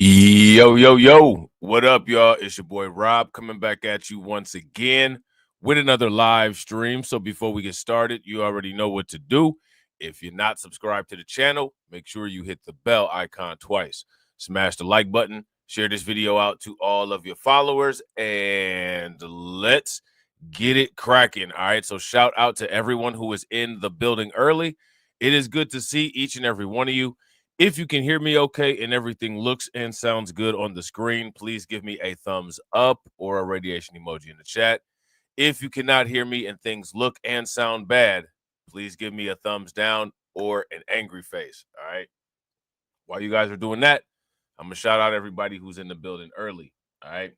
Yo, yo, yo. What up, y'all? It's your boy Rob coming back at you once again with another live stream. So before we get started, you already know what to do. If you're not subscribed to the channel, make sure you hit the bell icon twice. Smash the like button, share this video out to all of your followers, and let's get it cracking. All right. So shout out to everyone who is in the building early. It is good to see each and every one of you. If you can hear me okay and everything looks and sounds good on the screen, please give me a thumbs up or a radiation emoji in the chat. If you cannot hear me and things look and sound bad, please give me a thumbs down or an angry face. All right. While you guys are doing that, I'm going to shout out everybody who's in the building early. All right.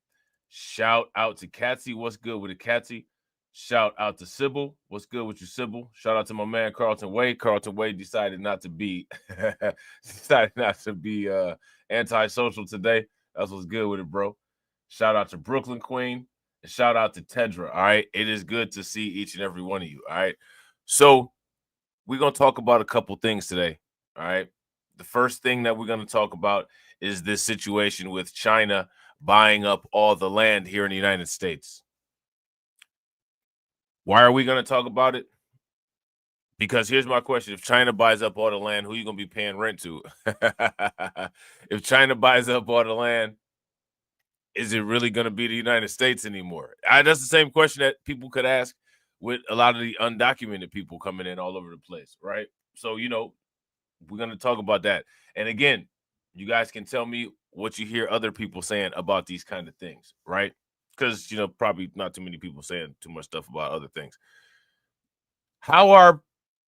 Shout out to Katsy. What's good with it, Katsy? Shout out to Sybil. What's good with you, Sybil? Shout out to my man Carlton Wade. Carlton Wade decided not to be antisocial today. That's what's good with it, bro. Shout out to Brooklyn Queen. And shout out to Tedra. All right. It is good to see each and every one of you. All right. So we're gonna talk about a couple things today. All right. The first thing that we're going to talk about is this situation with China buying up all the land here in the United States. Why are we going to talk about it? Because here's my question. If China buys up all the land, who are you going to be paying rent to? If China buys up all the land, is it really going to be the United States anymore? That's the same question that people could ask with a lot of the undocumented people coming in all over the place, right? So, we're going to talk about that. And again, you guys can tell me what you hear other people saying about these kind of things, right? Because, probably not too many people saying too much stuff about other things. How are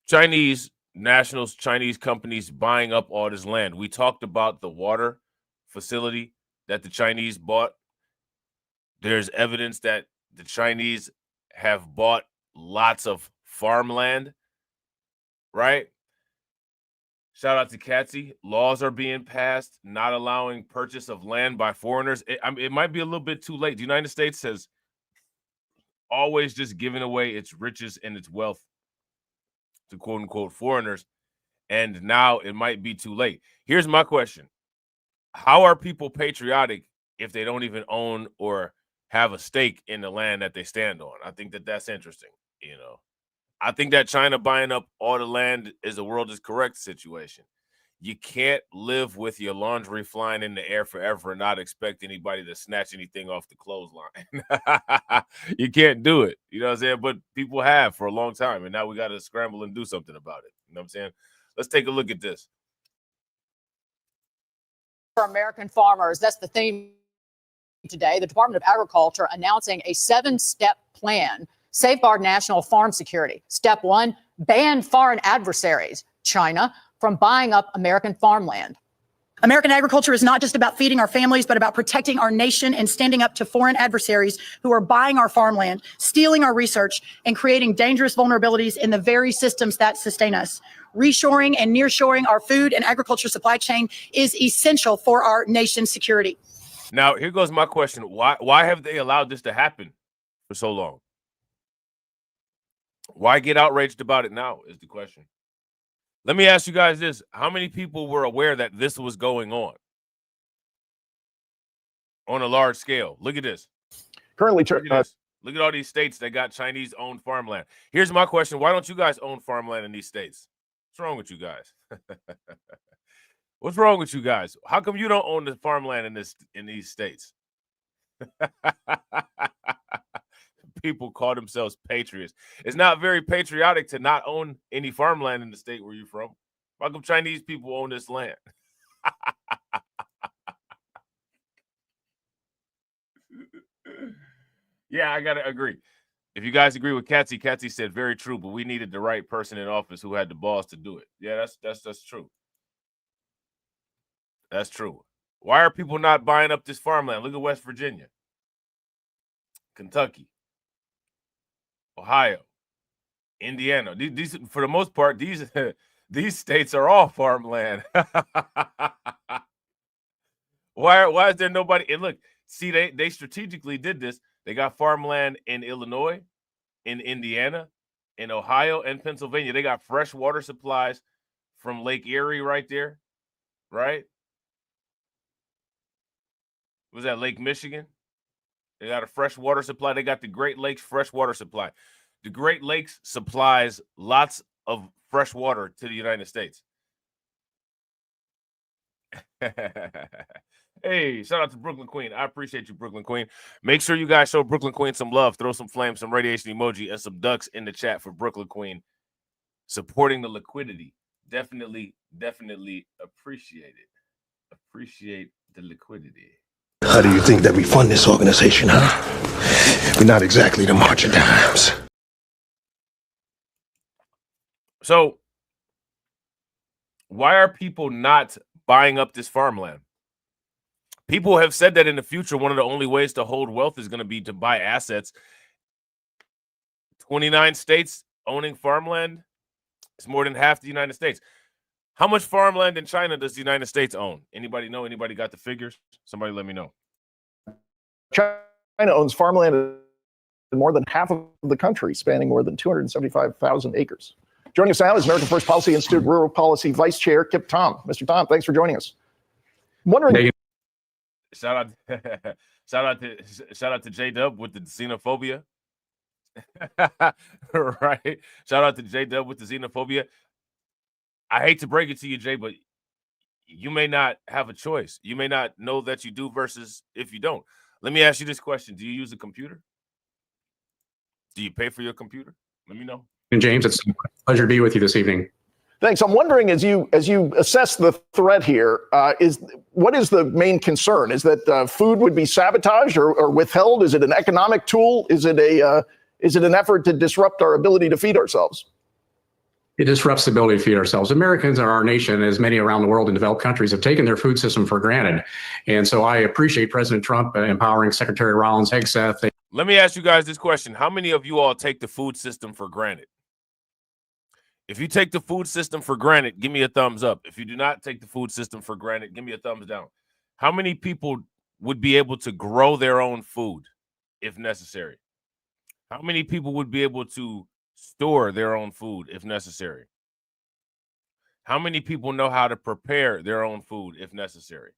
Chinese nationals, Chinese companies buying up all this land? We talked about the water facility that the Chinese bought. There's evidence that the Chinese have bought lots of farmland, right? Shout out to Katsy. Laws are being passed not allowing purchase of land by foreigners. It might be a little bit too late. The United States has always just given away its riches and its wealth to quote unquote foreigners. And now it might be too late. Here's my question. How are people patriotic if they don't even own or have a stake in the land that they stand on? I think that's interesting. I think that China buying up all the land is a world is correct situation. You can't live with your laundry flying in the air forever and not expect anybody to snatch anything off the clothesline. You can't do it. You know what I'm saying? But people have for a long time, and now we got to scramble and do something about it. You know what I'm saying? Let's take a look at this. For American farmers, that's the theme today. The Department of Agriculture announcing a 7-step plan safeguard national farm security. Step 1, ban foreign adversaries, China, from buying up American farmland. American agriculture is not just about feeding our families, but about protecting our nation and standing up to foreign adversaries who are buying our farmland, stealing our research, and creating dangerous vulnerabilities in the very systems that sustain us. Reshoring and nearshoring our food and agriculture supply chain is essential for our nation's security. Now, here goes my question. Why have they allowed this to happen for so long? Why get outraged about it now is the question. Let me ask you guys this. How many people were aware that this was going on a large scale? Look at this. Currently, look at all these states that got Chinese-owned farmland. Here's my question. Why don't you guys own farmland in these states? What's wrong with you guys? What's wrong with you guys? How come you don't own the farmland in these states? People call themselves patriots. It's not very patriotic to not own any farmland in the state where you're from. How come Chinese people own this land? Yeah, I gotta agree. If you guys agree with Katsy said very true, but we needed the right person in office who had the balls to do it. Yeah, that's true. That's true. Why are people not buying up this farmland? Look at West Virginia, Kentucky, Ohio, Indiana. These for the most part, these states are all farmland. Why is there nobody? And look, see, they strategically did this. They got farmland in Illinois, in Indiana, in Ohio, and Pennsylvania. They got fresh water supplies from Lake Erie right there, right? Was that Lake Michigan? They got a fresh water supply. They got the Great Lakes fresh water supply. The Great Lakes supplies lots of fresh water to the United States. Hey, shout out to Brooklyn Queen. I appreciate you, Brooklyn Queen. Make sure you guys show Brooklyn Queen some love. Throw some flames, some radiation emoji, and some ducks in the chat for Brooklyn Queen. Supporting the liquidity. Definitely appreciate it. Appreciate the liquidity. How do you think that we fund this organization, huh? We're not exactly the March of Dimes. So, why are people not buying up this farmland? People have said that in the future, one of the only ways to hold wealth is going to be to buy assets. 29 states owning farmland is more than half the United States. How much farmland in China does the United States own? Anybody know? Anybody got the figures? Somebody let me know. China owns farmland in more than half of the country, spanning more than 275,000 acres. Joining us now is American First Policy Institute Rural Policy Vice Chair Kip Tom. Mr. Tom, thanks for joining us. I'm wondering. Shout out to J-Dub with the xenophobia. Right. Shout out to J-Dub with the xenophobia. I hate to break it to you, Jay, but you may not have a choice. You may not know that you do versus if you don't. Let me ask you this question. Do you use a computer? Do you pay for your computer? Let me know. And James, it's a pleasure to be with you this evening. Thanks. I'm wondering, as you assess the threat here, what is the main concern? Is that food would be sabotaged or withheld? Is it an economic tool? Is it an effort to disrupt our ability to feed ourselves? It disrupts the ability to feed ourselves. Americans and our nation, as many around the world in developed countries, have taken their food system for granted. And so I appreciate President Trump empowering Secretary Rollins, Hegseth. Let me ask you guys this question. How many of you all take the food system for granted? If you take the food system for granted, give me a thumbs up. If you do not take the food system for granted, give me a thumbs down. How many people would be able to grow their own food if necessary? How many people would be able to store their own food if necessary? How many people know how to prepare their own food if necessary?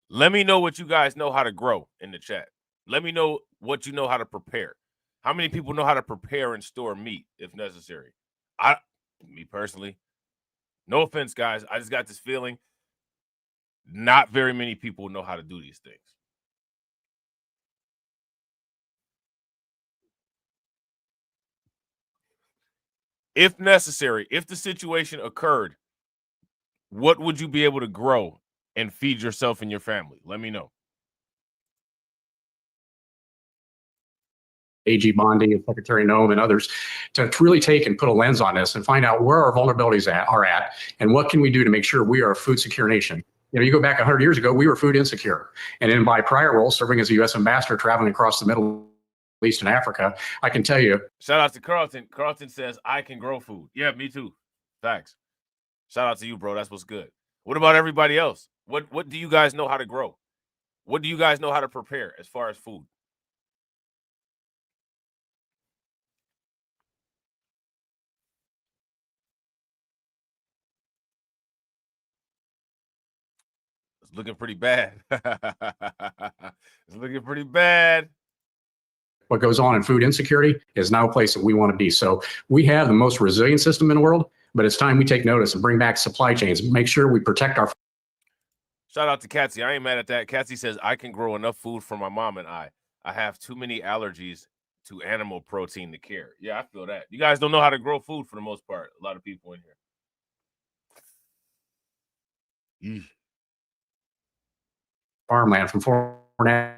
Let me know what you guys know how to grow in the chat. Let me know what you know how to prepare. How many people know how to prepare and store meat if necessary? Me personally, no offense, guys. I just got this feeling not very many people know how to do these things. If necessary, if the situation occurred, what would you be able to grow and feed yourself and your family? Let me know. AG Bondi and Secretary Noem and others to really take and put a lens on this and find out where our vulnerabilities are at and what can we do to make sure we are a food secure nation. You know, you go back 100 years ago, we were food insecure. And in my prior role, serving as a U.S. ambassador, traveling across the Middle East and Africa, I can tell you. Shout out to Carlton. Carlton says, I can grow food. Yeah, me too. Thanks. Shout out to you, bro. That's what's good. What about everybody else? What do you guys know how to grow? What do you guys know how to prepare as far as food? It's looking pretty bad. It's looking pretty bad. What goes on in food insecurity is now a place that we want to be. So we have the most resilient system in the world, but it's time we take notice and bring back supply chains, make sure we protect our. Shout out to Katsy. I ain't mad at that. Katsy says, I can grow enough food for my mom and I. I have too many allergies to animal protein to care. Yeah, I feel that. You guys don't know how to grow food for the most part. A lot of people in here. Farmland from foreign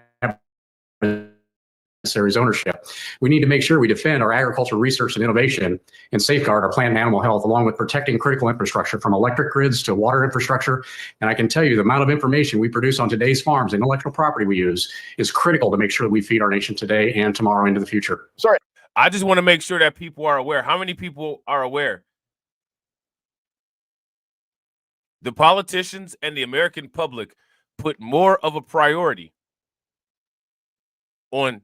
adversaries' ownership. We need to make sure we defend our agricultural research and innovation and safeguard our plant and animal health, along with protecting critical infrastructure from electric grids to water infrastructure. And I can tell you the amount of information we produce on today's farms and intellectual property we use is critical to make sure we feed our nation today and tomorrow into the future. Sorry. I just want to make sure that people are aware. How many people are aware? The politicians and the American public put more of a priority on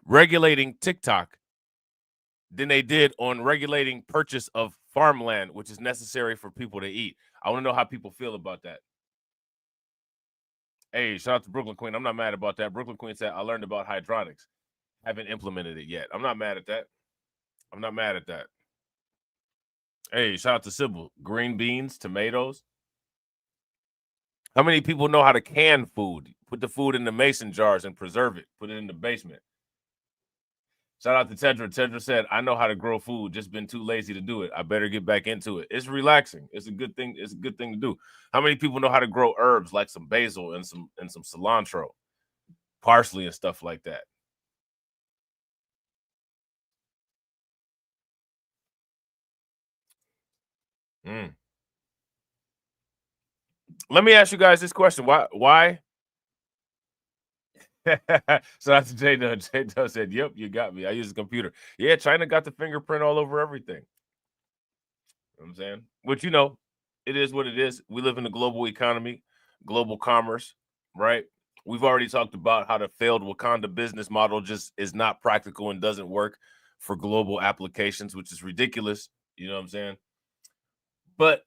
regulating TikTok than they did on regulating purchase of farmland, which is necessary for people to eat. I want to know how people feel about that. Hey, shout out to Brooklyn Queen. I'm not mad about that. Brooklyn Queen said, I learned about hydronics. Haven't implemented it yet. I'm not mad at that. I'm not mad at that. Hey, shout out to Sybil. Green beans, tomatoes. How many people know how to can food? Put the food in the mason jars and preserve it. Put it in the basement. Shout out to Tedra. Tedra said, I know how to grow food, just been too lazy to do it. I better get back into it. It's relaxing. It's a good thing. It's a good thing to do. How many people know how to grow herbs like some basil and some cilantro, parsley and stuff like that? Let me ask you guys this question. Why? So that's J Dub. J Dub said, yep, you got me. I use a computer. Yeah, China got the fingerprint all over everything. You know what I'm saying? Which, you know, it is what it is. We live in a global economy, global commerce, right? We've already talked about how the failed Wakanda business model just is not practical and doesn't work for global applications, which is ridiculous. You know what I'm saying? But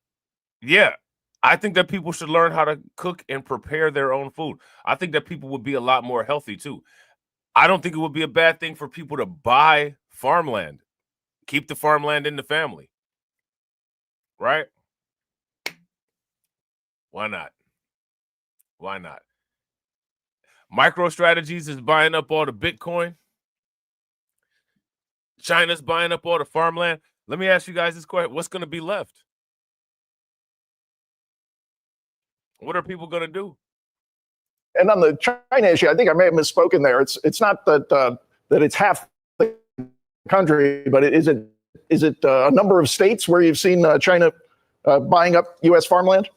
yeah, I think that people should learn how to cook and prepare their own food. I think that people would be a lot more healthy too. I don't think it would be a bad thing for people to buy farmland, keep the farmland in the family, right? Why not? Why not? MicroStrategies is buying up all the Bitcoin. China's buying up all the farmland. Let me ask you guys this question. What's going to be left? What are people going to do? And on the China issue, I think I may have misspoken there. It's not that that it's half the country, but is it a number of states where you've seen China buying up U.S. farmland?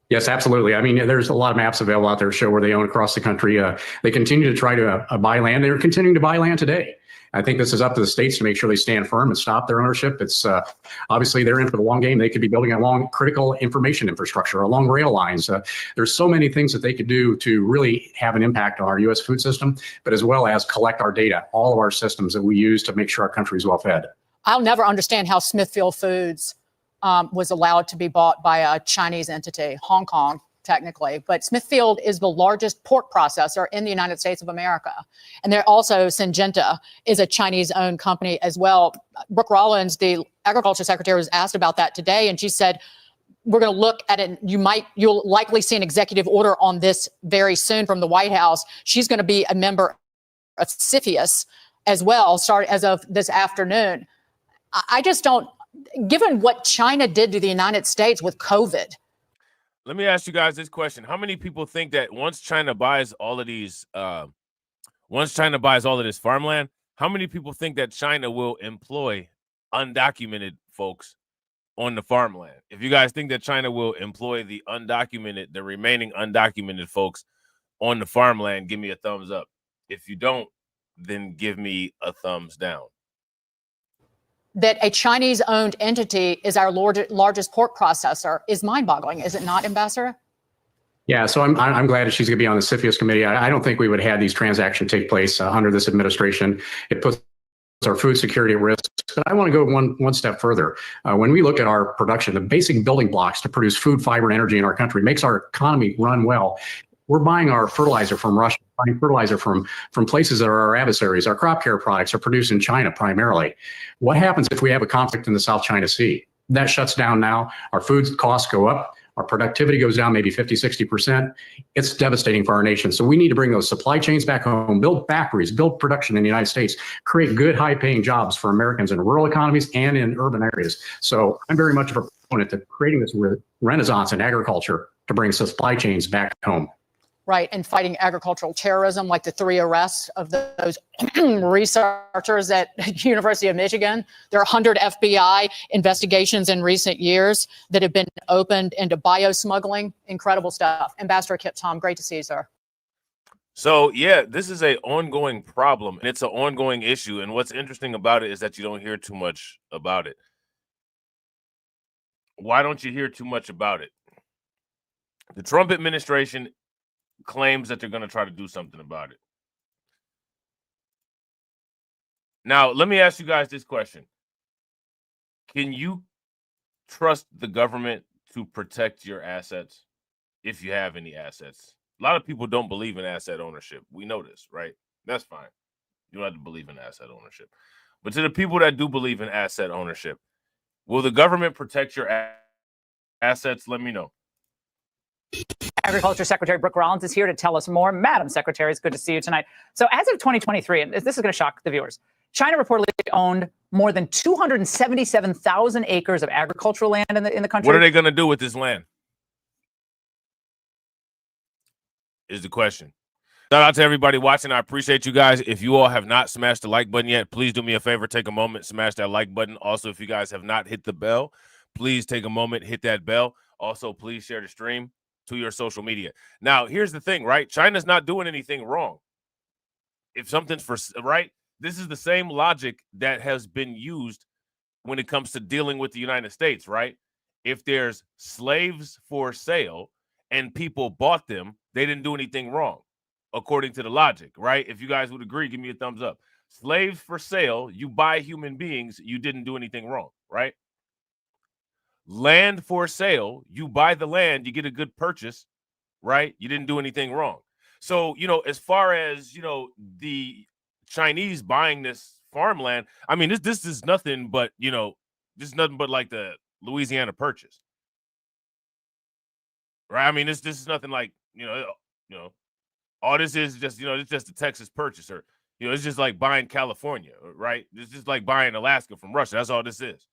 Yes, absolutely. I mean, there's a lot of maps available out there that show where they own across the country. They continue to try to buy land. They're continuing to buy land today. I think this is up to the states to make sure they stand firm and stop their ownership. It's obviously they're in for the long game. They could be building along critical information infrastructure, along rail lines. There's so many things that they could do to really have an impact on our U.S. food system, but as well as collect our data, all of our systems that we use to make sure our country is well fed. I'll never understand how Smithfield Foods was allowed to be bought by a Chinese entity, Hong Kong, technically. But Smithfield is the largest pork processor in the United States of America. And there also, Syngenta is a Chinese-owned company as well. Brooke Rollins, the agriculture secretary, was asked about that today, and she said, we're going to look at it. You'll likely see an executive order on this very soon from the White House. She's going to be a member of CFIUS as well, start as of this afternoon. I just don't, given what China did to the United States with COVID. Let me ask you guys this question. How many people think that once China buys all of this farmland, how many people think that China will employ undocumented folks on the farmland? If you guys think that China will employ the remaining undocumented folks on the farmland, give me a thumbs up. If you don't, then give me a thumbs down. That a Chinese-owned entity is our largest pork processor is mind-boggling, is it not, Ambassador? Yeah, so I'm glad that she's going to be on the CFIUS committee. I don't think we would have these transactions take place under this administration. It puts our food security at risk. But I want to go one step further. When we look at our production, the basic building blocks to produce food, fiber, and energy in our country makes our economy run well. We're buying our fertilizer from Russia, buying fertilizer from places that are our adversaries. Our crop care products are produced in China primarily. What happens if we have a conflict in the South China Sea? That shuts down now. Our food costs go up. Our productivity goes down maybe 50, 60%. It's devastating for our nation. So we need to bring those supply chains back home, build factories, build production in the United States, create good, high-paying jobs for Americans in rural economies and in urban areas. So I'm very much of a proponent to creating this renaissance in agriculture to bring supply chains back home. Right, and fighting agricultural terrorism, like the 3 arrests of those researchers at University of Michigan. There are 100 FBI investigations in recent years that have been opened into biosmuggling. Incredible stuff. Ambassador Kip Tom, great to see you, sir. So, yeah, this is an ongoing problem, and it's an ongoing issue. And what's interesting about it is that you don't hear too much about it. Why don't you hear too much about it? The Trump administration claims that they're going to try to do something about it. Now, let me ask you guys this question. Can you trust the government to protect your assets if you have any assets? A lot of people don't believe in asset ownership. We know this, right? That's fine. You don't have to believe in asset ownership. But to the people that do believe in asset ownership, will the government protect your assets? Let me know. Agriculture Secretary Brooke Rollins is here to tell us more. Madam Secretary, it's good to see you tonight. So as of 2023, and this is going to shock the viewers, China reportedly owned more than 277,000 acres of agricultural land in the country. What are they going to do with this land? Is the question. Shout out to everybody watching. I appreciate you guys. If you all have not smashed the like button yet, please do me a favor. Take a moment, smash that like button. Also, if you guys have not hit the bell, please take a moment, hit that bell. Also, please share the stream to your social media. Now, here's the thing, right? China's not doing anything wrong. If something's for right, this is the same logic that has been used when it comes to dealing with the United States, right? If there's slaves for sale and people bought them, they didn't do anything wrong, according to the logic, right? If you guys would agree, give me a thumbs up. Slaves for sale, you buy human beings, you didn't do anything wrong, right? Land for sale, you buy the land, you get a good purchase, right? You didn't do anything wrong. So, you know, as far as, you know, the Chinese buying this farmland, I mean, this is nothing but, you know, this is nothing but like the Louisiana Purchase, right? I mean, this is nothing like, you know, all this is just, you know, it's just a Texas Purchase, or, you know, it's just like buying California, right? It's just like buying Alaska from Russia. That's all this is,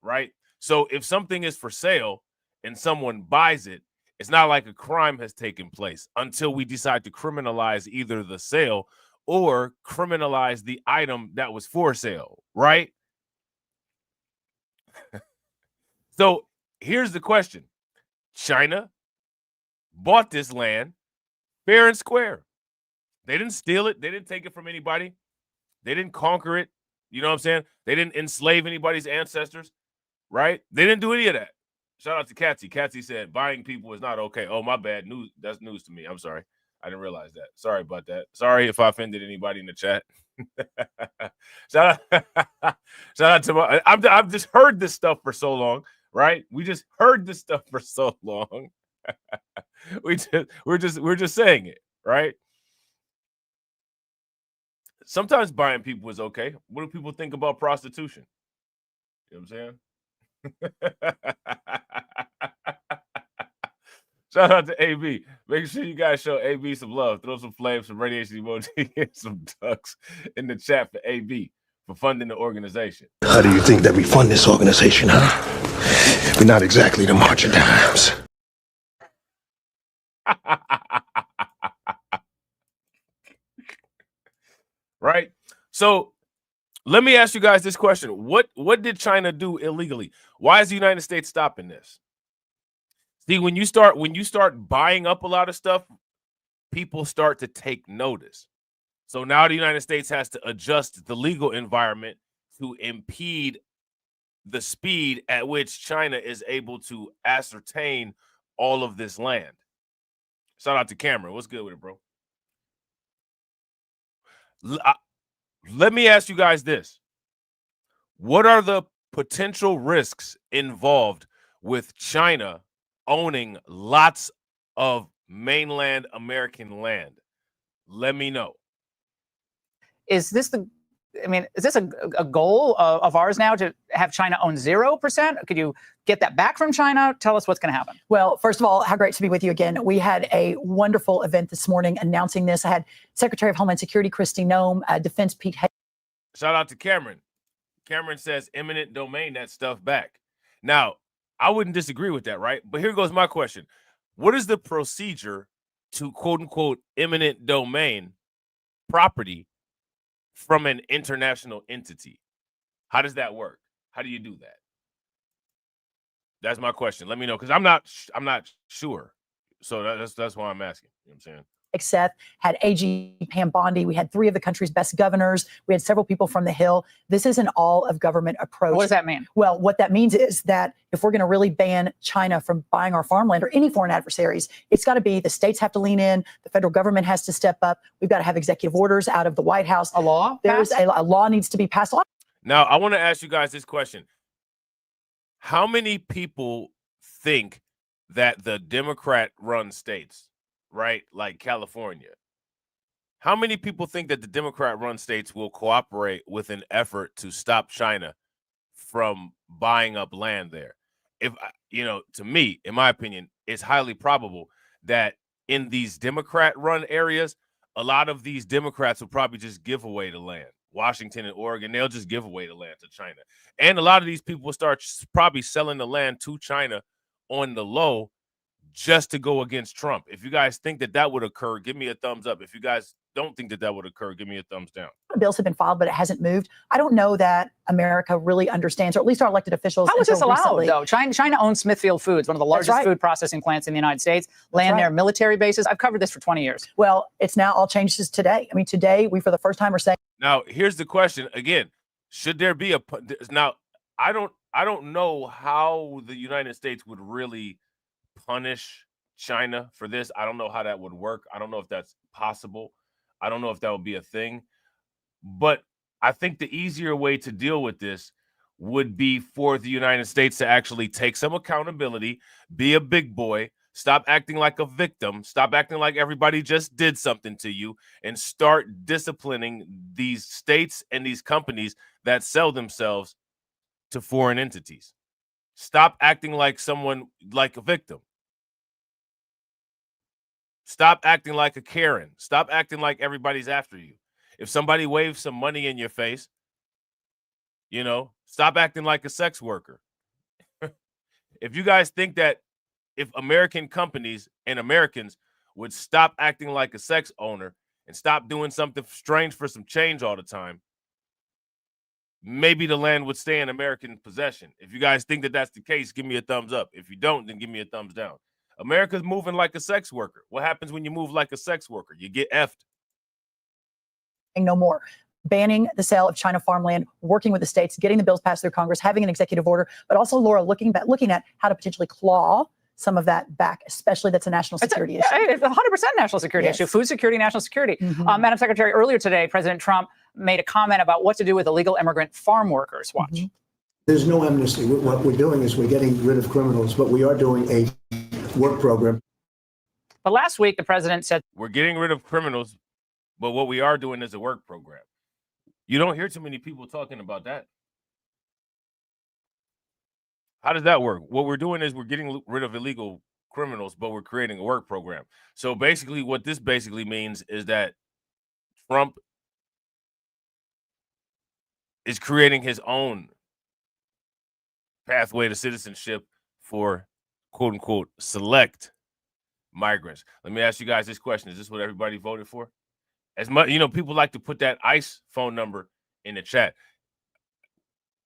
right? So if something is for sale and someone buys it, it's not like a crime has taken place until we decide to criminalize either the sale or criminalize the item that was for sale, right? So here's the question. China bought this land fair and square. They didn't steal it. They didn't take it from anybody. They didn't conquer it. You know what I'm saying? They didn't enslave anybody's ancestors, right? They didn't do any of that. Shout out to Katsy. Katsy said buying people is not okay. Oh, my bad. News. That's news to me. I'm sorry. I didn't realize that. Sorry about that. Sorry if I offended anybody in the chat. shout out to my. I've just heard this stuff for so long, right? We just heard this stuff for so long. we're just saying it, right? Sometimes buying people is okay. What do people think about prostitution? You know what I'm saying? Shout out to AB. Make sure you guys show AB some love. Throw some flames, some radiation emoji, and some ducks in the chat for AB for funding the organization. How do you think that we fund this organization, huh? We're not exactly the march of dimes. Right? So let me ask you guys this question. What did China do illegally? Why is the United States stopping this? See, when you start buying up a lot of stuff, people start to take notice. So now the United States has to adjust the legal environment to impede the speed at which China is able to ascertain all of this land. Shout out to Cameron. What's good with it, bro? Let me ask you guys this. What are the potential risks involved with China owning lots of mainland American land? Let me know. Is this a goal of ours now to have China own 0%? Could you get that back from China? Tell us what's going to happen. Well, first of all, how great to be with you again. We had a wonderful event this morning announcing this. I had Secretary of Homeland Security Kristi Noem, Defense Pete. Shout out to Cameron. Cameron says eminent domain that stuff back. Now, I wouldn't disagree with that, right? But here goes my question. What is the procedure to quote unquote eminent domain property from an international entity? How does that work? How do you do that? That's my question. Let me know, because I'm not sure. So that's why I'm asking. You know what I'm saying? Seth, had AG Pam Bondi. We had 3 of the country's best governors. We had several people from the Hill. This is an all-of-government approach. What does that mean? Well, what that means is that if we're going to really ban China from buying our farmland or any foreign adversaries, it's got to be the states have to lean in. The federal government has to step up. We've got to have executive orders out of the White House. A law? There's a law needs to be passed. Now, I want to ask you guys this question. How many people think that the Democrat-run states, right? Like California. How many people think that the Democrat-run states will cooperate with an effort to stop China from buying up land there? If to me, in my opinion, it's highly probable that in these Democrat-run areas, a lot of these Democrats will probably just give away the land. Washington and Oregon, they'll just give away the land to China. And a lot of these people will start probably selling the land to China on the low just to go against Trump. If you guys think that that would occur, give me a thumbs up. If you guys don't think that that would occur, give me a thumbs down. Bills have been filed, but it hasn't moved. I don't know that America really understands, or at least our elected officials. How is this until allowed, recently. though? China owns Smithfield Foods, one of the largest right. food processing plants in the United States, land right. near military bases. I've covered this for 20 years. Well, it's now all changes today. I mean, today we, for the first time, are saying. Now, here's the question again: should there be a now? I don't know how the United States would really punish China for this. I don't know how that would work. I don't know if that's possible. I don't know if that would be a thing. But I think the easier way to deal with this would be for the United States to actually take some accountability, be a big boy, stop acting like a victim, stop acting like everybody just did something to you, and start disciplining these states and these companies that sell themselves to foreign entities. Stop acting like someone, like a victim. Stop acting like a Karen. Stop acting like everybody's after you. If somebody waves some money in your face, stop acting like a sex worker. If you guys think that if American companies and Americans would stop acting like a sex owner and stop doing something strange for some change all the time, maybe the land would stay in American possession. If you guys think that that's the case, give me a thumbs up. If you don't, then give me a thumbs down. America's moving like a sex worker. What happens when you move like a sex worker? You get effed. No more. Banning the sale of China farmland, working with the states, getting the bills passed through Congress, having an executive order, but also, Laura, looking at how to potentially claw some of that back, especially that's a national security issue. It's 100% national security issue, food security, national security. Madam Secretary, earlier today, President Trump made a comment about what to do with illegal immigrant farm workers. Watch. There's no amnesty. What we're doing is we're getting rid of criminals, but we are doing a work program. But last week, the president said, we're getting rid of criminals, but what we are doing is a work program. You don't hear too many people talking about that. How does that work? What we're doing is we're getting rid of illegal criminals, but we're creating a work program. So basically what this basically means is that Trump is creating his own pathway to citizenship for quote unquote select migrants. Let me ask you guys this question. Is this what everybody voted for? As much, people like to put that ICE phone number in the chat.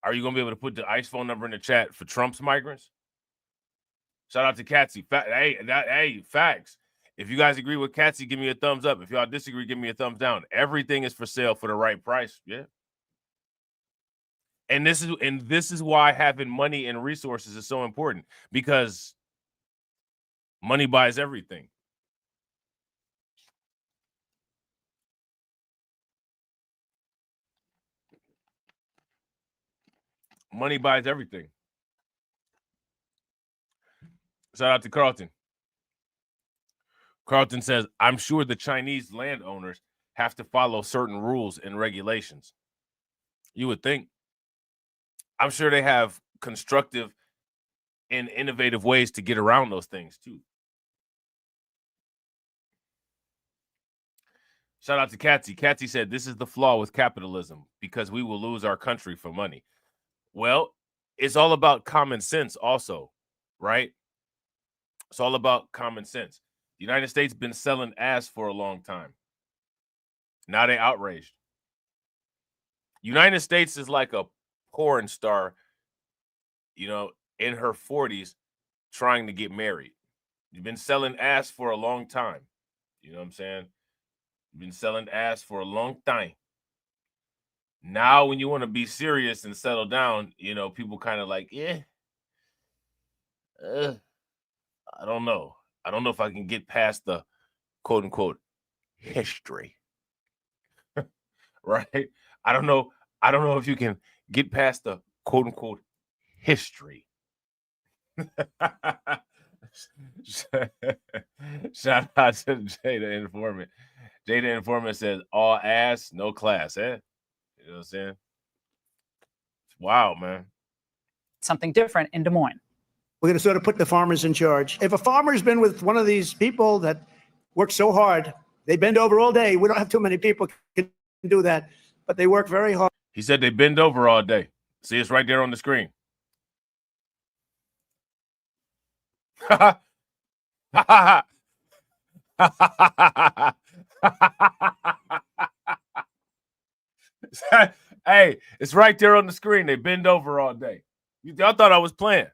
Are you going to be able to put the ICE phone number in the chat for Trump's migrants? Shout out to Katsy. Hey, facts. If you guys agree with Katsy, give me a thumbs up. If y'all disagree, give me a thumbs down. Everything is for sale for the right price. Yeah. And this is why having money and resources is so important, because money buys everything. Money buys everything. Shout out to Carlton. Carlton says, I'm sure the Chinese landowners have to follow certain rules and regulations. You would think. I'm sure they have constructive and innovative ways to get around those things too. Shout out to Katsy. Katsy said, this is the flaw with capitalism, because we will lose our country for money. Well, it's all about common sense also, right? It's all about common sense. The United States been selling ass for a long time. Now they outraged. United States is like a porn star, in her 40s trying to get married. You've been selling ass for a long time. You know what I'm saying? You've been selling ass for a long time. Now, when you want to be serious and settle down, people kind of like, I don't know. I don't know if I can get past the quote unquote history. Right? I don't know if you can get past the quote unquote history. Shout out to Jada Informant. Jada Informant says, all ass, no class, eh? You know what I'm saying? It's wild, man. Something different in Des Moines. We're going to sort of put the farmers in charge. If a farmer's been with one of these people that work so hard, they bend over all day. We don't have too many people can do that, but they work very hard. He said they bend over all day. See, it's right there on the screen. Hey, it's right there on the screen. They bend over all day. Y'all thought I was playing.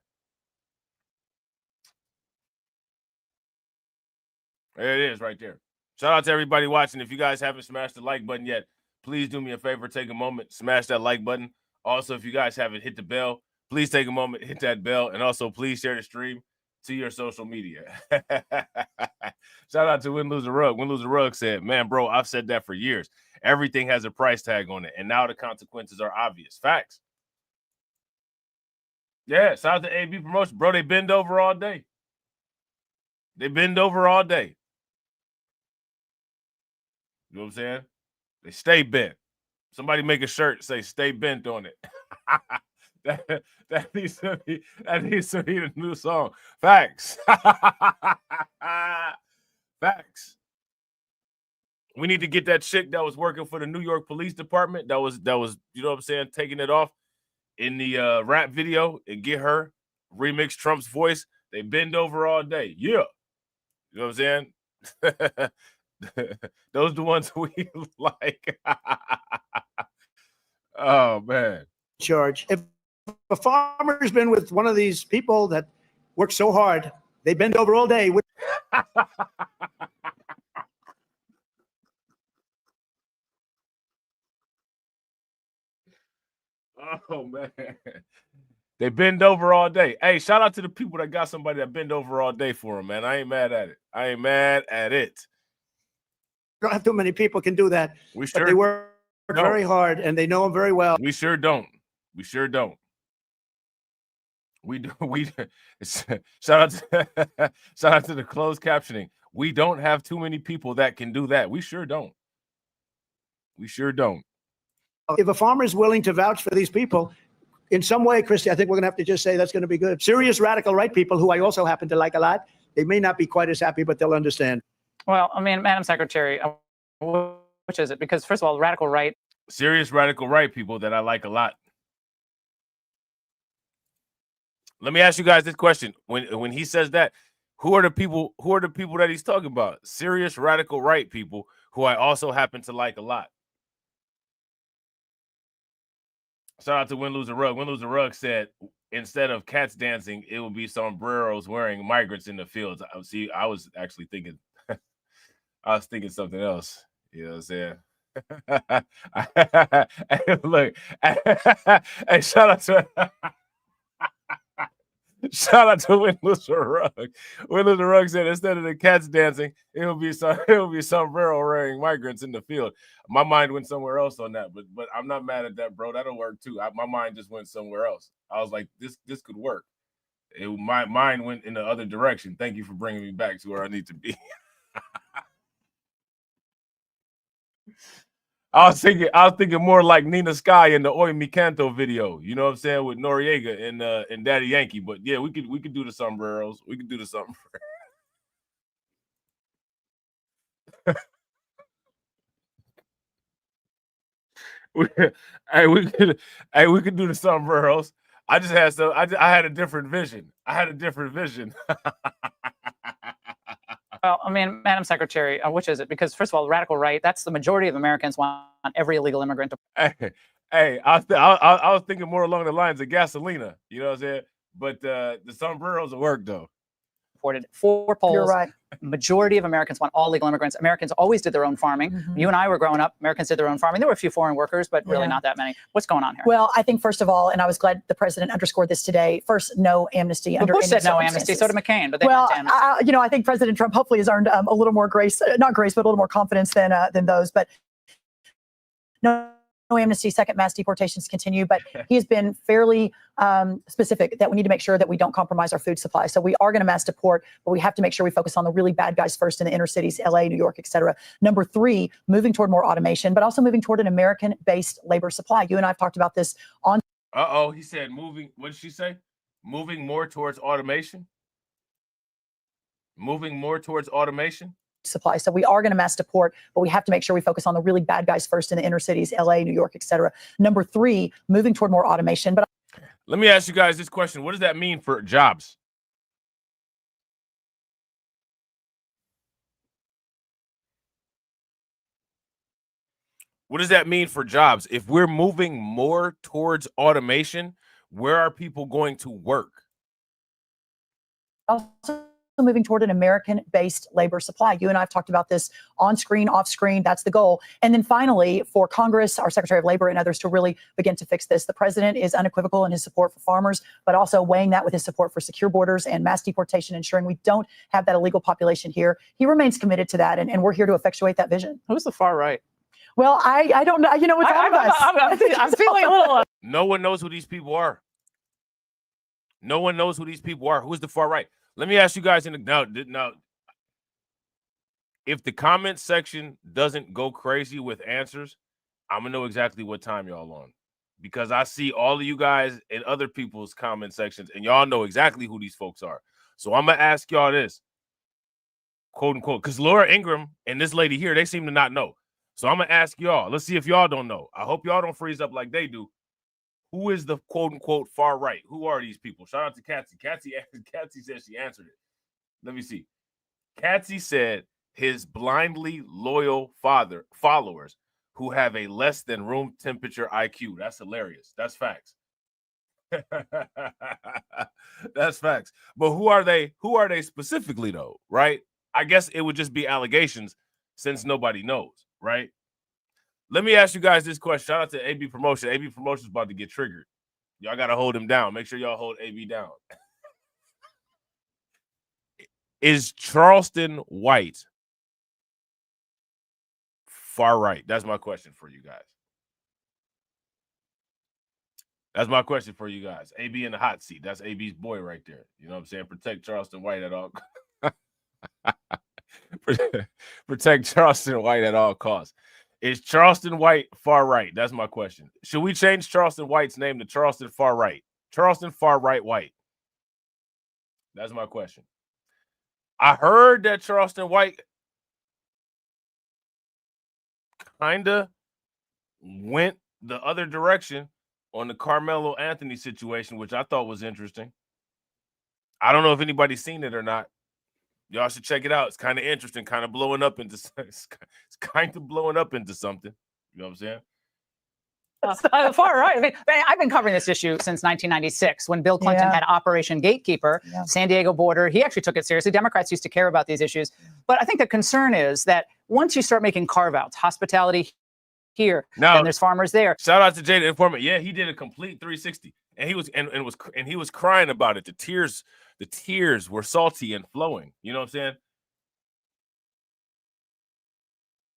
There it is right there. Shout out to everybody watching. If you guys haven't smashed the like button yet, please do me a favor. Take a moment, smash that like button. Also, if you guys haven't hit the bell, please take a moment, hit that bell. And also, please share the stream to your social media. Shout out to Win Lose a Rug. Win Lose a Rug said, man, bro, I've said that for years. Everything has a price tag on it. And now the consequences are obvious. Facts. Yeah, shout out to AB Promotion. Bro, they bend over all day. They bend over all day. You know what I'm saying? They stay bent. Somebody make a shirt say stay bent on it. that needs to be the new song. Facts. Facts. We need to get that chick that was working for the New York Police Department that was you know what I'm saying, taking it off in the rap video and get her remix Trump's voice. They bend over all day. Yeah. You know what I'm saying? Those are the ones we like. Oh, man. Charge. If a farmer's been with one of these people that work so hard, they bend over all day. Oh, man. They bend over all day. Hey, shout out to the people that got somebody that bend over all day for them, man. I ain't mad at it. I ain't mad at it. Don't have too many people can do that. We sure but they work very hard and they know them very well. We sure don't. We sure don't. We do. We shout out to the closed captioning. We don't have too many people that can do that. We sure don't. We sure don't. If a farmer is willing to vouch for these people in some way, Christy, I think we're going to have to just say that's going to be good. Serious radical right people who I also happen to like a lot. They may not be quite as happy, but they'll understand. Well, I mean, Madam Secretary, which is it? Because first of all, radical right. Serious radical right people that I like a lot. Let me ask you guys this question. When he says that, who are the people that he's talking about? Serious radical right people who I also happen to like a lot. Shout out to Win Lose a Rug. Win Lose a Rug said, instead of cats dancing, it would be sombreros wearing migrants in the fields. See, I was actually thinking, I was thinking something else. You know what I'm saying? Look, hey, shout out to Win Lose a Rug. Win Lose a Rug said, instead of the cats dancing, it will be sombrero wearing migrants in the field. My mind went somewhere else on that, but I'm not mad at that, bro. That'll work too. My mind just went somewhere else. I was like, this could work. My mind went in the other direction. Thank you for bringing me back to where I need to be. I was thinking more like Nina Sky in the Oi Mi Canto video, you know what I'm saying, with Noriega and Daddy Yankee. But yeah, we could do the sombreros. We could do the sombreros. we could do the sombreros. I just had I had a different vision. Well, I mean, Madam Secretary, which is it? Because first of all, radical right, that's the majority of Americans want every illegal immigrant to. Hey, I was thinking more along the lines of Gasolina, you know what I'm saying? But the sombreros will work though. Reported 4 polls. You're right. Majority of Americans want all legal immigrants. Americans always did their own farming. Mm-hmm. You and I were growing up. Americans did their own farming. There were a few foreign workers, but really not that many. What's going on here? Well, I think first of all, and I was glad the president underscored this today. First, no amnesty under Bush any said no amnesty. So did McCain. But they well, went to amnesty. I think President Trump hopefully has earned a little more grace, not grace, but a little more confidence than those. But no amnesty, second mass deportations continue, but he has been fairly specific that we need to make sure that we don't compromise our food supply. So we are going to mass deport, but we have to make sure we focus on the really bad guys first in the inner cities, LA, New York, et cetera. Number three, moving toward more automation, but also moving toward an American-based labor supply. You and I have talked about this on. He said moving. What did she say? Moving more towards automation. Moving more towards automation. Supply. So we are going to mass deport, but we have to make sure we focus on the really bad guys first in the inner cities, LA, New York, et cetera. Number three, moving toward more automation. But let me ask you guys this question. What does that mean for jobs? What does that mean for jobs? If we're moving more towards automation, where are people going to work? also moving toward an American-based labor supply. You and I have talked about this on screen, off screen. That's the goal. And then finally, for Congress, our Secretary of Labor and others to really begin to fix this. The president is unequivocal in his support for farmers, but also weighing that with his support for secure borders and mass deportation, ensuring we don't have that illegal population here. He remains committed to that, and we're here to effectuate that vision. Who's the far right? Well, I don't know. You know, it's all of us. I'm feeling a little. No one knows who these people are. No one knows who these people are. Who's the far right? Let me ask you guys now, if the comment section doesn't go crazy with answers, I'm gonna know exactly what time y'all on, because I see all of you guys in other people's comment sections, and y'all know exactly who these folks are. So I'm gonna ask y'all this, quote unquote, because Laura Ingraham and this lady here, they seem to not know. So I'm gonna ask y'all. Let's see if y'all don't know. I hope y'all don't freeze up like they do. Who is the quote unquote far right? Who are these people? Shout out to Katsy. Katsy said she answered it. Let me see. Katsy said his blindly loyal followers who have a less than room temperature IQ. That's hilarious. That's facts. That's facts. But who are they? Who are they specifically though? Right? I guess it would just be allegations since nobody knows, right? Let me ask you guys this question. Shout out to AB Promotion. AB Promotion is about to get triggered. Y'all got to hold him down. Make sure y'all hold AB down. Is Charleston White far right? That's my question for you guys. That's my question for you guys. AB in the hot seat. That's AB's boy right there. You know what I'm saying? Protect Charleston White at all. Protect Charleston White at all costs. Is Charleston White far right? That's my question. Should we change Charleston White's name to Charleston Far Right? Charleston Far Right White. That's my question. I heard that Charleston White kind of went the other direction on the Carmelo Anthony situation, which I thought was interesting. I don't know if anybody's seen it or not. Y'all should check it out. It's kind of interesting, kind of blowing up into it's kind of blowing up into something. You know what I'm saying? Far right. I mean, I've been covering this issue since 1996 when Bill Clinton had Operation Gatekeeper, San Diego border. He actually took it seriously. Democrats used to care about these issues. But I think the concern is that once you start making carve-outs, hospitality here, and there's farmers there. Shout out to Jay the Informant. Yeah, he did a complete 360. And he was crying about it. The tears were salty and flowing. You know what I'm saying?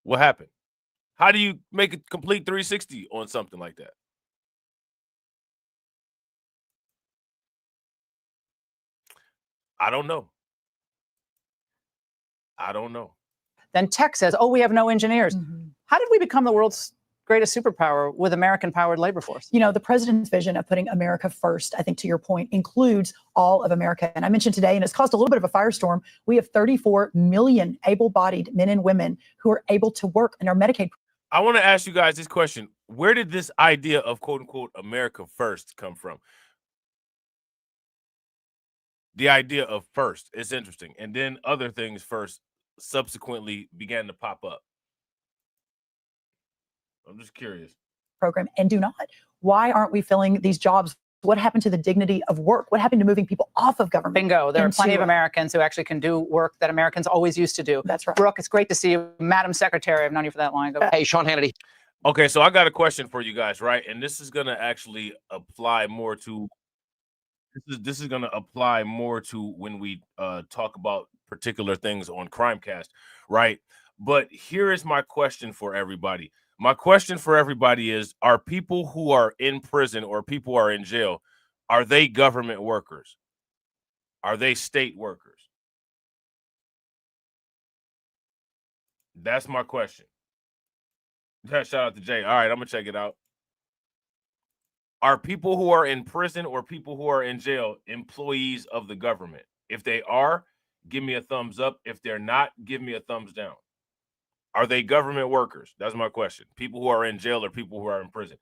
What happened? How do you make a complete 360 on something like that? I don't know. Then tech says, oh, we have no engineers. Mm-hmm. How did we become the world's greatest superpower with American-powered labor force? You know, the president's vision of putting America first, I think to your point, includes all of America. And I mentioned today, and it's caused a little bit of a firestorm, we have 34 million able-bodied men and women who are able to work in our Medicaid. I want to ask you guys this question. Where did this idea of quote-unquote America first come from? The idea of first is interesting. And then other things first subsequently began to pop up. I'm just curious. Program and do not. Why aren't we filling these jobs? What happened to the dignity of work? What happened to moving people off of government? Bingo. There are plenty of Americans who actually can do work that Americans always used to do. That's right. Brooke, it's great to see you. Madam Secretary, I've known you for that long. Hey, Sean Hannity. Okay, so I got a question for you guys, right? And this is going to actually apply more to this is going to apply more to when we talk about particular things on Crimecast, right? But here is my question for everybody. My question for everybody is, are people who are in prison or people who are in jail, are they government workers? Are they state workers? That's my question. Shout out to Jay. All right, I'm going to check it out. Are people who are in prison or people who are in jail employees of the government? If they are, give me a thumbs up. If they're not, give me a thumbs down. Are they government workers? That's my question. People who are in jail or people who are in prison.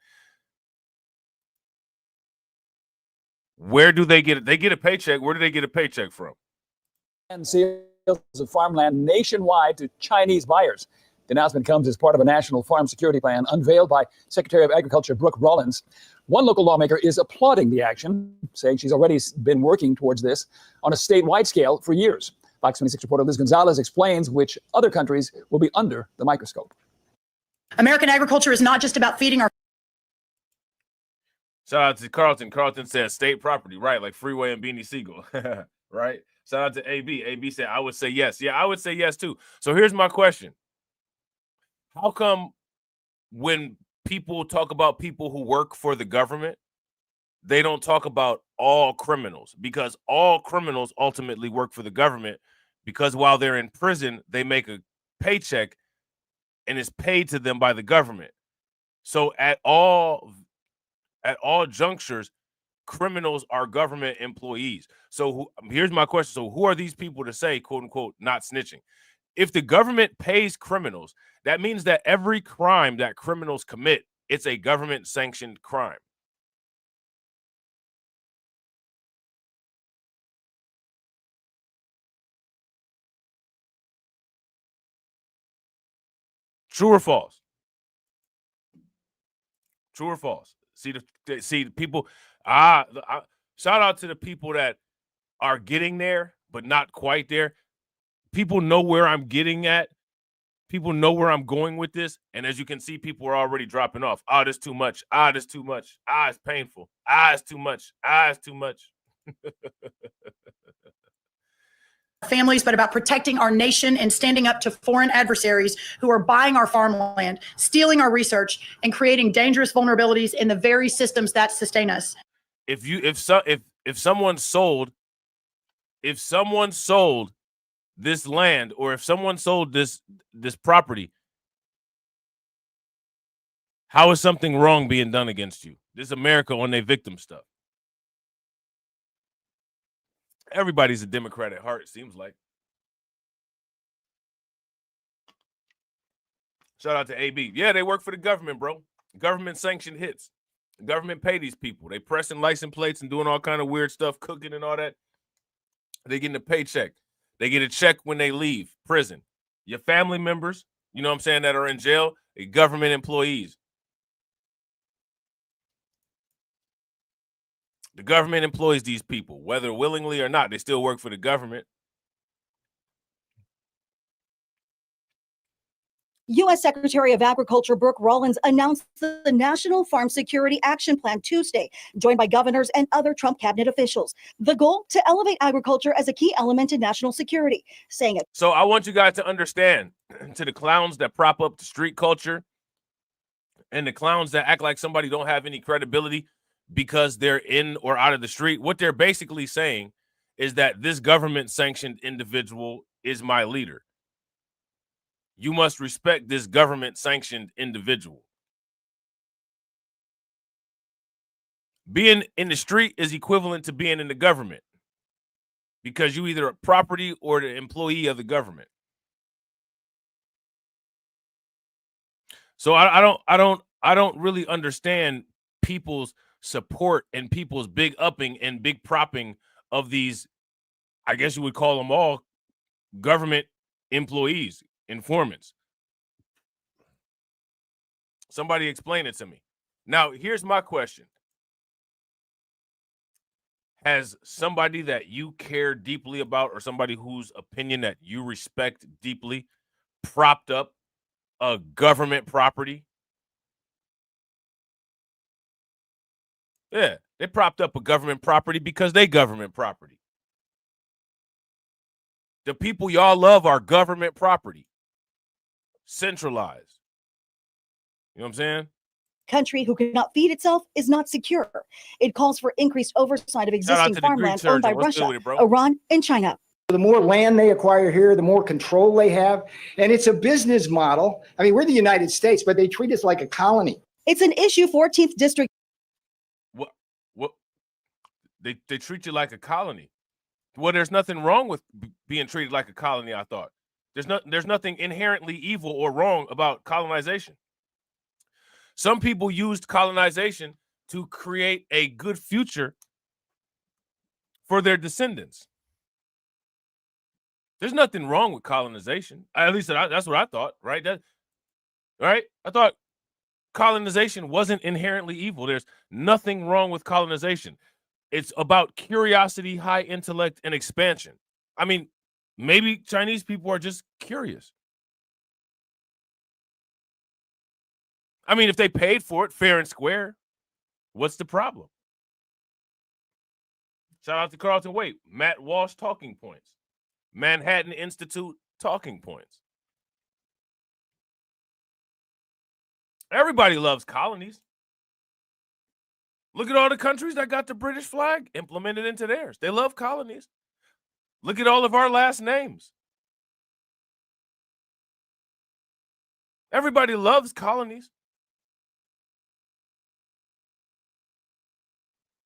Where do they get it? They get a paycheck. Where do they get a paycheck from? And sales of farmland nationwide to Chinese buyers. The announcement comes as part of a national farm security plan unveiled by Secretary of Agriculture Brooke Rollins. One local lawmaker is applauding the action, saying she's already been working towards this on a statewide scale for years. Fox 26 reporter Liz Gonzalez explains which other countries will be under the microscope. American agriculture is not just about feeding our Shout out to Carlton. Carlton said state property, right? Like Freeway and Beanie Siegel, right? Shout out to AB. AB said, I would say yes. Yeah, I would say yes too. So here's my question. How come when people talk about people who work for the government, they don't talk about all criminals? Because all criminals ultimately work for the government, because while they're in prison, they make a paycheck and it's paid to them by the government. So at all junctures, criminals are government employees. So here's my question. So who are these people to say, quote unquote, not snitching? If the government pays criminals, that means that every crime that criminals commit, it's a government sanctioned crime. True or false? True or false? See the people. Shout out to the people that are getting there, but not quite there. People know where I'm getting at. People know where I'm going with this. And as you can see, people are already dropping off. Ah, this too much. Ah, this too much. Ah, it's painful. Ah, it's too much. Ah, it's too much. families, but about protecting our nation and standing up to foreign adversaries who are buying our farmland, stealing our research, and creating dangerous vulnerabilities in the very systems that sustain us. If someone sold this land, or if someone sold this property, how is something wrong being done against you? This is America on their victim stuff. Everybody's a Democrat at heart, it seems like. Shout out to AB. Yeah, they work for the government, bro. Government sanctioned hits. The government pay these people. They pressing license plates and doing all kind of weird stuff, cooking and all that. They getting a paycheck. They get a check when they leave prison. Your family members, you know what I'm saying, that are in jail, they government employees. The government employs these people, whether willingly or not. They still work for the government. U.S. Secretary of Agriculture Brooke Rollins announced the National Farm Security Action Plan Tuesday, joined by governors and other Trump cabinet officials. The goal, to elevate agriculture as a key element in national security, saying it. So I want you guys to understand, to the clowns that prop up the street culture and the clowns that act like somebody don't have any credibility because they're in or out of the street, what they're basically saying is that this government-sanctioned individual is my leader. You must respect this government-sanctioned individual. Being in the street is equivalent to being in the government, because you either a property or the employee of the government. So I don't really understand people's support and people's big upping and big propping of these, I guess you would call them all government employees, informants. Somebody explain it to me. Now, here's my question. Has somebody that you care deeply about, or somebody whose opinion that you respect deeply, propped up a government property? Yeah, they propped up a government property because they government property. The people y'all love are government property. Centralized. You know what I'm saying? Country who cannot feed itself is not secure. It calls for increased oversight of Shout out existing to the Greek farmlands owned by surgeon. What's good Russia, with it, bro? Iran, and China. The more land they acquire here, the more control they have. And it's a business model. I mean, we're the United States, but they treat us like a colony. It's an issue 14th District. What? They treat you like a colony. Well, there's nothing wrong with being treated like a colony, I thought. There's nothing inherently evil or wrong about colonization. Some people used colonization to create a good future for their descendants. There's nothing wrong with colonization. At least that's what I thought, right? Right? I thought colonization wasn't inherently evil. There's nothing wrong with colonization. It's about curiosity, high intellect, and expansion. I mean, maybe Chinese people are just curious. I mean, if they paid for it fair and square, what's the problem? Shout out to Carlton Waite, Matt Walsh Talking Points, Manhattan Institute Talking Points. Everybody loves colonies. Look at all the countries that got the British flag implemented into theirs. They love colonies. Look at all of our last names. Everybody loves colonies.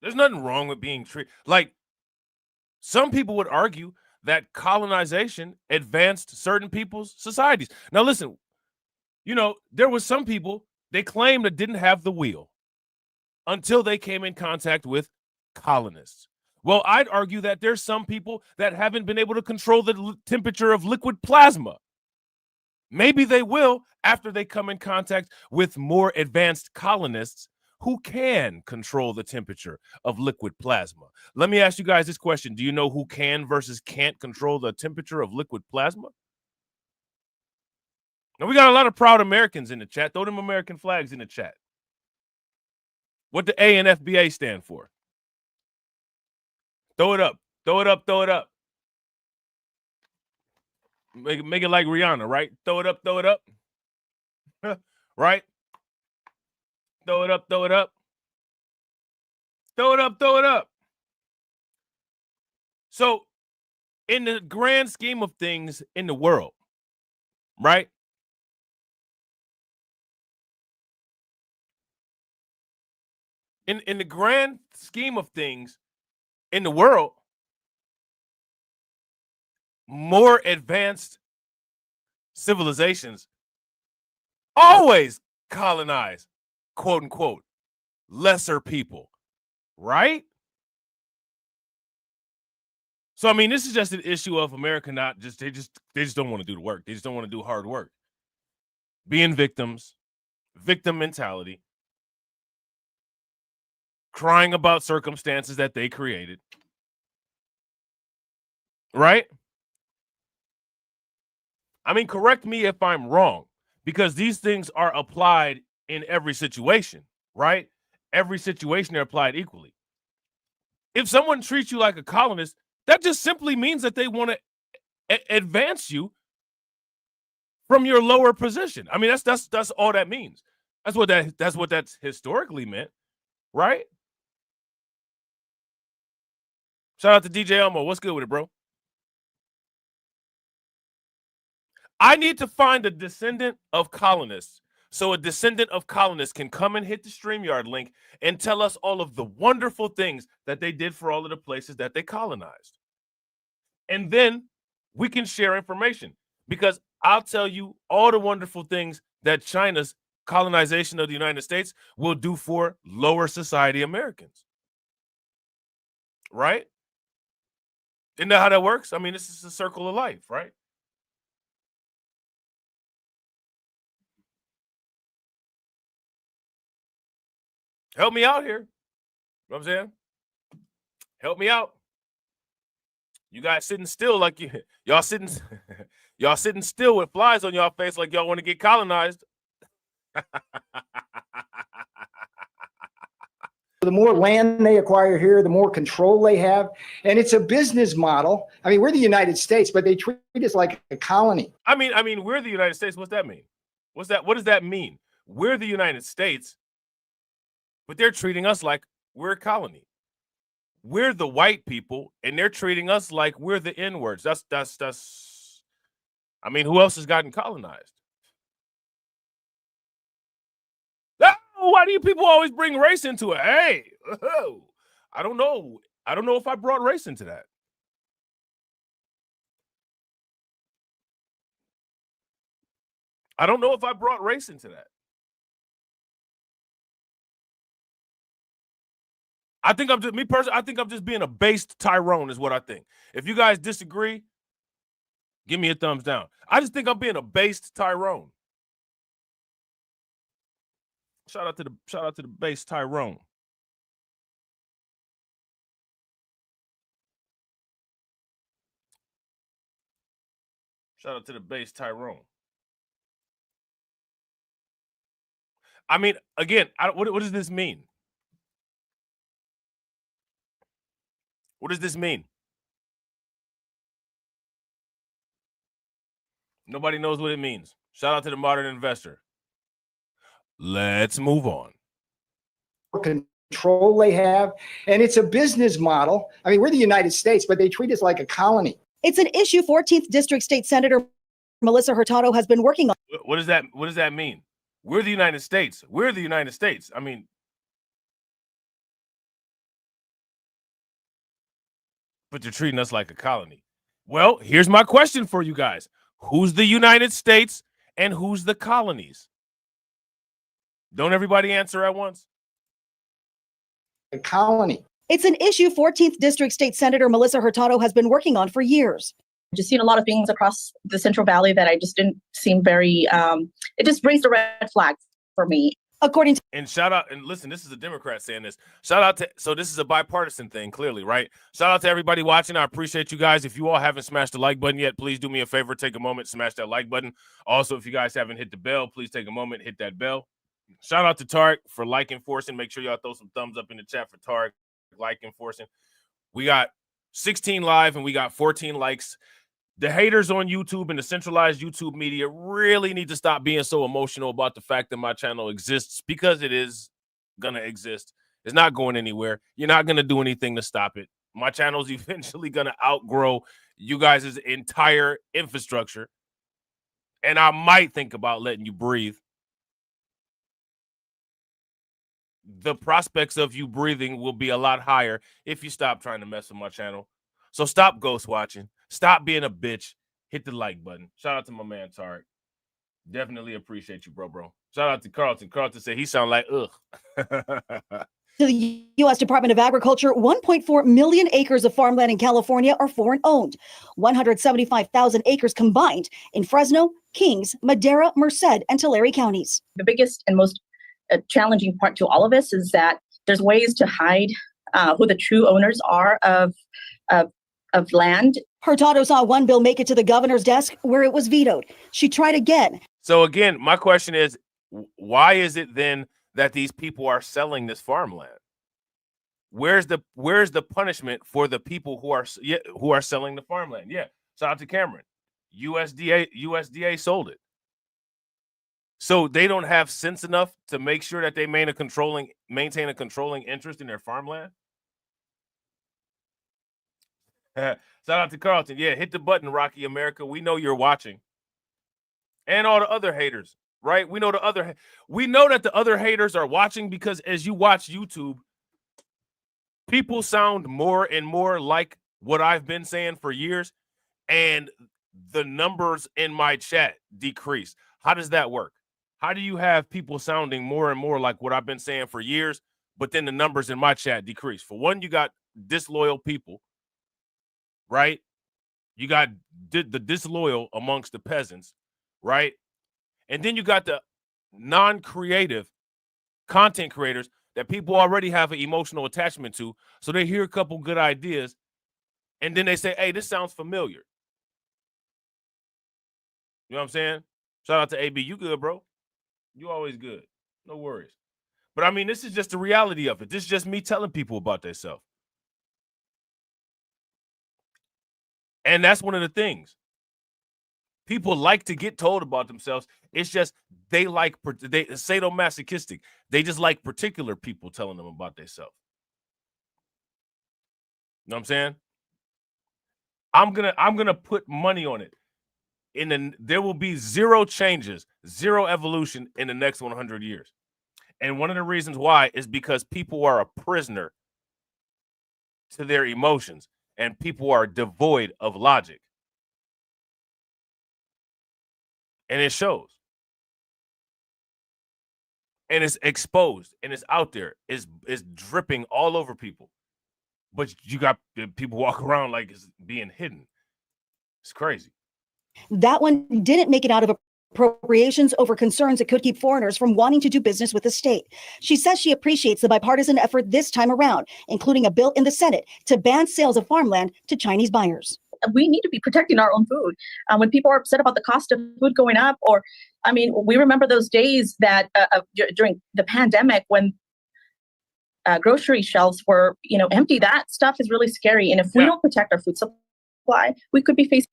There's nothing wrong with being treated. Like, some people would argue that colonization advanced certain people's societies. Now, listen, you know, there was some people, they claimed that didn't have the wheel until they came in contact with colonists. Well, I'd argue that there's some people that haven't been able to control the temperature of liquid plasma. Maybe they will after they come in contact with more advanced colonists who can control the temperature of liquid plasma. Let me ask you guys this question. Do you know who can versus can't control the temperature of liquid plasma? Now, we got a lot of proud Americans in the chat. Throw them American flags in the chat. What the A and FBA stand for? Throw it up. Throw it up. Throw it up. Make it like Rihanna, right? Throw it up. Throw it up. Right? Throw it up. Throw it up. Throw it up. Throw it up. So, in the grand scheme of things in the world, right? In the grand scheme of things in the world, more advanced civilizations always colonize, quote unquote, lesser people, right? So, I mean, this is just an issue of America they just don't want to do the work. They just don't want to do hard work. Being victims, victim mentality, crying about circumstances that they created, right? I mean, correct me if I'm wrong, because these things are applied in every situation, right? Every situation they're applied equally. If someone treats you like a colonist, that just simply means that they want to advance you from your lower position. I mean, that's all that means. That's what that's historically meant, right? Shout out to DJ Elmo. What's good with it, bro? I need to find a descendant of colonists so a descendant of colonists can come and hit the StreamYard link and tell us all of the wonderful things that they did for all of the places that they colonized. And then we can share information, because I'll tell you all the wonderful things that China's colonization of the United States will do for lower society Americans. Right? Isn't that how that works? I mean, this is a circle of life, right? Help me out here. You know what I'm saying? Help me out. You guys sitting still like y'all sitting still with flies on y'all face like y'all want to get colonized. The more land they acquire here, the more control they have. And it's a business model. I mean, we're the United States, but they treat us like a colony. I mean, we're the United States. What's that mean? What does that mean? We're the United States, but they're treating us like we're a colony. We're the white people, and they're treating us like we're the N-words. That's. I mean, who else has gotten colonized? Oh, why do you people always bring race into it? Hey, I don't know. I don't know if I brought race into that. I don't know if I brought race into that. I think I'm just, me personally, I think I'm just being a based Tyrone is what I think. If you guys disagree, give me a thumbs down. I just think I'm being a based Tyrone. Shout out to the based Tyrone. Shout out to the based Tyrone. I mean, again, what does this mean? What does this mean? Nobody knows what it means. Shout out to the modern investor. Let's move on. Control they have, and it's a business model. I mean, we're the United States, but they treat us like a colony. It's an issue 14th District State Senator Melissa Hurtado has been working on. What does that mean? We're the United States. We're the United States. I mean, but you're treating us like a colony. Well, here's my question for you guys. Who's the United States and who's the colonies? Don't everybody answer at once? A colony. It's an issue 14th District State Senator Melissa Hurtado has been working on for years. Just seen a lot of things across the Central Valley that I just didn't seem very, it just brings the red flags for me. According to and shout out, and listen, this is a Democrat saying this. Shout out to, so this is a bipartisan thing, clearly, right? Shout out to everybody watching. I appreciate you guys. If you all haven't smashed the like button yet, please do me a favor, take a moment, smash that like button. Also, if you guys haven't hit the bell, please take a moment, hit that bell. Shout out to Tarek for like enforcing. Make sure y'all throw some thumbs up in the chat for Tarek, like enforcing. We got 16 live and we got 14 likes. The haters on YouTube and the centralized YouTube media really need to stop being so emotional about the fact that my channel exists, because it is going to exist. It's not going anywhere. You're not going to do anything to stop it. My channel is eventually going to outgrow you guys' entire infrastructure. And I might think about letting you breathe. The prospects of you breathing will be a lot higher if you stop trying to mess with my channel. So stop ghost watching. Stop being a bitch. Hit the like button. Shout out to my man, Tarek. Definitely appreciate you, bro. Shout out to Carlton. Carlton said he sound like, ugh. To the U.S. Department of Agriculture, 1.4 million acres of farmland in California are foreign-owned, 175,000 acres combined in Fresno, Kings, Madera, Merced, and Tulare counties. The biggest and most challenging part to all of this is that there's ways to hide who the true owners are of land. Hurtado saw one bill make it to the governor's desk where it was vetoed. She tried again. So again, my question is, why is it then that these people are selling this farmland? Where's the punishment for the people who are selling the farmland? Yeah, shout out to Cameron. USDA sold it. So they don't have sense enough to make sure that they maintain a controlling interest in their farmland. Shout out to Carlton. Yeah, hit the button, Rocky America. We know you're watching. And all the other haters, right? We know that the other haters are watching, because as you watch YouTube, people sound more and more like what I've been saying for years, and the numbers in my chat decrease. How does that work? How do you have people sounding more and more like what I've been saying for years, but then the numbers in my chat decrease? For one, you got disloyal people, right? You got the disloyal amongst the peasants, right? And then you got the non-creative content creators that people already have an emotional attachment to. So they hear a couple good ideas, and then they say, hey, this sounds familiar. You know what I'm saying? Shout out to AB. You good, bro? You always good. No worries. But I mean, this is just the reality of it. This is just me telling people about themselves. And that's one of the things. People like to get told about themselves. It's just they sadomasochistic. They just like particular people telling them about themselves. You know what I'm saying? I'm gonna put money on it. There will be zero changes, zero evolution in the next 100 years. And one of the reasons why is because people are a prisoner to their emotions, and people are devoid of logic. And it shows. And it's exposed, and it's out there. It's dripping all over people. But you got people walk around like it's being hidden. It's crazy. That one didn't make it out of appropriations over concerns it could keep foreigners from wanting to do business with the state. She says she appreciates the bipartisan effort this time around, including a bill in the Senate to ban sales of farmland to Chinese buyers. We need to be protecting our own food. When people are upset about the cost of food going up, or, I mean, we remember those days that during the pandemic when grocery shelves were, empty. That stuff is really scary. And if we don't protect our food supply, we could be facing.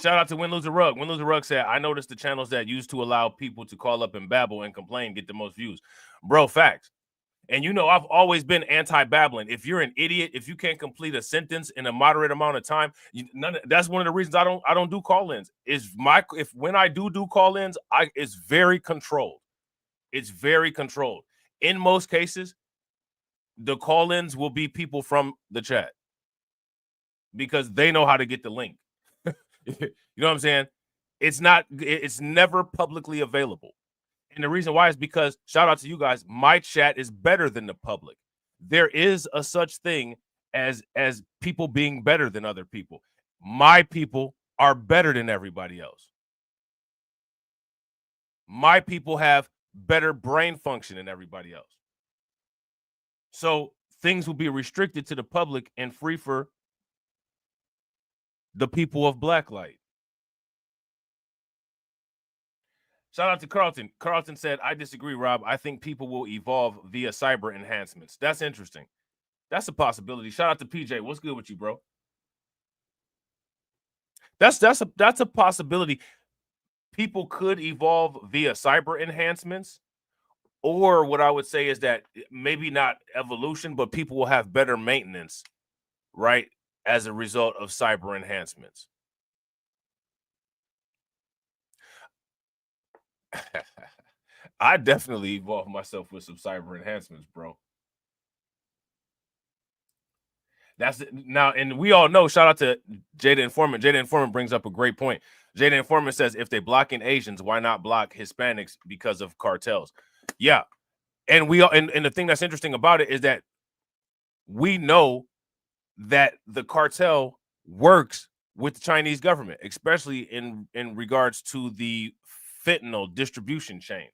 Shout out to Win Lose a Rug. Win Lose a Rug said, I noticed the channels that used to allow people to call up and babble and complain get the most views. Bro, facts. And I've always been anti-babbling. If you're an idiot, if you can't complete a sentence in a moderate amount of time, that's one of the reasons I don't do call-ins. When I do call-ins, it's very controlled. It's very controlled. In most cases, the call-ins will be people from the chat because they know how to get the link. You know what I'm saying? It's never publicly available. And the reason why is because, shout out to you guys, my chat is better than the public. There is a such thing as people being better than other people. My people are better than everybody else. My people have better brain function than everybody else. So things will be restricted to the public and free for the people of Blacklight. Shout out to Carlton. Carlton said, I disagree, Rob. I think people will evolve via cyber enhancements. That's interesting. That's a possibility. Shout out to PJ. What's good with you, bro? That's a possibility. People could evolve via cyber enhancements, or what I would say is that maybe not evolution, but people will have better maintenance, right, as a result of cyber enhancements. I definitely evolved myself with some cyber enhancements, bro. That's it. Now, and we all know, shout out to Jada Informant. Jada Informant brings up a great point. Jada Informant says, if they blocking Asians, why not block Hispanics because of cartels? Yeah. And and the thing that's interesting about it is that we know that the cartel works with the Chinese government, especially in regards to the fentanyl distribution chain.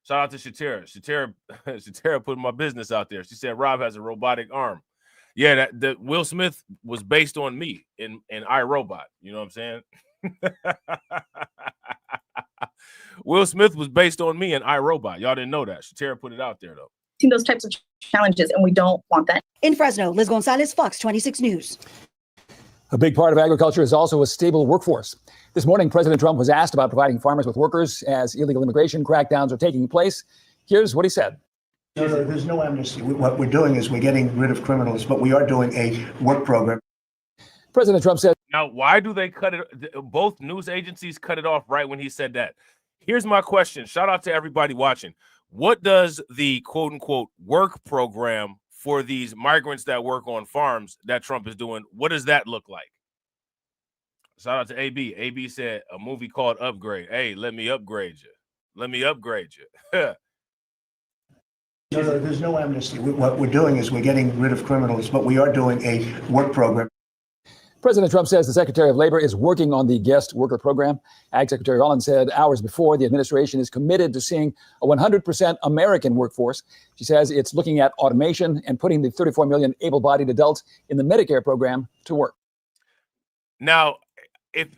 Shout out to Shatera. Shatera put my business out there. She said Rob has a robotic arm. Yeah, that Will Smith was based on me in iRobot. You know what I'm saying? Will Smith was based on me in iRobot. Y'all didn't know that. Shatera put it out there, though. Those types of challenges, and we don't want that. In Fresno, Liz Gonzalez, Fox 26 News. A big part of agriculture is also a stable workforce. This morning, President Trump was asked about providing farmers with workers as illegal immigration crackdowns are taking place. Here's what he said. No, there's no amnesty. What we're doing is we're getting rid of criminals, but we are doing a work program. President Trump said. Now, why do they cut it? Both news agencies cut it off right when he said that. Here's my question. Shout out to everybody watching. What does the quote unquote work program for these migrants that work on farms that Trump is doing, what does that look like? Shout out to AB. AB said a movie called Upgrade. Hey, let me upgrade you. Let me upgrade you. No, there's no amnesty. What we're doing is we're getting rid of criminals, but we are doing a work program. President Trump says the Secretary of Labor is working on the guest worker program. Ag Secretary Rollins said hours before the administration is committed to seeing a 100% American workforce. She says it's looking at automation and putting the 34 million able-bodied adults in the Medicare program to work. Now,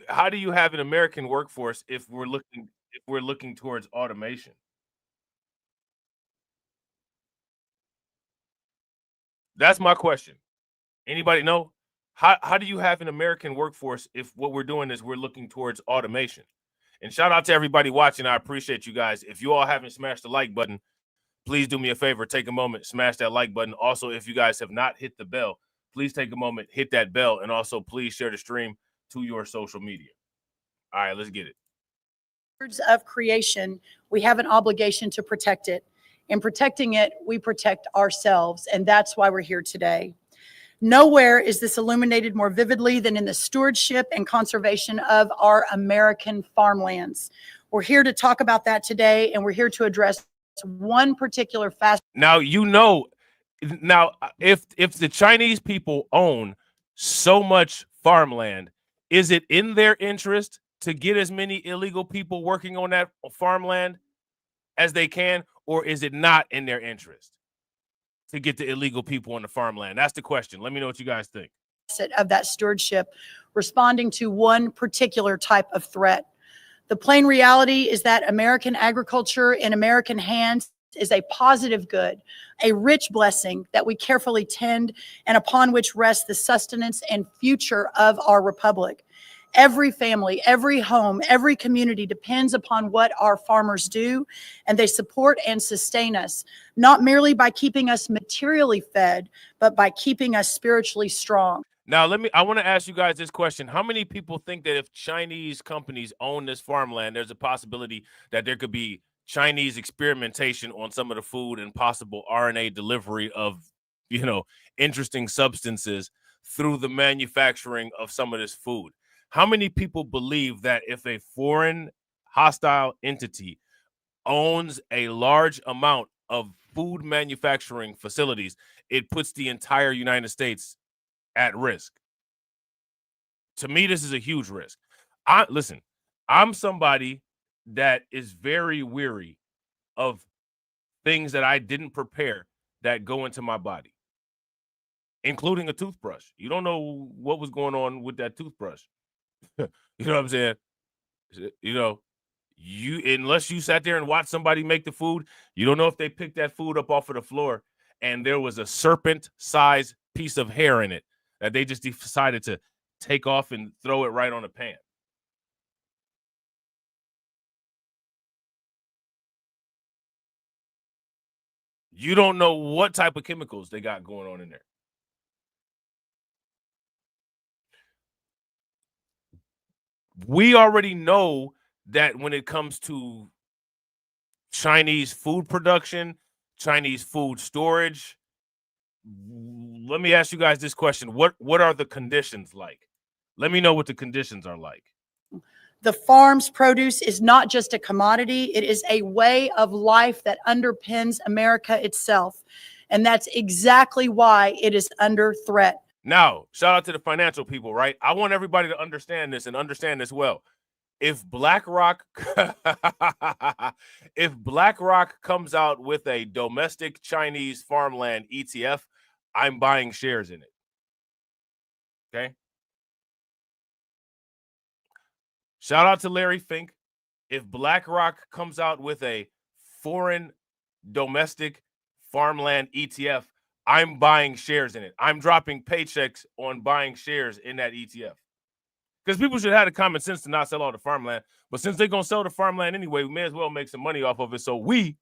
how do you have an American workforce if we're looking towards automation? That's my question. Anybody know? How do you have an American workforce if what we're doing is we're looking towards automation? And shout out to everybody watching. I appreciate you guys. If you all haven't smashed the like button, please do me a favor. Take a moment, smash that like button. Also, if you guys have not hit the bell, please take a moment, hit that bell, and also please share the stream to your social media. All right, let's get it. Of creation, we have an obligation to protect it. In protecting it, we protect ourselves, and that's why we're here today. Nowhere is this illuminated more vividly than in the stewardship and conservation of our American farmlands. We're here to talk about that today, and we're here to address one particular facet. Now, if the Chinese people own so much farmland, is it in their interest to get as many illegal people working on that farmland as they can, or is it not in their interest to get the illegal people on the farmland? That's the question. Let me know what you guys think. Of that stewardship, responding to one particular type of threat. The plain reality is that American agriculture in American hands is a positive good, a rich blessing that we carefully tend and upon which rests the sustenance and future of our republic. Every family, every home, every community depends upon what our farmers do, and they support and sustain us, not merely by keeping us materially fed, but by keeping us spiritually strong. Now, I want to ask you guys this question. How many people think that if Chinese companies own this farmland, there's a possibility that there could be Chinese experimentation on some of the food and possible RNA delivery of, interesting substances through the manufacturing of some of this food? How many people believe that if a foreign hostile entity owns a large amount of food manufacturing facilities, it puts the entire United States at risk? To me, this is a huge risk. Listen, I'm somebody that is very weary of things that I didn't prepare that go into my body, including a toothbrush. You don't know what was going on with that toothbrush. You know what I'm saying? Unless you sat there and watched somebody make the food, you don't know if they picked that food up off of the floor and there was a serpent-sized piece of hair in it that they just decided to take off and throw it right on a pan. You don't know what type of chemicals they got going on in there. We already know that when it comes to Chinese food production, Chinese food storage, let me ask you guys this question. What are the conditions like? Let me know what the conditions are like. The farm's produce is not just a commodity. It is a way of life that underpins America itself. And that's exactly why it is under threat. Now, shout out to the financial people, right? I want everybody to understand this and understand this well. If BlackRock comes out with a domestic Chinese farmland ETF, I'm buying shares in it. Okay? Shout out to Larry Fink. If BlackRock comes out with a foreign domestic farmland ETF, I'm buying shares in it. I'm dropping paychecks on buying shares in that ETF. Because people should have the common sense to not sell all the farmland. But since they're going to sell the farmland anyway, we may as well make some money off of it so we,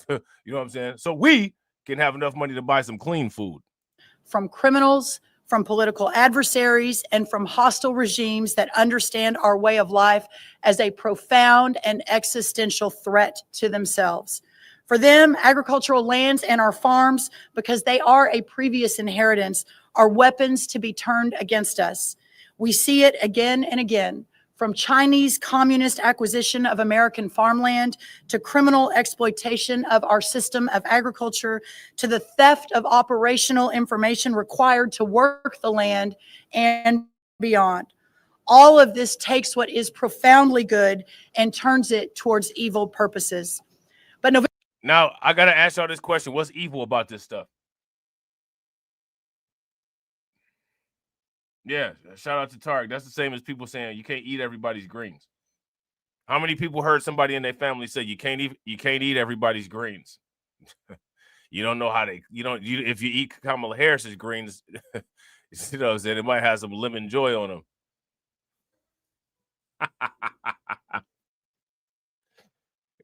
you know what I'm saying? So we can have enough money to buy some clean food. From criminals, from political adversaries, and from hostile regimes that understand our way of life as a profound and existential threat to themselves. For them, agricultural lands and our farms, because they are a previous inheritance, are weapons to be turned against us. We see it again and again, from Chinese communist acquisition of American farmland to criminal exploitation of our system of agriculture to the theft of operational information required to work the land and beyond. All of this takes what is profoundly good and turns it towards evil purposes. But now, I got to ask y'all this question. What's evil about this stuff? Yeah, shout out to Tarek. That's the same as people saying you can't eat everybody's greens. How many people heard somebody in their family say you can't eat everybody's greens? You don't know how if you eat Kamala Harris's greens, You know what I'm saying? It might have some lemon joy on them.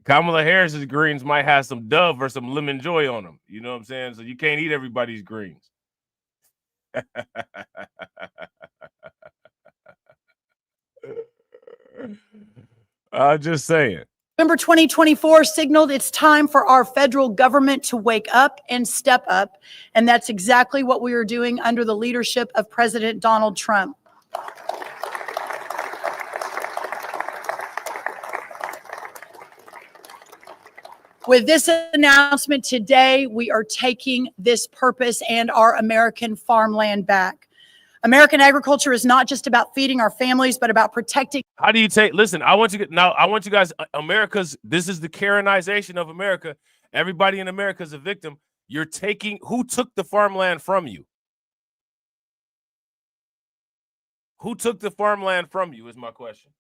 Kamala Harris's greens might have some Dove or some lemon joy on them. You know what I'm saying? So you can't eat everybody's greens. I'm just saying. November 2024 signaled it's time for our federal government to wake up and step up. And that's exactly what we are doing under the leadership of President Donald Trump. With this announcement today, we are taking this purpose and our American farmland back. American agriculture is not just about feeding our families, but about protecting. How do you take, listen, I want you guys, this is the Karenization of America. Everybody in America is a victim. You're taking, who took the farmland from you? Who took the farmland from you is my question.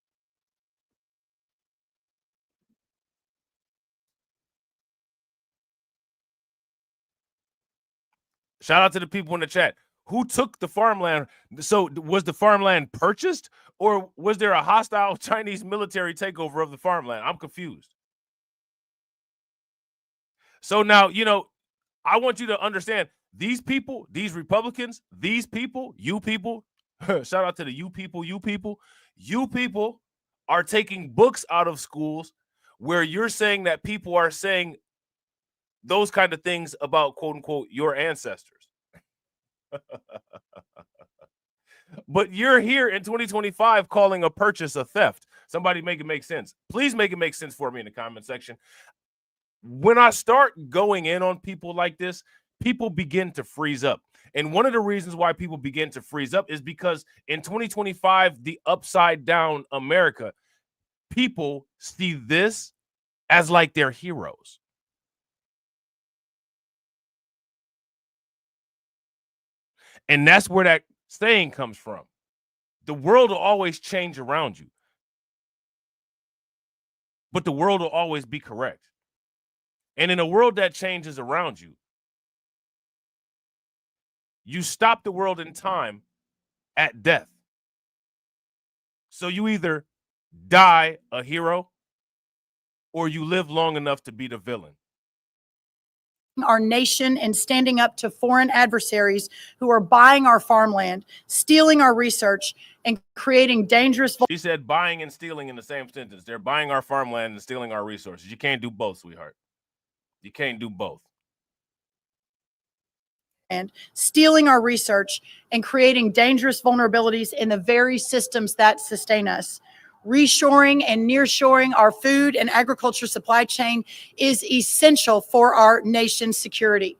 Shout out to the people in the chat. Who took the farmland? So was the farmland purchased, or was there a hostile Chinese military takeover of the farmland? I'm confused. So now, you know, I want you to understand these people, these Republicans, these people, you people, shout out to the you people are taking books out of schools where you're saying that people are saying those kind of things about, quote unquote, your ancestors. But you're here in 2025 calling a purchase a theft. Somebody make it make sense. Please make it make sense for me in the comment section. When I start going in on people like this, people begin to freeze up. And one of the reasons why people begin to freeze up is because in 2025, the upside down America, people see this as like their heroes. And that's where that saying comes from. The world will always change around you, but the world will always be correct. And in a world that changes around you, you stop the world in time at death. So you either die a hero or you live long enough to be the villain. Our nation and standing up to foreign adversaries who are buying our farmland, stealing our research, and creating dangerous. She said buying and stealing in the same sentence. They're buying our farmland and stealing our resources. You can't do both, sweetheart. You can't do both. And stealing our research and creating dangerous vulnerabilities in the very systems that sustain us. Reshoring and nearshoring our food and agriculture supply chain is essential for our nation's security.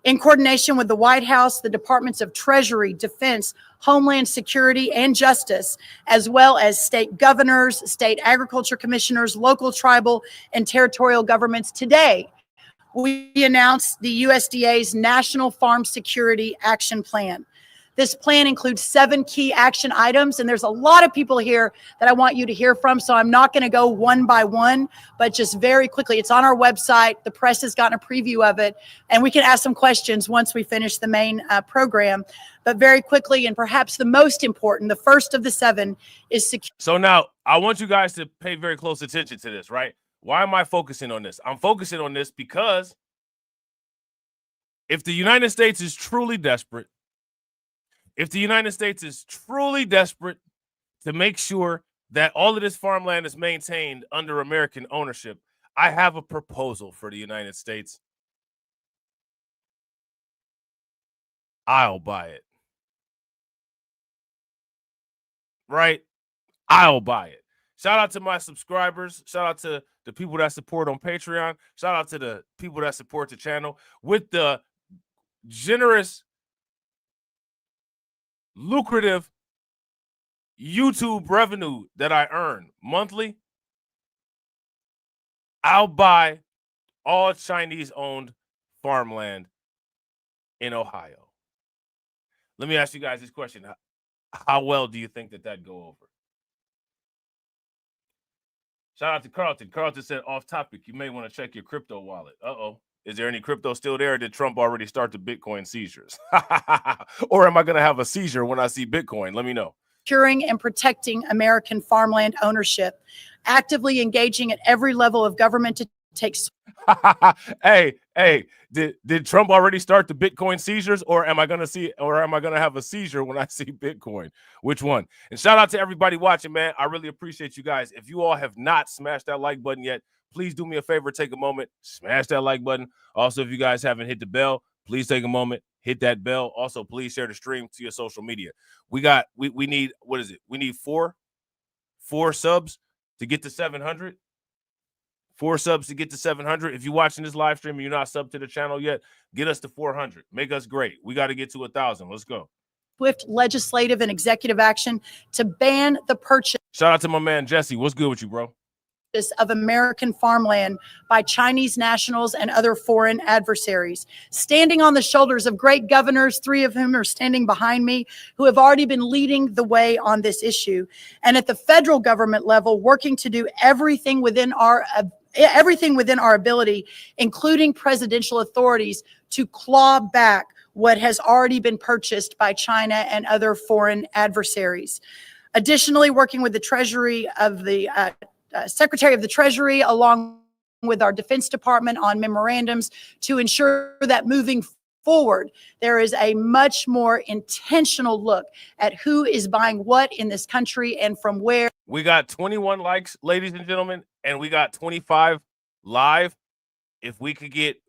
In coordination with the White House, the Departments of Treasury, Defense, Homeland Security, and Justice, as well as state governors, state agriculture commissioners, local, tribal, and territorial governments, today, we announced the USDA's National Farm Security Action Plan. This plan includes 7 key action items, and there's a lot of people here that I want you to hear from, so I'm not going to go one by one, but just very quickly. It's on our website. The press has gotten a preview of it, and we can ask some questions once we finish the main program. But very quickly, and perhaps the most important, the first of the 7 is security. So now I want you guys to pay very close attention to this, right? Why am I focusing on this? I'm focusing on this because if the United States is truly desperate, if the United States is truly desperate to make sure that all of this farmland is maintained under American ownership, I have a proposal for the United States. I'll buy it. Right? I'll buy it. Shout out to my subscribers. Shout out to the people that support on Patreon. Shout out to the people that support the channel with the generous, lucrative YouTube revenue that I earn monthly. I'll buy all Chinese-owned farmland in Ohio. Let me ask you guys this question. How well do you think that go over? Shout out to Carlton. Carlton said, off topic, you may want to check your crypto wallet. Uh-oh. Is there any crypto still there? Or did Trump already start the Bitcoin seizures? Or am I going to have a seizure when I see Bitcoin? Let me know. Securing and protecting American farmland ownership, actively engaging at every level of government to take. Hey, did Trump already start the Bitcoin seizures, or am I going to have a seizure when I see Bitcoin? Which one? And shout out to everybody watching, man. I really appreciate you guys. If you all have not smashed that like button yet, please do me a favor, take a moment, smash that like button. Also, if you guys haven't hit the bell, please take a moment, hit that bell. Also, please share the stream to your social media. We need, what is it? We need four subs to get to 700. 4 subs to get to 700. If you're watching this live stream and you're not subbed to the channel yet, get us to 400. Make us great. We got to get to 1,000. Let's go. Swift legislative and executive action to ban the purchase Shout out to my man, Jesse. What's good with you, bro? of American farmland by Chinese nationals and other foreign adversaries, standing on the shoulders of great governors, 3 of whom are standing behind me, who have already been leading the way on this issue, and at the federal government level, working to do everything within our ability, including presidential authorities, to claw back what has already been purchased by China and other foreign adversaries. Additionally, working with the Treasury of the Secretary of the Treasury, along with our Defense Department, on memorandums to ensure that moving forward, there is a much more intentional look at who is buying what in this country and from where. We got 21 likes, ladies and gentlemen, and we got 25 live. If we could get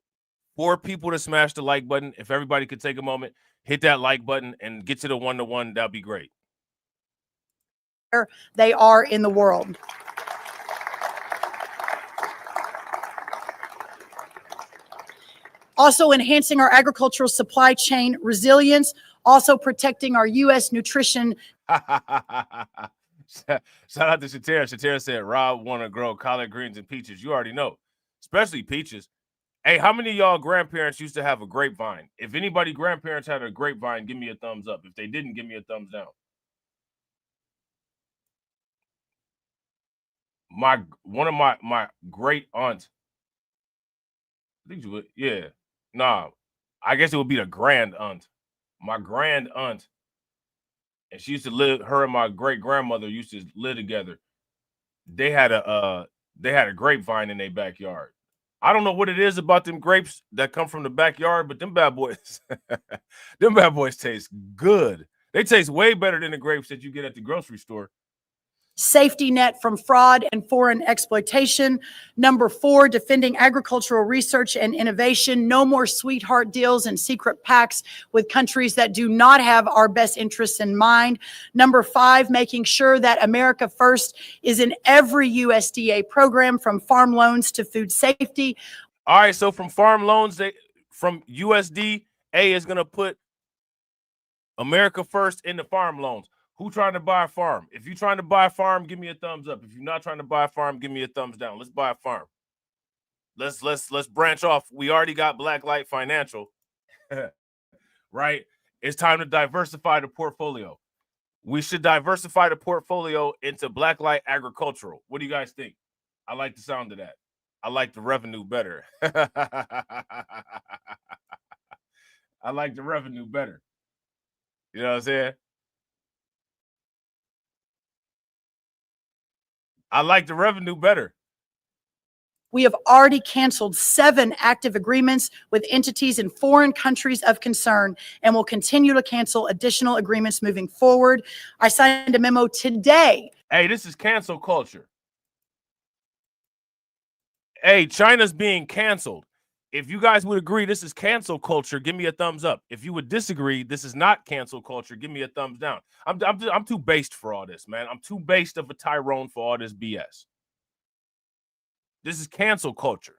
4 people to smash the like button, if everybody could take a moment, hit that like button and get to the 1-to-1, that'd be great. They are in the world. Also enhancing our agricultural supply chain resilience, also protecting our U.S. nutrition. Shout out to Shatera. Shatera said, Rob want to grow collard greens and peaches. You already know, especially peaches. Hey, how many of y'all grandparents used to have a grapevine? If anybody grandparents had a grapevine, give me a thumbs up. If they didn't, give me a thumbs down. One of my great aunts, I think you would, yeah. Nah, I guess it would be the grand aunt. My grand aunt, and she used to live, her and my great grandmother used to live together. They had a grapevine in their backyard. I don't know what it is about them grapes that come from the backyard, but them bad boys, them bad boys taste good. They taste way better than the grapes that you get at the grocery store. Safety net from fraud and foreign exploitation. Number 4, defending agricultural research and innovation. No more sweetheart deals and secret pacts with countries that do not have our best interests in mind. Number 5, making sure that America First is in every USDA program, from farm loans to food safety. All right, so from farm loans, from USDA is going to put America First in the farm loans. Who trying to buy a farm? If you're trying to buy a farm, give me a thumbs up. If you're not trying to buy a farm, give me a thumbs down. Let's buy a farm. Let's branch off. We already got Blacklight Financial, right? It's time to diversify the portfolio. We should diversify the portfolio into Blacklight Agricultural. What do you guys think? I like the sound of that. I like the revenue better. I like the revenue better. You know what I'm saying? I like the revenue better. We have already canceled 7 active agreements with entities in foreign countries of concern and will continue to cancel additional agreements moving forward. I signed a memo today. Hey, this is cancel culture. Hey, China's being canceled. If you guys would agree this is cancel culture, give me a thumbs up. If you would disagree, this is not cancel culture, give me a thumbs down. I'm too based for all this, man. I'm too based of a Tyrone for all this BS. This is cancel culture.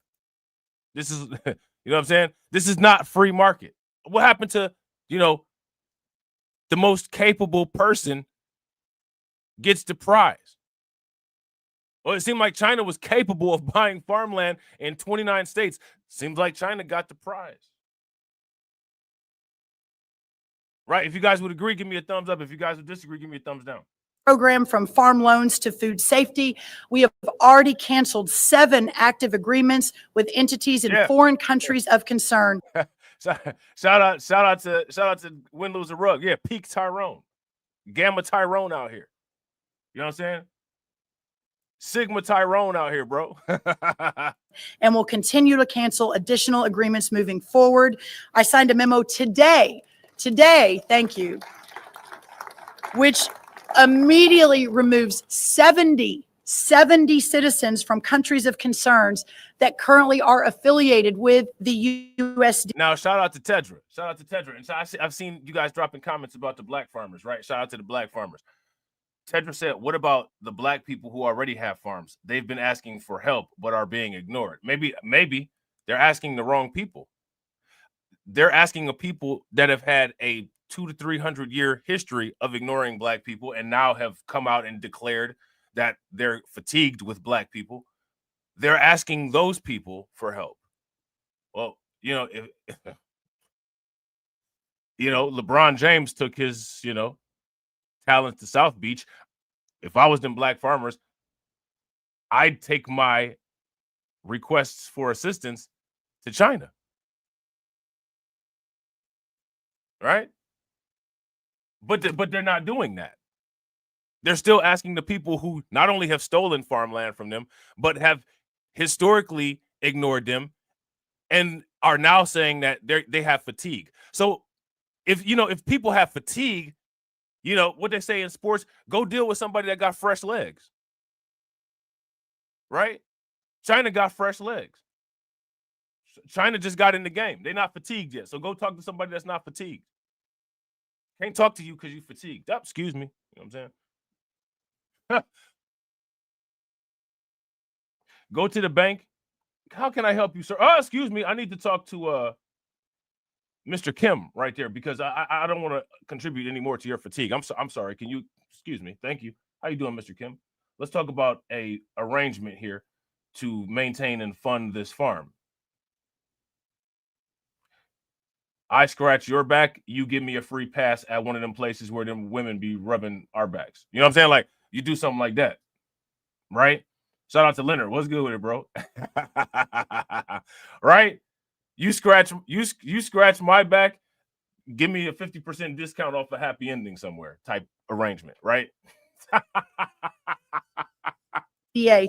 This is, you know what I'm saying? This is not free market. What happened to, the most capable person gets the prize? Well, it seemed like China was capable of buying farmland in 29 states. Seems like China got the prize. Right? If you guys would agree, give me a thumbs up. If you guys would disagree, give me a thumbs down. program from farm loans to food safety. We have already canceled 7 active agreements with entities in foreign countries of concern. Shout out to Win Lose a Rug. Yeah, peak Tyrone. Gamma Tyrone out here. You know what I'm saying? Sigma Tyrone out here, bro. And will continue to cancel additional agreements moving forward. I signed a memo today, thank you, which immediately removes 70 citizens from countries of concerns that currently are affiliated with the USD. Now, shout out to Tedra. And so I've seen you guys dropping comments about the black farmers, right? Shout out to the black farmers. Tedra said, what about the black people who already have farms? They've been asking for help, but are being ignored. Maybe they're asking the wrong people. They're asking of people that have had a 200 to 300 year history of ignoring black people and now have come out and declared that they're fatigued with black people. They're asking those people for help. Well, if LeBron James took his, talents to South Beach. If I was them black farmers, I'd take my requests for assistance to China. Right? But they're not doing that. They're still asking the people who not only have stolen farmland from them, but have historically ignored them and are now saying that they have fatigue. So if people have fatigue, what they say in sports, go deal with somebody that got fresh legs. Right? China got fresh legs. China just got in the game. They're not fatigued yet. So go talk to somebody that's not fatigued. Can't talk to you because you're fatigued. Oh, excuse me. You know what I'm saying? Go to the bank. How can I help you, sir? Oh, excuse me. I need to talk to Mr. Kim right there because I don't want to contribute any more to your fatigue. I'm sorry. Can you excuse me? Thank you. How you doing, Mr. Kim? Let's talk about a arrangement here to maintain and fund this farm. I scratch your back, you give me a free pass at one of them places where them women be rubbing our backs. You know what I'm saying? Like you do something like that, right? Shout out to Leonard. What's good with it, bro? Right? You scratch my back, give me a 50% discount off a happy ending somewhere type arrangement, right?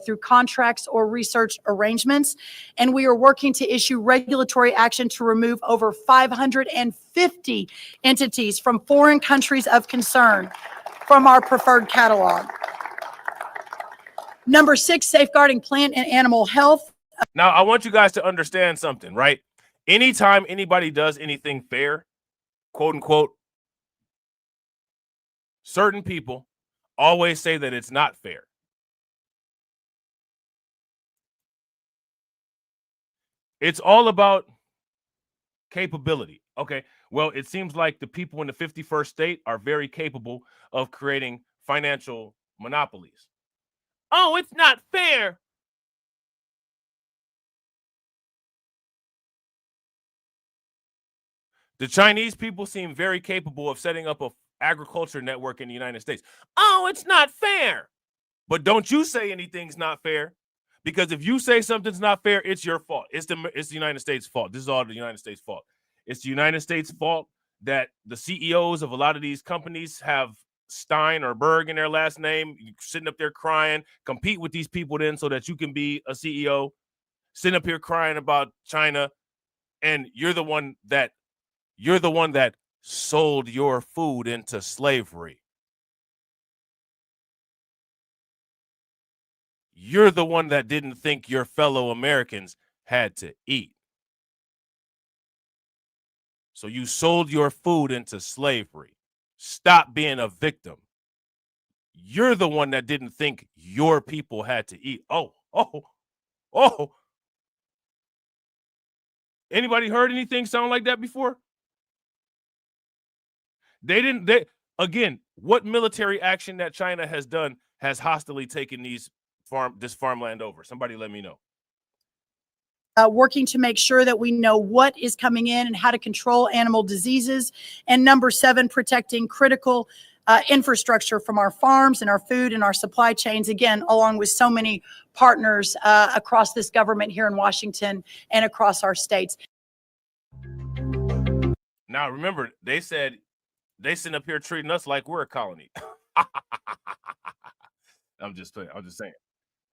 Through contracts or research arrangements, and we are working to issue regulatory action to remove over 550 entities from foreign countries of concern from our preferred catalog. Number 6, safeguarding plant and animal health. Now, I want you guys to understand something, right? Anytime anybody does anything fair, quote unquote, certain people always say that it's not fair. It's all about capability. Okay, well, it seems like the people in the 51st state are very capable of creating financial monopolies. Oh, it's not fair. The Chinese people seem very capable of setting up an agriculture network in the United States. Oh, it's not fair. But don't you say anything's not fair. Because if you say something's not fair, it's your fault. It's the United States' fault. This is all the United States' fault. It's the United States' fault that the CEOs of a lot of these companies have Stein or Berg in their last name. You're sitting up there crying, compete with these people then so that you can be a CEO, sitting up here crying about China, and you're the one that sold your food into slavery. You're the one that didn't think your fellow Americans had to eat. So you sold your food into slavery. Stop being a victim. You're the one that didn't think your people had to eat. Oh. Anybody heard anything sound like that before? Again, what military action that China has done has hostilely taken this farmland over? Somebody let me know. Working to make sure that we know what is coming in and how to control animal diseases. And number 7, protecting critical infrastructure from our farms and our food and our supply chains, again, along with so many partners across this government here in Washington and across our states. Now, remember, they said they sitting up here treating us like we're a colony. I'm just saying.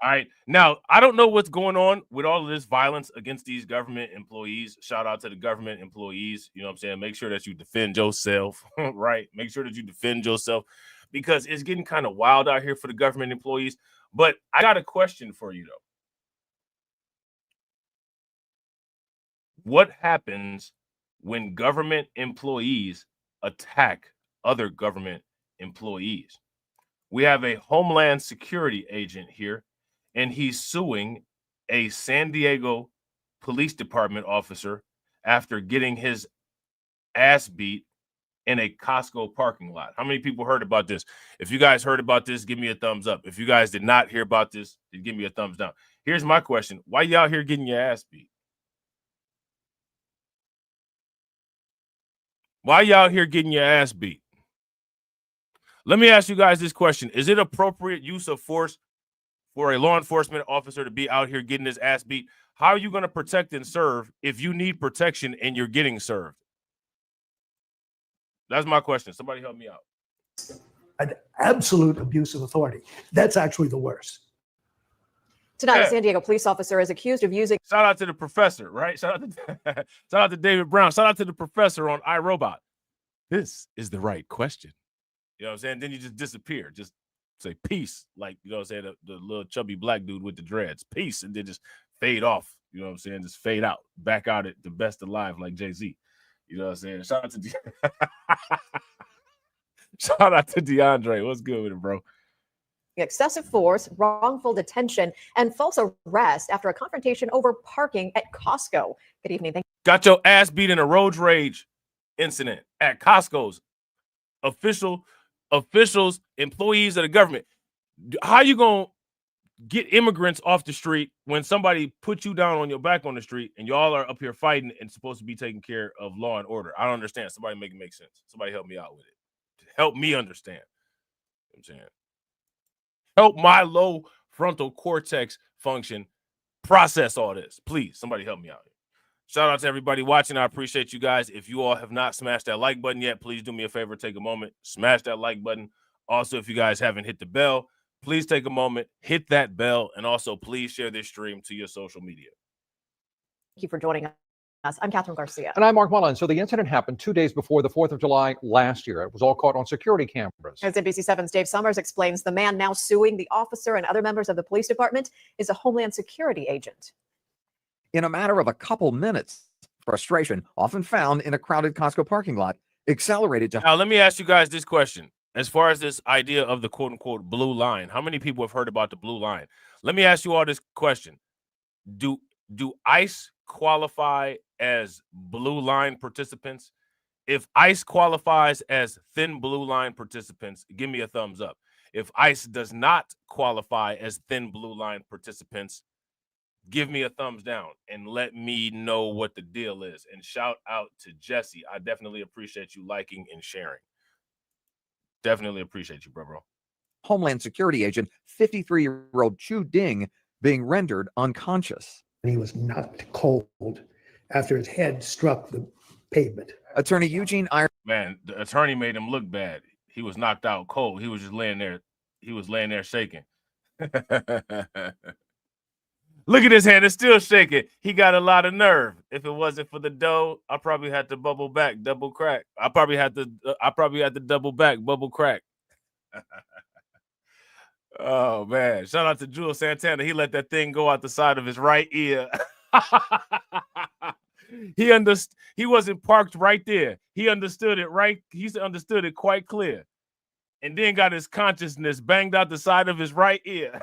All right. Now, I don't know what's going on with all of this violence against these government employees. Shout out to the government employees. You know what I'm saying? Make sure that you defend yourself, right? Make sure that you defend yourself, because it's getting kind of wild out here for the government employees. But I got a question for you, though. What happens when government employees attack other government employees? We have a Homeland Security agent here, and he's suing a San Diego Police Department officer after getting his ass beat in a Costco parking lot. How many people heard about this? If you guys heard about this, give me a thumbs up. If you guys did not hear about this, then give me a thumbs down. Here's my question. Why you out here getting your ass beat? Why you out here getting your ass beat? Let me ask you guys this question. Is it appropriate use of force for a law enforcement officer to be out here getting his ass beat? How are you going to protect and serve if you need protection and you're getting served? That's my question. Somebody help me out. An absolute abuse of authority. That's actually the worst. Tonight, a San Diego police officer is accused of using. Shout out to the professor, right? Shout out to David Brown. Shout out to the professor on iRobot. This is the right question. You know what I'm saying? Then you just disappear. Just say peace, like, you know what I'm saying? The little chubby black dude with the dreads. Peace, and then just fade off. You know what I'm saying? Just fade out. Back out at the best alive, like Jay-Z. You know what I'm saying? Shout out to shout out to DeAndre. What's good with it, bro? Excessive force, wrongful detention, and false arrest after a confrontation over parking at Costco. Good evening. Got your ass beat in a road rage incident at Costco's. Officials, employees of the government. How you gonna get immigrants off the street when somebody put you down on your back on the street and y'all are up here fighting and supposed to be taking care of law and order? I don't understand. Somebody make it make sense. Somebody help me out with it. Help me understand. You know what I'm saying? Help my low frontal cortex function process all this. Please, somebody help me out here. Shout out to everybody watching. I appreciate you guys. If you all have not smashed that like button yet, please do me a favor. Take a moment, smash that like button. Also, if you guys haven't hit the bell, please take a moment, hit that bell, and also please share this stream to your social media. Thank you for joining us. I'm Catherine Garcia. And I'm Mark Mullen. So the incident happened 2 days before the 4th of July last year. It was all caught on security cameras. As NBC7's Dave Summers explains, the man now suing the officer and other members of the police department is a Homeland Security agent. In a matter of a couple minutes, frustration, often found in a crowded Costco parking lot, accelerated to... Now, let me ask you guys this question. As far as this idea of the quote-unquote blue line, how many people have heard about the blue line? Let me ask you all this question. Do ICE qualify as blue line participants? If ICE qualifies as thin blue line participants, give me a thumbs up. If ICE does not qualify as thin blue line participants, give me a thumbs down and let me know what the deal is. And shout out to Jesse. I definitely appreciate you liking and sharing. Definitely appreciate you, bro. Homeland Security agent, 53-year-old Chu Ding, being rendered unconscious. And he was knocked cold after his head struck the pavement. Attorney Eugene Iron. Man, the attorney made him look bad. He was knocked out cold. He was just laying there. He was laying there shaking. Look at his hand. It's still shaking. He got a lot of nerve. If it wasn't for the dough, I probably had to bubble back, double crack. I probably had to double back, bubble crack. Oh, man. Shout out to Jules Santana. He let that thing go out the side of his right ear. He wasn't parked right there. He understood it right. He understood it quite clear. And then got his consciousness banged out the side of his right ear.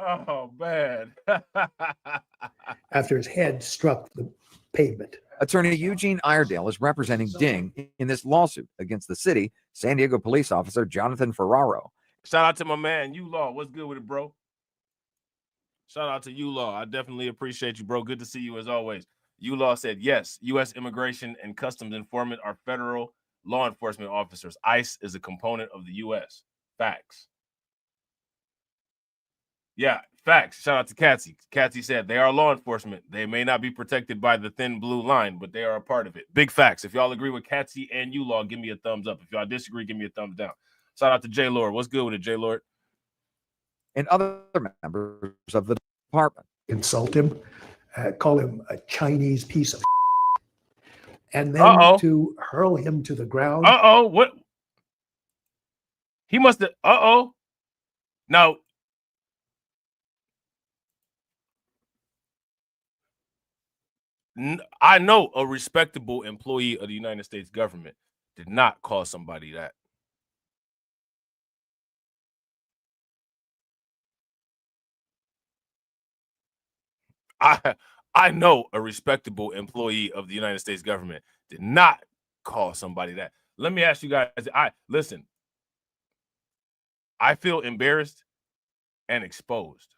Oh, man. After his head struck the pavement. Attorney Eugene Iredale is representing Ding in this lawsuit against the city, San Diego police officer Jonathan Ferraro. Shout out to my man, U-Law. What's good with it, bro? Shout out to U-Law. I definitely appreciate you, bro. Good to see you as always. ULaw said, yes, U.S. Immigration and Customs Enforcement are federal law enforcement officers. ICE is a component of the U.S. Facts. Yeah, facts. Shout out to Katsy. Katsy said they are law enforcement. They may not be protected by the thin blue line, but they are a part of it. Big facts. If y'all agree with Katsy and ULaw, give me a thumbs up. If y'all disagree, give me a thumbs down. Shout out to J Lord. What's good with it, J Lord? And other members of the department. Insult him, call him a Chinese piece of and then to hurl him to the ground. What? He must have. Now, I know a respectable employee of the United States government did not call somebody that. I know a respectable employee of the United States government did not call somebody that. Let me ask you guys. Listen. I feel embarrassed and exposed.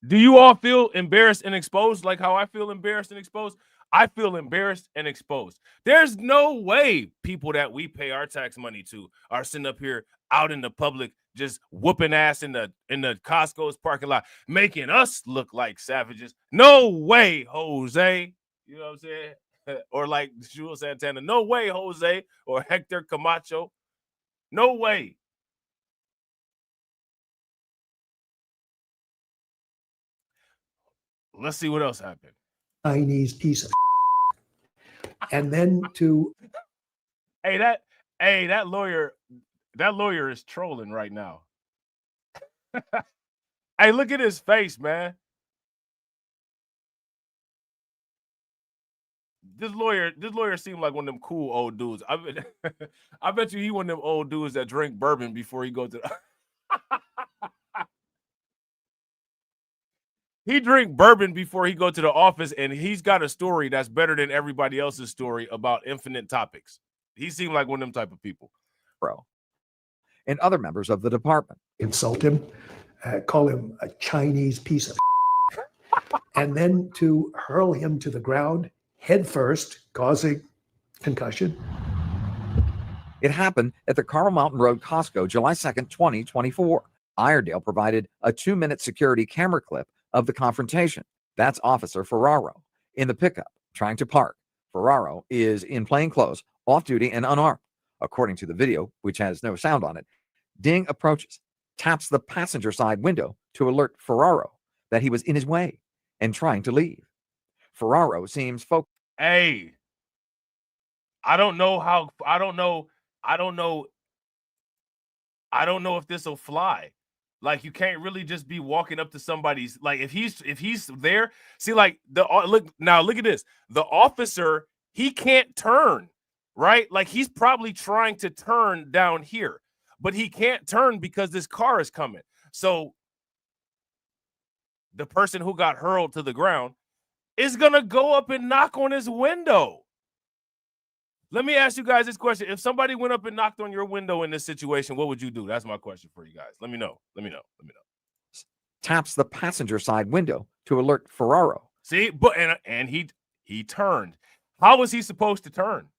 Do you all feel embarrassed and exposed like how I feel embarrassed and exposed? I feel embarrassed and exposed. There's no way people that we pay our tax money to are sitting up here out in the public just whooping ass in the Costco's parking lot, making us look like savages. No way, Jose. You know what I'm saying? Or like Jules Santana. No way, Jose or Hector Camacho. No way. Let's see what else happened. Chinese piece of and then to that lawyer is trolling right now. Hey, look at his face, man. This lawyer seemed like one of them cool old dudes. I bet you he one of them old dudes that drink bourbon before he go to he drink bourbon before he go to the office, and he's got a story that's better than everybody else's story about infinite topics. He seemed like one of them type of people. Bro. And other members of the department. Insult him, call him a Chinese piece of and then to hurl him to the ground head first, causing concussion. It happened at the Carmel Mountain Road Costco, July 2nd, 2024. Iredale provided a 2-minute security camera clip of the confrontation. That's Officer Ferraro in the pickup trying to park. Ferraro is in plain clothes, off-duty and unarmed. According to the video, which has no sound on it, Ding approaches, taps the passenger side window to alert Ferraro that he was in his way and trying to leave. Ferraro seems focused. Hey, I don't know if this will fly. Like, you can't really just be walking up to somebody's, like, if he's there, see, like, look at this. The officer, he can't turn, right? Like, he's probably trying to turn down here, but he can't turn because this car is coming. So the person who got hurled to the ground is gonna go up and knock on his window. Let me ask you guys this question. If somebody went up and knocked on your window in this situation, what would you do? That's my question for you guys. Let me know. Taps the passenger side window to alert Ferraro. See, but and he turned. How was he supposed to turn?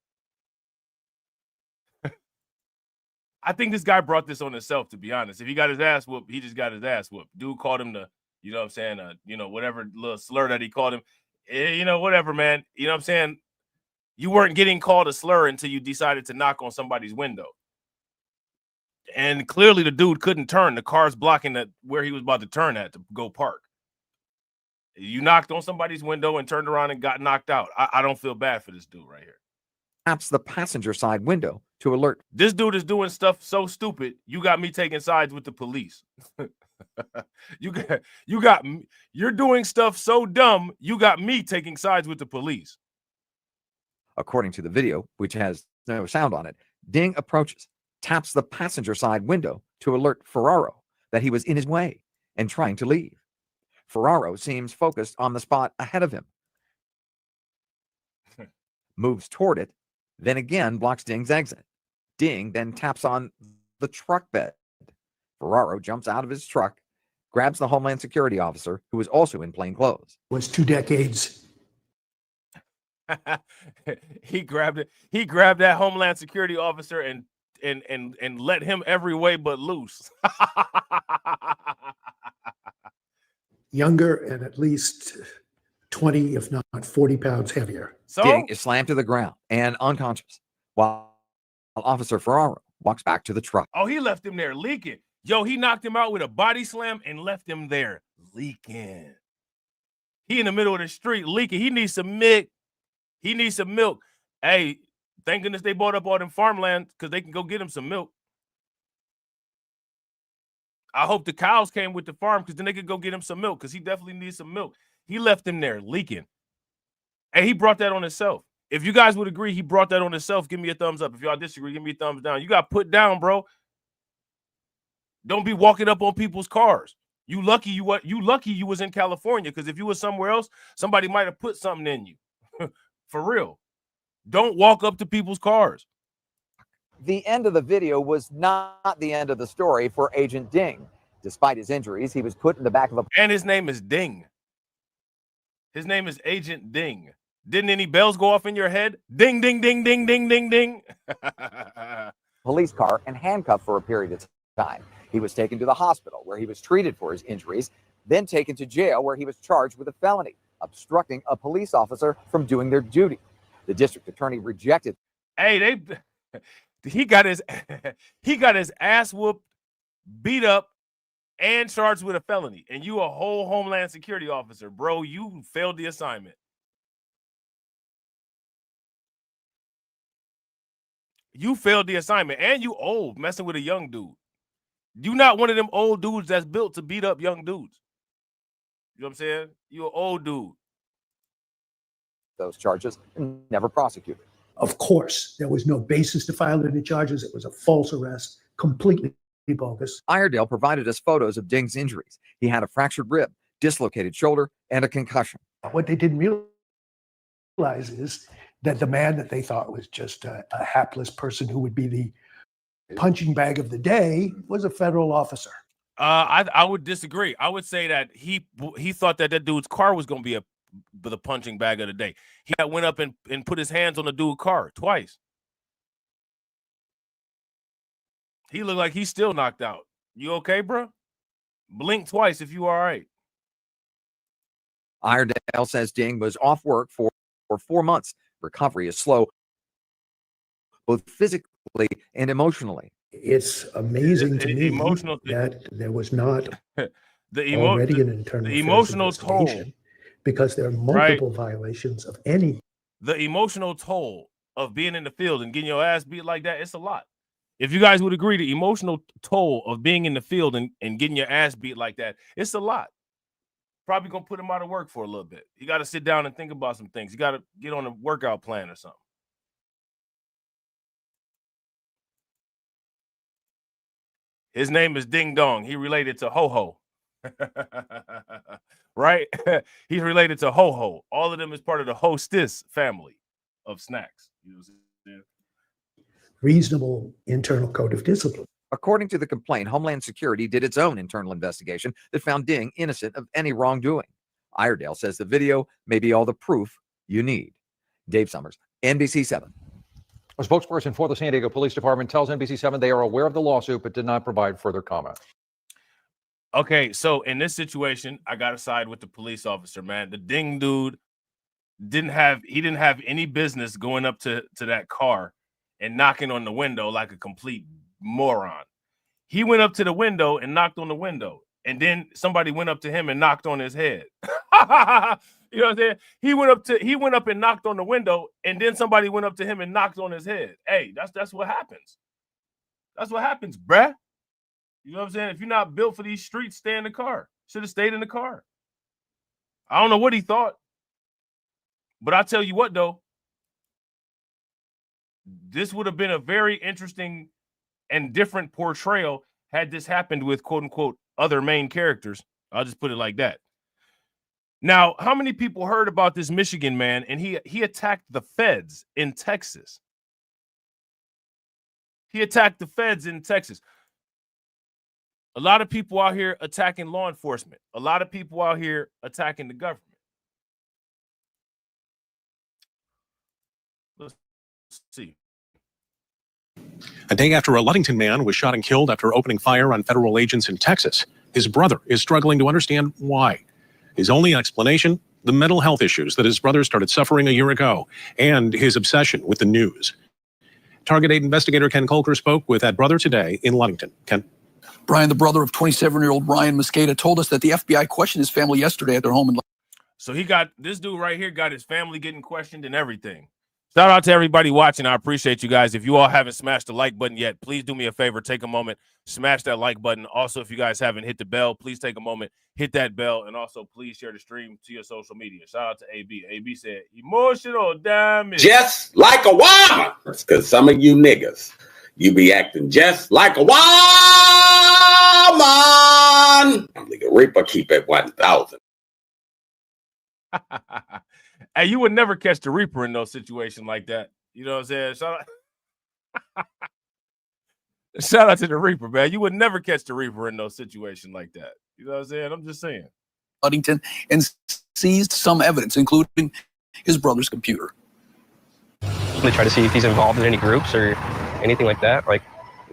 I think this guy brought this on himself, to be honest. If he got his ass whooped, he just got his ass whooped. Dude called him you know what I'm saying, whatever little slur that he called him. Whatever, man. You know what I'm saying? You weren't getting called a slur until you decided to knock on somebody's window. And clearly the dude couldn't turn. The car's blocking where he was about to turn at to go park. You knocked on somebody's window and turned around and got knocked out. I don't feel bad for this dude right here. Taps the passenger side window to alert. This dude is doing stuff so stupid, you got me taking sides with the police. You're doing stuff so dumb, you got me taking sides with the police. According to the video, which has no sound on it, Ding approaches, taps the passenger side window to alert Ferraro that he was in his way and trying to leave. Ferraro seems focused on the spot ahead of him. Moves toward it, then again blocks Ding's exit. Ding then taps on the truck bed. Ferraro jumps out of his truck, grabs the Homeland Security officer, who was also in plain clothes. Was 2 decades. He grabbed it. He grabbed that Homeland Security officer and let him every way but loose. Younger and at least 20, if not 40 pounds heavier. So Ding is slammed to the ground and unconscious, while Officer Ferraro walks back to the truck. oh, he left him there leaking. Yo, he knocked him out with a body slam and left him there leaking. He in the middle of the street leaking. He needs some milk. He needs some milk. Hey, thank goodness they bought up all them farmland because they can go get him some milk. I hope the cows came with the farm because then they could go get him some milk because he definitely needs some milk. He left him there leaking. And he brought that on himself. If you guys would agree he brought that on himself, give me a thumbs up. If y'all disagree, give me a thumbs down. You got put down, bro. Don't be walking up on people's cars. You lucky you was in California, because if you was somewhere else, somebody might have put something in you. For real. Don't walk up to people's cars. The end of the video was not the end of the story for Agent Ding. Despite his injuries, he was put in the back of a... And his name is Ding. His name is Agent Ding. Didn't any bells go off in your head? Ding, ding, ding, ding, ding, ding, ding. police car and handcuffed for a period of time. He was taken to the hospital where he was treated for his injuries, then taken to jail where he was charged with a felony, obstructing a police officer from doing their duty. The district attorney rejected. Hey, he got his ass whooped, beat up, and charged with a felony. And you a whole Homeland Security officer, bro. You failed the assignment. You failed the assignment, and you old, messing with a young dude. You not one of them old dudes that's built to beat up young dudes. You know what I'm saying? You an old dude. Those charges never prosecuted. Of course, there was no basis to file any charges. It was a false arrest, completely bogus. Iredale provided us photos of Ding's injuries. He had a fractured rib, dislocated shoulder, and a concussion. What they didn't realize is that the man that they thought was just a hapless person who would be the punching bag of the day was a federal officer. I would disagree. I would say that he thought that dude's car was going to be the punching bag of the day. He went up and put his hands on the dude's car twice. He looked like he's still knocked out. You okay, bro? Blink twice if you all right. Iredale says Ding was off work for 4 months. Recovery is slow, both physically and emotionally. It's amazing to me that there was not already an internal emotional toll, because there are multiple violations of any. The emotional toll of being in the field and getting your ass beat like that, it's a lot. If you guys would agree, the emotional toll of being in the field and getting your ass beat like that, it's a lot. Probably gonna put him out of work for a little bit. You got to sit down and think about some things. You got to get on a workout plan or something. His name is Ding Dong. He related to Ho Ho. Right? He's related to Ho Ho. All of them is part of the Hostess family of snacks. You know what I'm saying? Reasonable internal code of discipline. According to the complaint, Homeland Security did its own internal investigation that found Ding innocent of any wrongdoing. Iredale says the video may be all the proof you need. Dave Summers, NBC7. A spokesperson for the San Diego Police Department tells NBC7 they are aware of the lawsuit but did not provide further comment. Okay, so in this situation, I got to side with the police officer, man. The Ding dude didn't have any business going up to that car and knocking on the window like a complete moron. He went up to the window and knocked on the window, and then somebody went up to him and knocked on his head. You know what I'm saying? He went up and knocked on the window, and then somebody went up to him and knocked on his head. Hey, that's what happens. That's what happens, bruh. You know what I'm saying? If you're not built for these streets, stay in the car. Should have stayed in the car. I don't know what he thought, but I tell you what, though, this would have been a very interesting and different portrayal had this happened with quote unquote other main characters. I'll just put it like that. Now, how many people heard about this Michigan man and he attacked the feds in Texas? He attacked the feds in Texas. A lot of people out here attacking law enforcement. A lot of people out here attacking the government. Let's see. A day after a Ludington man was shot and killed after opening fire on federal agents in Texas, his brother is struggling to understand why. His only explanation, the mental health issues that his brother started suffering a year ago and his obsession with the news. Target 8 investigator Ken Colker spoke with that brother today in Ludington. Ken. Brian, the brother of 27-year-old Ryan Mosqueda, told us that the FBI questioned his family yesterday at their home in. So he got this dude right here, got his family getting questioned and everything. Shout out to everybody watching. I appreciate you guys. If you all haven't smashed the like button yet, please do me a favor. Take a moment, smash that like button. Also, if you guys haven't hit the bell, please take a moment, hit that bell, and also please share the stream to your social media. Shout out to AB. AB said, emotional damage. Just like a woman. That's because some of you niggas, you be acting just like a woman. Nigga, Reaper keep at 1,000. Hey, you would never catch the Reaper in no situation like that. You know what I'm saying? Shout out to the Reaper, man. You would never catch the Reaper in no situation like that. You know what I'm saying? I'm just saying. Ludington and seized some evidence, including his brother's computer. They try to see if he's involved in any groups or anything like that, like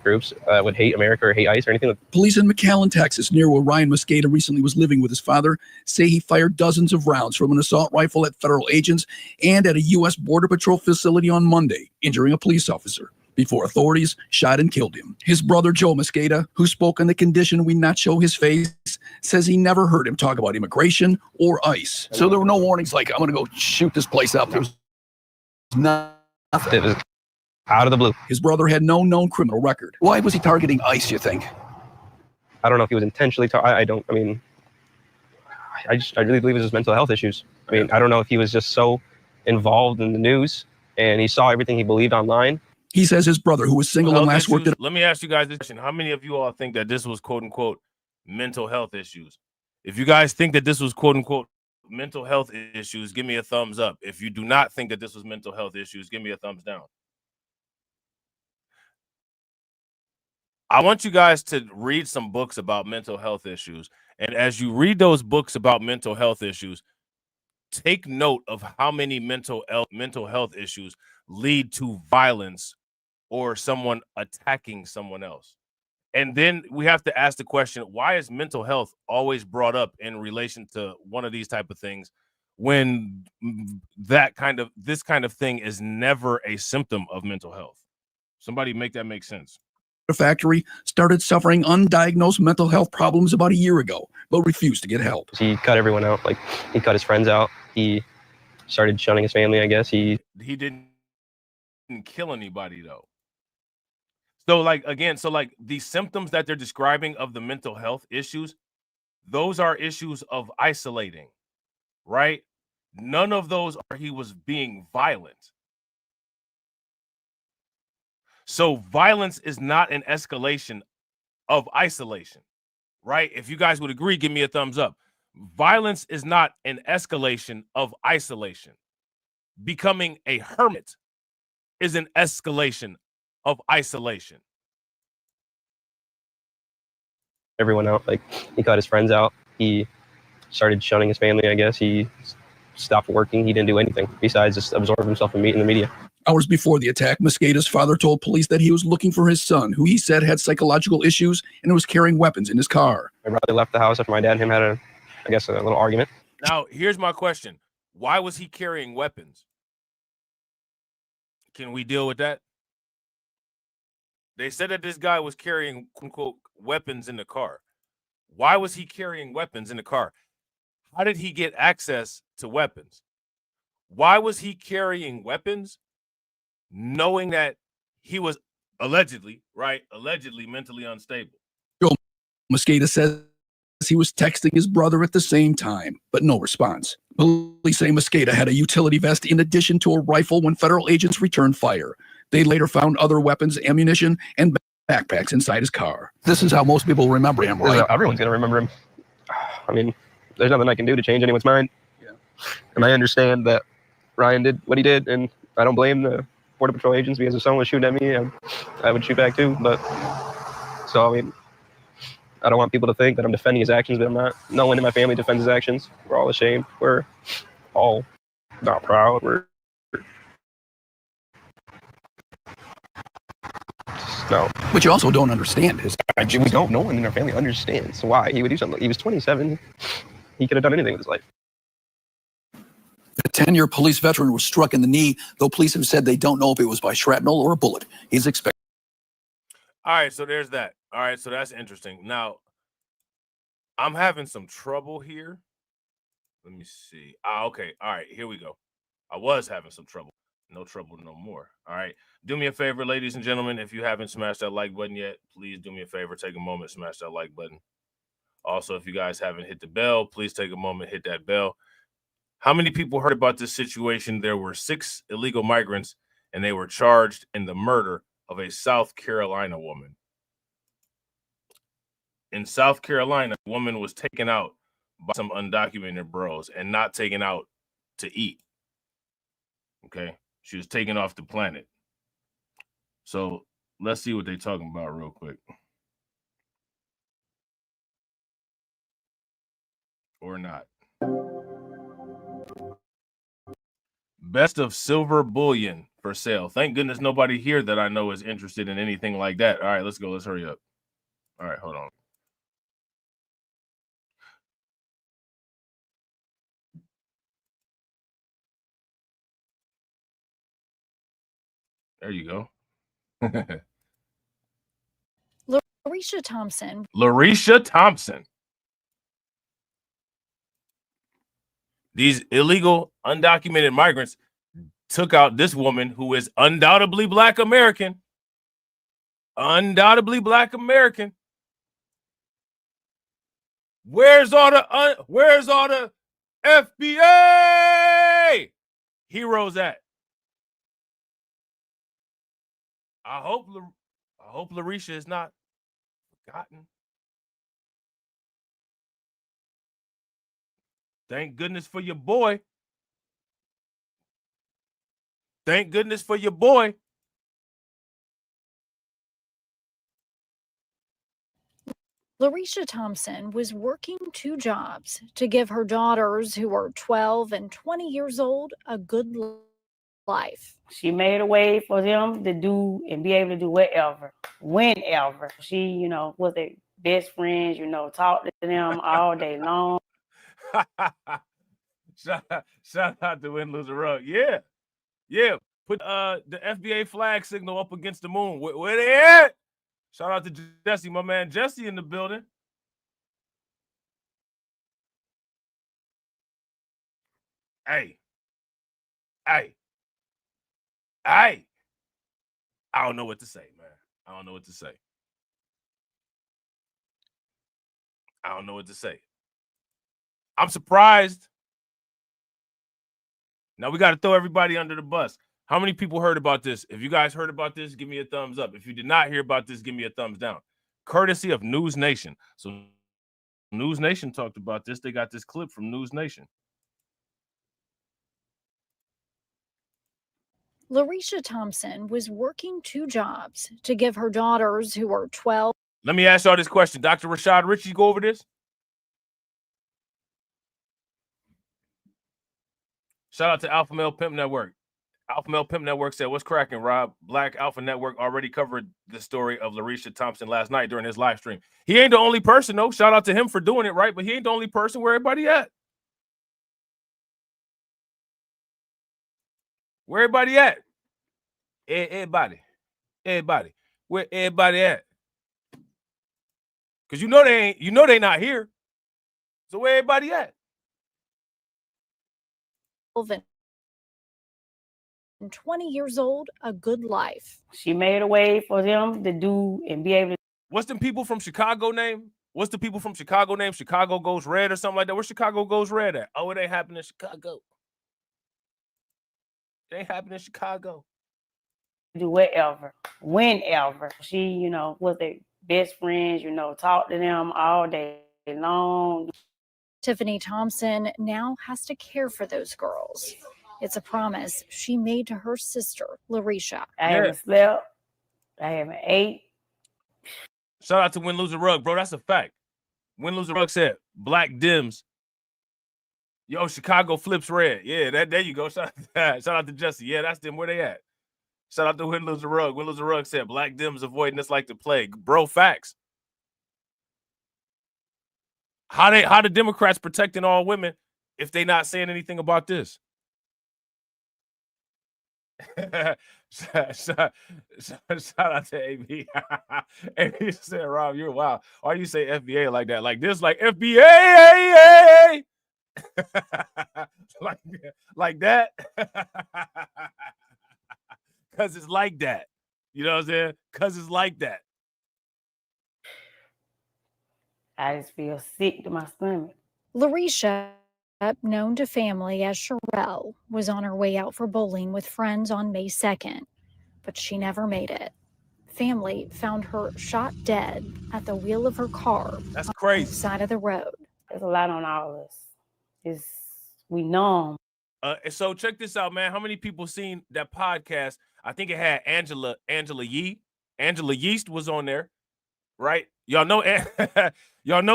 groups would hate America or hate ICE or anything. Police in McAllen, Texas, near where Ryan Mosqueda recently was living with his father, say he fired dozens of rounds from an assault rifle at federal agents and at a U.S. Border Patrol facility on Monday, injuring a police officer, before authorities shot and killed him. His brother, Joe Mosqueda, who spoke on the condition we not show his face, says he never heard him talk about immigration or ICE. So there were no warnings like, I'm going to go shoot this place up. There was nothing. It was out of the blue. His brother had no known criminal record. Why was he targeting ICE, you think? I don't know if he was intentionally I really believe it was his mental health issues. I mean, I don't know if he was just so involved in the news and he saw everything he believed online. He says his brother, who was single and last worked at... Let me ask you guys this question. How many of you all think that this was quote unquote mental health issues? If you guys think that this was quote unquote mental health issues, give me a thumbs up. If you do not think that this was mental health issues, give me a thumbs down. I want you guys to read some books about mental health issues. And as you read those books about mental health issues, take note of how many mental health issues lead to violence or someone attacking someone else. And then we have to ask the question, why is mental health always brought up in relation to one of these type of things when this kind of thing is never a symptom of mental health? Somebody make that make sense. Factory started suffering undiagnosed mental health problems about a year ago, but refused to get help. He cut everyone out. Like, he cut his friends out. He started shunning his family, I guess. He didn't kill anybody, though. So, like, again, the symptoms that they're describing of the mental health issues, those are issues of isolating, right? None of those are he was being violent. So violence is not an escalation of isolation, right? If you guys would agree, give me a thumbs up. Violence is not an escalation of isolation. Becoming a hermit is an escalation of isolation. everyone out. Like, he cut his friends out. He started shunning his family, I guess. He stopped working. He didn't do anything besides just absorb himself in the media. Hours before the attack, Mosqueda's father told police that he was looking for his son, who he said had psychological issues and was carrying weapons in his car. My brother left the house after my dad and him had a little argument. Now, here's my question. Why was he carrying weapons? Can we deal with that? They said that this guy was carrying, quote unquote, weapons in the car. Why was he carrying weapons in the car? How did he get access to weapons? Why was he carrying weapons knowing that he was allegedly mentally unstable? Mosqueda says he was texting his brother at the same time, but no response. Police say Mosqueda had a utility vest in addition to a rifle when federal agents returned fire. They later found other weapons, ammunition, and backpacks inside his car. This is how most people remember him, right? Everyone's going to remember him. I mean, there's nothing I can do to change anyone's mind. Yeah. And I understand that Ryan did what he did, and I don't blame the Border Patrol agents, because if someone was shooting at me, I would shoot back too. But so, I mean, I don't want people to think that I'm defending his actions, but I'm not. No one in my family defends his actions. We're all ashamed. We're all not proud. We're no. What you also don't understand is we don't. No one in our family understands why he would do something. He was 27. He could have done anything with his life. a 10-year police veteran was struck in the knee, though police have said they don't know if it was by shrapnel or a bullet. He's expected. All right, so there's that. All right, so that's interesting. Now, I'm having some trouble here. Let me see. Okay. All right, here we go. I was having some trouble. No trouble no more. All right. Do me a favor, ladies and gentlemen. If you haven't smashed that like button yet, please do me a favor. Take a moment, smash that like button. Also, if you guys haven't hit the bell, please take a moment, hit that bell. How many people heard about this situation? There were 6 illegal migrants, and they were charged in the murder of a South Carolina woman. In South Carolina, a woman was taken out by some undocumented bros and not taken out to eat. Okay? She was taken off the planet. So let's see what they're talking about real quick. Or not. Best of silver bullion for sale. Thank goodness nobody here that I know is interested in anything like that. All right, let's go. Let's hurry up. All right, hold on. There you go. Larisha Thompson. Larisha Thompson. These illegal, undocumented migrants took out this woman who is undoubtedly Black American. Undoubtedly Black American. Where's all the FBA heroes at? I hope Larisha is not forgotten. Thank goodness for your boy. Thank goodness for your boy. Larisha Thompson was working 2 jobs to give her daughters, who were 12 and 20 years old, a good life. She made a way for them to do and be able to do whatever, whenever. She, was their best friends, talked to them all day long. Shout out to Win, Lose, or Rug. Yeah. Yeah. Put the FBA flag signal up against the moon. Where they at? Shout out to Jesse, my man Jesse in the building. Hey. I don't know what to say, man. I don't know what to say. I'm surprised. Now we got to throw everybody under the bus. How many people heard about this? If you guys heard about this, give me a thumbs up. If you did not hear about this, give me a thumbs down. Courtesy of News Nation. So News Nation talked about this. They got this clip from News Nation. Larisha Thompson was working 2 jobs to give her daughters, who were 12. Let me ask y'all this question. Dr. Rashad Richie, go over this. Shout out to Alpha Male Pimp Network. Alpha Male Pimp Network said, "What's cracking, Rob? Black Alpha Network already covered the story of Larisha Thompson last night during his live stream." He ain't the only person, though. Shout out to him for doing it, right? But he ain't the only person. Where everybody at? Where everybody at? Everybody. Where everybody at? Because they not here. So where everybody at? And 20 years old, a good life. She made a way for them to do and be able to. What's them people from Chicago name? What's the people from Chicago name? Chicago Goes Red or something like that? Where Chicago Goes Red at? Oh, it ain't happening in Chicago. It ain't happening in Chicago. Do whatever, whenever. She, was their best friends, talked to them all day long. Tiffany Thompson now has to care for those girls. It's a promise she made to her sister, Larisha. I haven't slept. I haven't ate. Shout out to Win Lose a Rug, bro. That's a fact. Win Lose a Rug said black dims. Yo, Chicago flips red. Yeah, there you go. Shout out to Jesse. Yeah, that's them. Where they at? Shout out to Win Lose a Rug. Win Lose a Rug said black dims avoiding this like the plague. Bro, facts. How the Democrats protecting all women if they not saying anything about this? shout out to AB. AB said, Rob, you're wild. Why you say FBA like that? Like this, like FBA, like that. Because it's like that. You know what I'm saying? Because it's like that. I just feel sick to my stomach. Larisha, known to family as Sherelle, was on her way out for bowling with friends on May 2nd, but she never made it. Family found her shot dead at the wheel of her car. That's crazy. On the side of the road. There's a lot on all of us. We numb. So check this out, man. How many people seen that podcast? I think it had Angela Yee. Angela Yeast was on there, right? Y'all know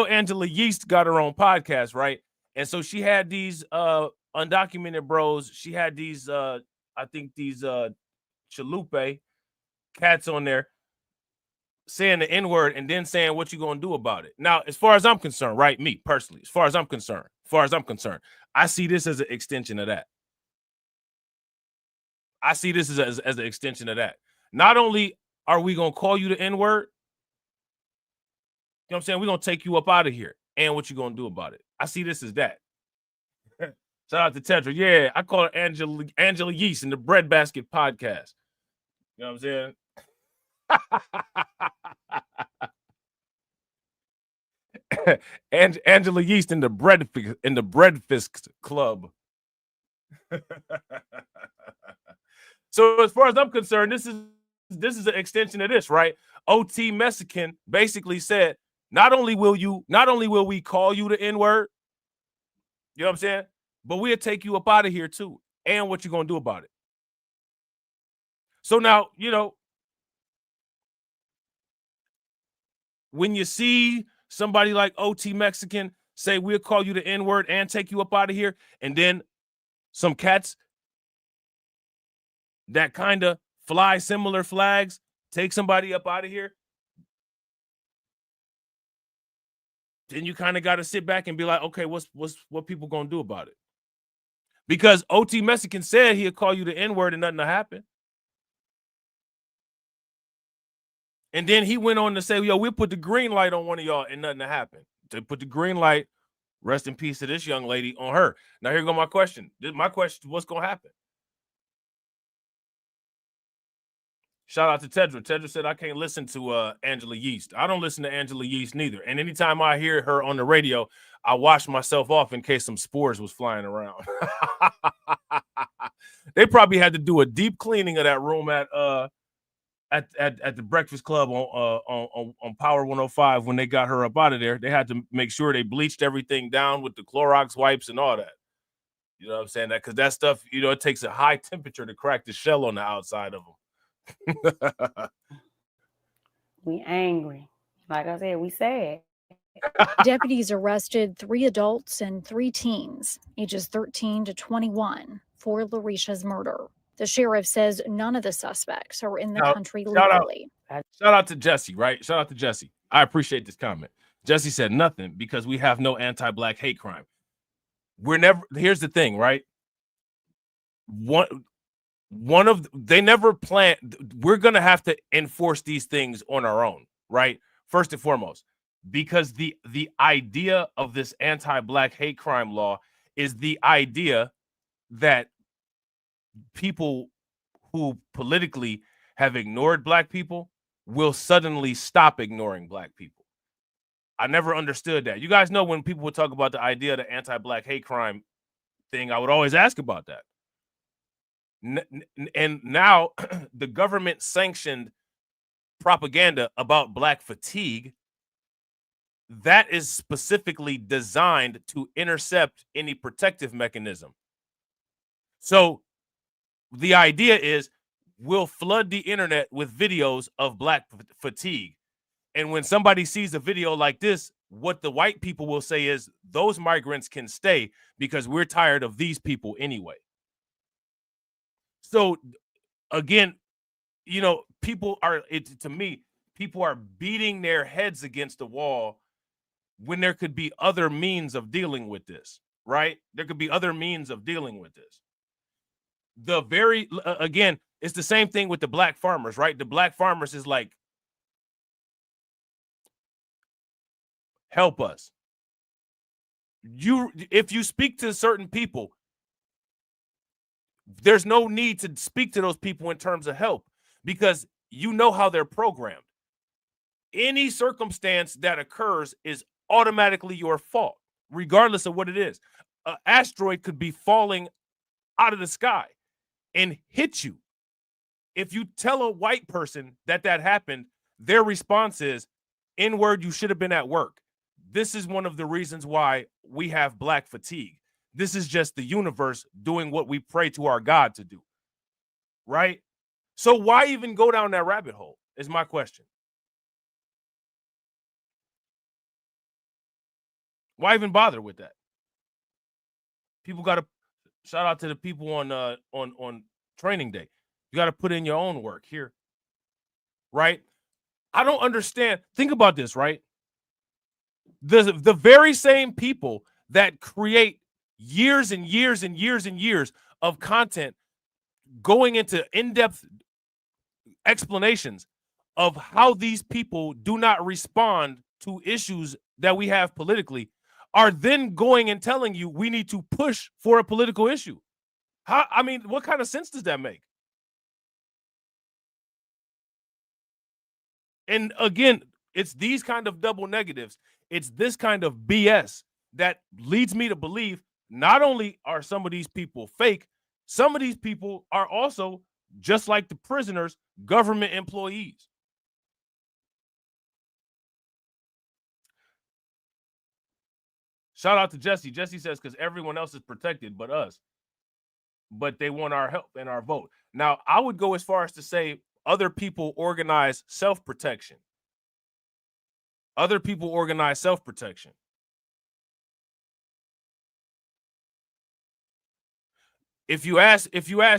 Angela Yeast got her own podcast, right? And so she had these undocumented bros. She had these I think these chalupe cats on there saying the N-word and then saying what you gonna do about it. Now, as far as I'm concerned, right? Me personally, as far as I'm concerned, I see this as an extension of that. I see this as an extension of that. Not only are we gonna call you the N-word, you know what I'm saying? We're gonna take you up out of here. And what you gonna do about it? I see this as that. Shout out to Tetra. Yeah, I call her Angela Yeast in the Bread Basket podcast. You know what I'm saying? Angela Yeast in the Breadfist Club. So as far as I'm concerned, this is an extension of this, right? OT Mexican basically said, not only will we call you the N-word, you know what I'm saying? But we'll take you up out of here too. And what you gonna do about it? So now, you know, when you see somebody like OT Mexican say we'll call you the N-word and take you up out of here, and then some cats that kind of fly similar flags take somebody up out of here, then you kind of got to sit back and be like, okay, what people gonna do about it? Because OT Mexican said he'll call you the N-word and nothing will happen. And then he went on to say, yo, we'll put the green light on one of y'all and nothing will happen. To put the green light, rest in peace to this young lady, on her. Now here go my question. My question, what's gonna happen? Shout out to Tedra. Tedra said, I can't listen to Angela Yeast. I don't listen to Angela Yeast neither. And anytime I hear her on the radio, I wash myself off in case some spores was flying around. They probably had to do a deep cleaning of that room at the Breakfast Club on Power 105 when they got her up out of there. They had to make sure they bleached everything down with the Clorox wipes and all that. You know what I'm saying? That because that stuff, you know, it takes a high temperature to crack the shell on the outside of them. We angry. Like I said, we sad. Deputies arrested 3 adults and 3 teens, ages 13 to 21, for Larisha's murder. The sheriff says none of the suspects are in the country legally. Shout out to Jesse, right? Shout out to Jesse. I appreciate this comment. Jesse said nothing because we have no anti-black hate crime. Here's the thing, right? They never planned. We're going to have to enforce these things on our own, right? First and foremost, because the idea of this anti-black hate crime law is the idea that people who politically have ignored black people will suddenly stop ignoring black people. I never understood that. You guys know when people would talk about the idea of the anti-black hate crime thing, I would always ask about that. And now the government sanctioned propaganda about black fatigue that is specifically designed to intercept any protective mechanism. So the idea is we'll flood the internet with videos of black fatigue. And when somebody sees a video like this, what the white people will say is those migrants can stay because we're tired of these people anyway. So again, you know, people are, to me, people are beating their heads against the wall when there could be other means of dealing with this, right? There could be other means of dealing with this. Again, it's the same thing with the black farmers, right? The black farmers is like, help us. If you speak to certain people, there's no need to speak to those people in terms of help because you know how they're programmed. Any circumstance that occurs is automatically your fault, regardless of what it is. An asteroid could be falling out of the sky and hit you. If you tell a white person that happened, their response is, N-word, you should have been at work. This is one of the reasons why we have black fatigue. This is just the universe doing what we pray to our God to do, right? So why even go down that rabbit hole is my question. Why even bother with that? People got to shout out to the people on training day. You got to put in your own work here, right? I don't understand. Think about this, right? The very same people that create years and years and years and years of content going into in-depth explanations of how these people do not respond to issues that we have politically are then going and telling you we need to push for a political issue. I mean, what kind of sense does that make? And again, it's these kind of double negatives. It's this kind of BS that leads me to believe not only are some of these people fake, some of these people are also, just like the prisoners, government employees. Shout out to Jesse. Jesse says, because everyone else is protected but us. But they want our help and our vote. Now, I would go as far as to say other people organize self-protection. Other people organize self-protection. If you ask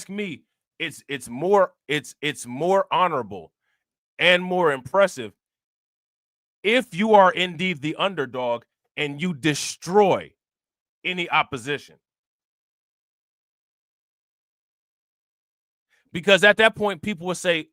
me, it's more honorable and more impressive if you are indeed the underdog and you destroy any opposition. Because at that point, people will say,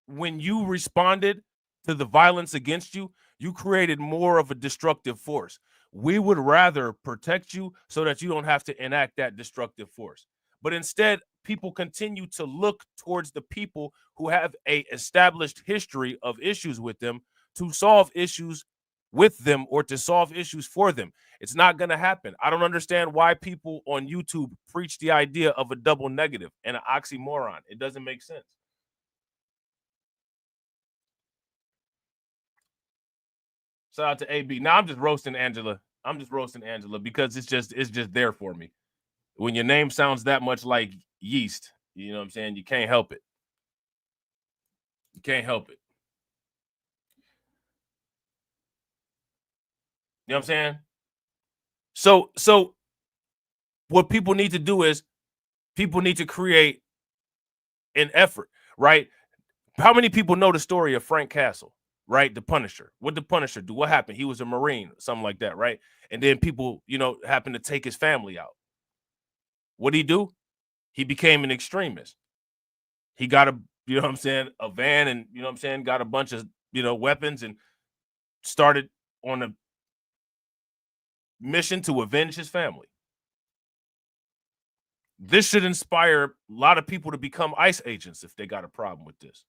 when you responded to the violence against you, you created more of a destructive force. We would rather protect you so that you don't have to enact that destructive force. But instead, people continue to look towards the people who have an established history of issues with them to solve issues with them or to solve issues for them. It's not going to happen. I don't understand why people on YouTube preach the idea of a double negative and an oxymoron. It doesn't make sense. Shout out to AB. Now I'm just roasting Angela. Because it's just there for me. When your name sounds that much like yeast, you know what I'm saying? You can't help it. You can't help it. You know what I'm saying? So what people need to do is people need to create an effort, right? How many people know the story of Frank Castle, right? The Punisher. What did the Punisher do? What happened? He was a Marine, something like that, right? And then people, happened to take his family out. What did he do? He became an extremist. He got a van and, got a bunch of, weapons and started on a mission to avenge his family. This should inspire a lot of people to become ICE agents if they got a problem with this.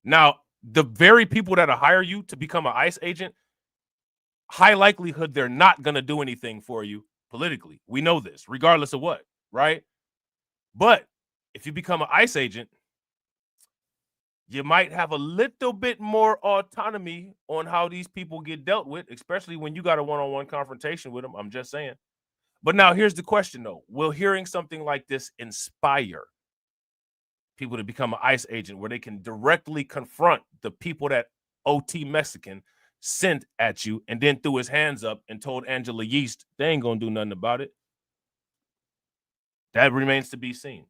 Now, the very people that hire you to become an ICE agent, high likelihood they're not going to do anything for you politically. We know this, regardless of what, right? But if you become an ICE agent, you might have a little bit more autonomy on how these people get dealt with, especially when you got a one-on-one confrontation with them. I'm just saying. But now here's the question, though. Will hearing something like this inspire people to become an ICE agent where they can directly confront the people that OT Mexican sent at you and then threw his hands up and told Angela Yeast they ain't gonna do nothing about it. That remains to be seen.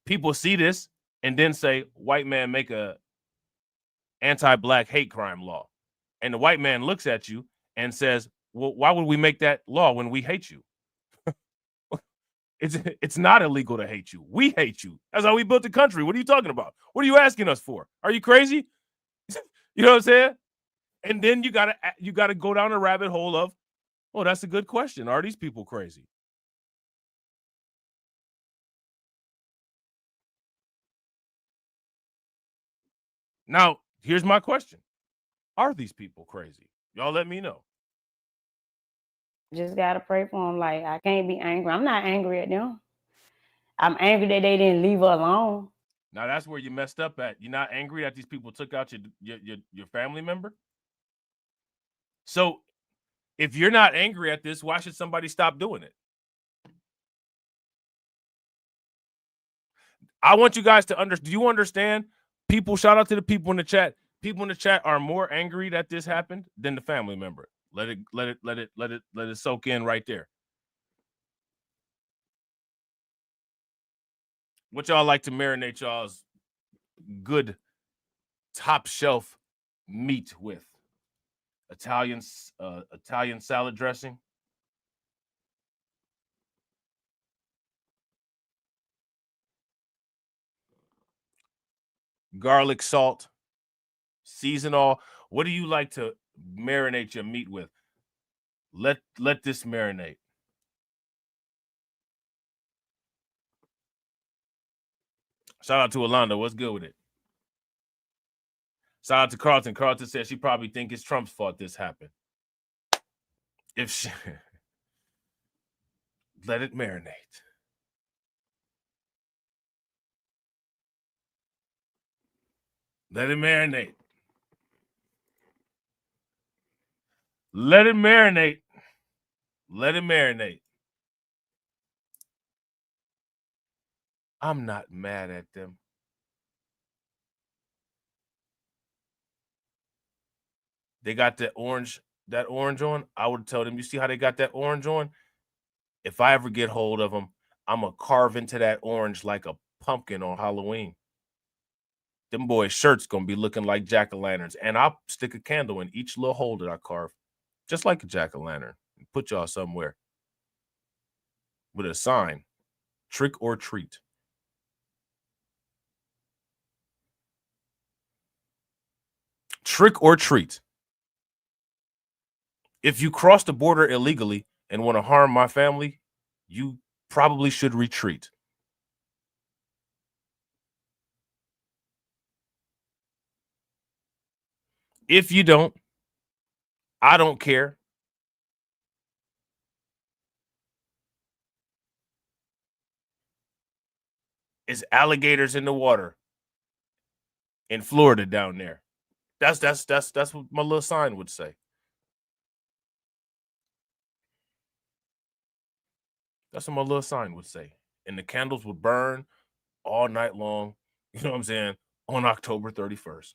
People see this and then say, white man make a anti-black hate crime law. And the white man looks at you and says, well, why would we make that law when we hate you? It's not illegal to hate you. We hate you. That's how we built the country. What are you talking about? What are you asking us for? Are you crazy? You know what I'm saying? And then you gotta go down a rabbit hole of, oh, that's a good question. Are these people crazy? Now, here's my question. Are these people crazy? Y'all let me know. Just gotta pray for them. Like, I can't be angry. I'm not angry at them. I'm angry that they didn't leave her alone. Now that's where you messed up at. You're not angry that these people took out your family member? So if you're not angry at this, why should somebody stop doing it? I want you guys to understand. Do you understand? People, shout out to the people in the chat. People in the chat are more angry that this happened than the family member. Let it soak in right there. What y'all like to marinate y'all's good top shelf meat with? Italian salad dressing. Garlic salt. Season all. What do you like to marinate your meat with? Let this marinate. Shout out to Alonda. What's good with it? Shout out to Carlton. Carlton said she probably think it's Trump's fault this happened. If she let it marinate. Let it marinate. Let it marinate. Let it marinate. I'm not mad at them. They got that orange on. I would tell them, you see how they got that orange on? If I ever get hold of them, I'm going to carve into that orange like a pumpkin on Halloween. Them boys' shirts going to be looking like jack-o'-lanterns. And I'll stick a candle in each little hole that I carve, just like a jack-o'-lantern. Put y'all somewhere with a sign, trick or treat. Trick or treat. If you cross the border illegally and want to harm my family, you probably should retreat. If you don't, I don't care. It's alligators in the water in Florida down there. That's what my little sign would say. That's what my little sign would say. And the candles would burn all night long, you know what I'm saying, on October 31st.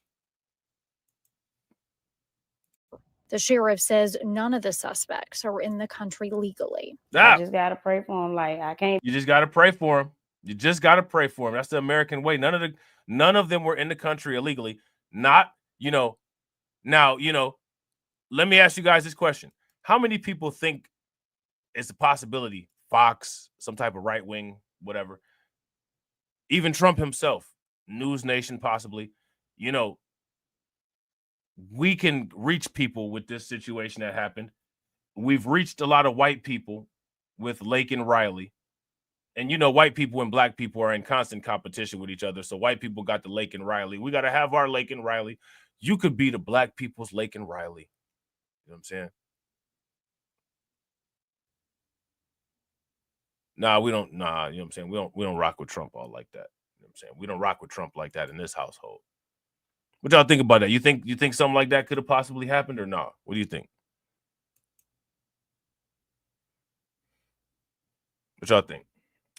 The sheriff says none of the suspects are in the country legally. I just gotta pray for them. Like, I can't. You just gotta pray for them. You just gotta pray for them. That's the American way. None of them were in the country illegally. Not, now, let me ask you guys this question. How many people think it's a possibility Fox, some type of right wing, whatever, even Trump himself, News Nation possibly, we can reach people with this situation that happened. We've reached a lot of white people with Lake and Riley. And white people and black people are in constant competition with each other. So white people got the Lake and Riley. We got to have our Lake and Riley. You could be the black people's Lake and Riley. You know what I'm saying? Nah, we don't. Nah, you know what I'm saying? We don't rock with Trump all like that. You know what I'm saying? We don't rock with Trump like that in this household. What y'all think about that? You think something like that could have possibly happened or not? What do you think? What y'all think?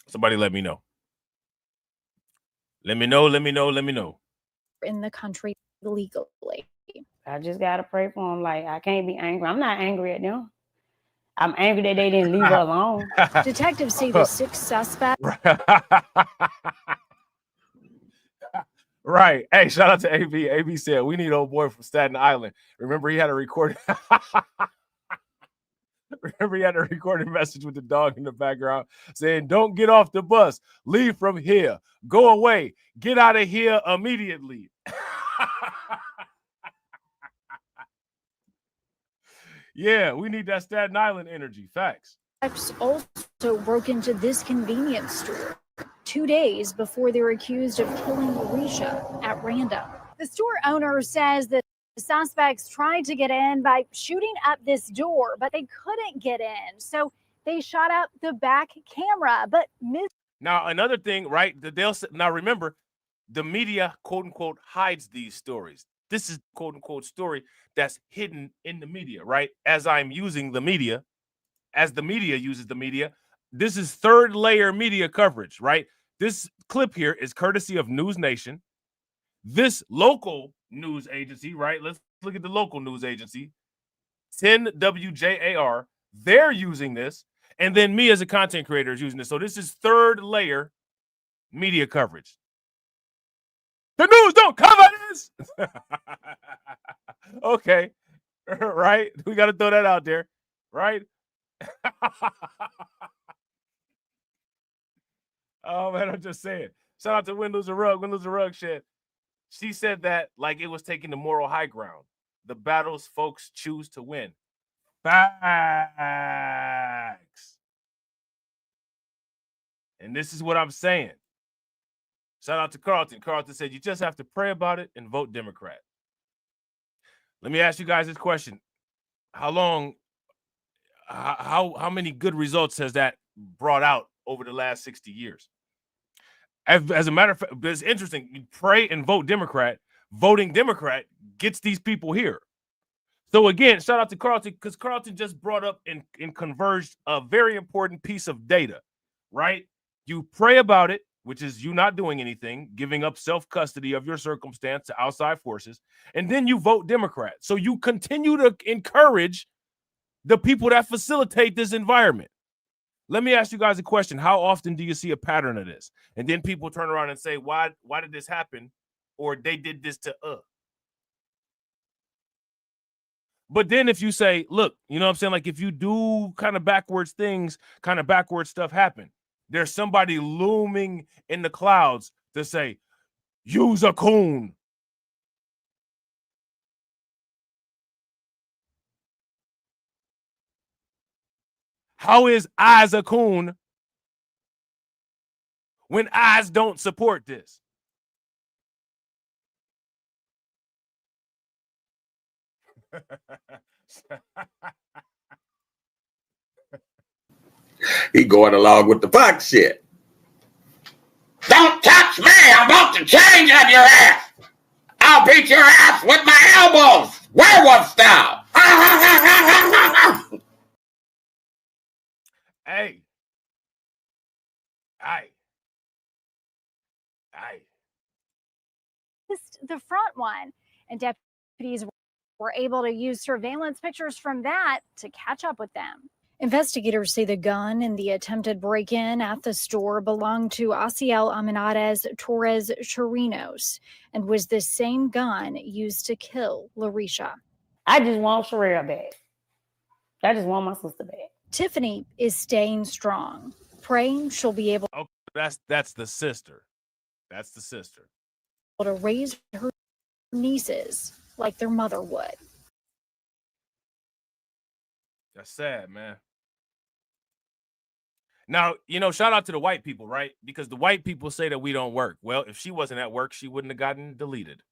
Somebody let me know. Let me know. In the country. legally. I just gotta pray for them. Like, I can't be angry. I'm not angry at them. I'm angry that they didn't leave her alone. Detectives say the 6 suspects. Right. Hey, shout out to AB. AB said we need old boy from Staten Island. Remember, he had a recording. Remember, he had a recorded message with the dog in the background saying, "Don't get off the bus. Leave from here. Go away. Get out of here immediately." Yeah, we need that Staten Island energy. Facts. Also broke into this convenience store 2 days before they're accused of killing Larisha at random. The store owner says that the suspects tried to get in by shooting up this door, but they couldn't get in. So they shot up the back camera, but missed. Now, another thing, right? Now remember, the media, quote unquote, hides these stories. This is quote unquote story that's hidden in the media, right? As I'm using the media, as the media uses the media, this is third layer media coverage, right? This clip here is courtesy of News Nation. This local news agency, right? Let's look at the local news agency, 10WJAR. They're using this. And then me as a content creator is using this. So this is third layer media coverage. The news don't cover this. Okay. Right? We got to throw that out there. Right? Oh, man, I'm just saying. Shout out to Windows and Rug. Windows and Rug shit. She said that like it was taking the moral high ground. The battles folks choose to win. Facts. And this is what I'm saying. Shout out to Carlton. Carlton said, you just have to pray about it and vote Democrat. Let me ask you guys this question. How many good results has that brought out over the last 60 years? As a matter of fact, it's interesting. You pray and vote Democrat. Voting Democrat gets these people here. So again, shout out to Carlton, because Carlton just brought up and converged a very important piece of data, right? You pray about it, which is you not doing anything, giving up self-custody of your circumstance to outside forces, and then you vote Democrat. So you continue to encourage the people that facilitate this environment. Let me ask you guys a question. How often do you see a pattern of this? And then people turn around and say, why did this happen? Or they did this to us. But then if you say, look, you know what I'm saying? Like if you do kind of backwards things, kind of backwards stuff happen, there's somebody looming in the clouds to say, use a coon. How is Eyes a coon when Eyes don't support this? He going along with the Fox shit. Don't touch me! I'm about to change on your ass! I'll beat your ass with my elbows! Werewolf style! Hey. The front one, and deputies were able to use surveillance pictures from that to catch up with them. Investigators say the gun in the attempted break-in at the store belonged to Asiel Amenades Torres Chirinos and was the same gun used to kill Larisha. I just want Sherelle back. I just want my sister back. Tiffany is staying strong, praying she'll be able That's the sister. That's the sister. to raise her nieces like their mother would. That's sad, man. Now, you know, shout out to the white people, right? Because the white people say that we don't work. Well, if she wasn't at work, she wouldn't have gotten deleted.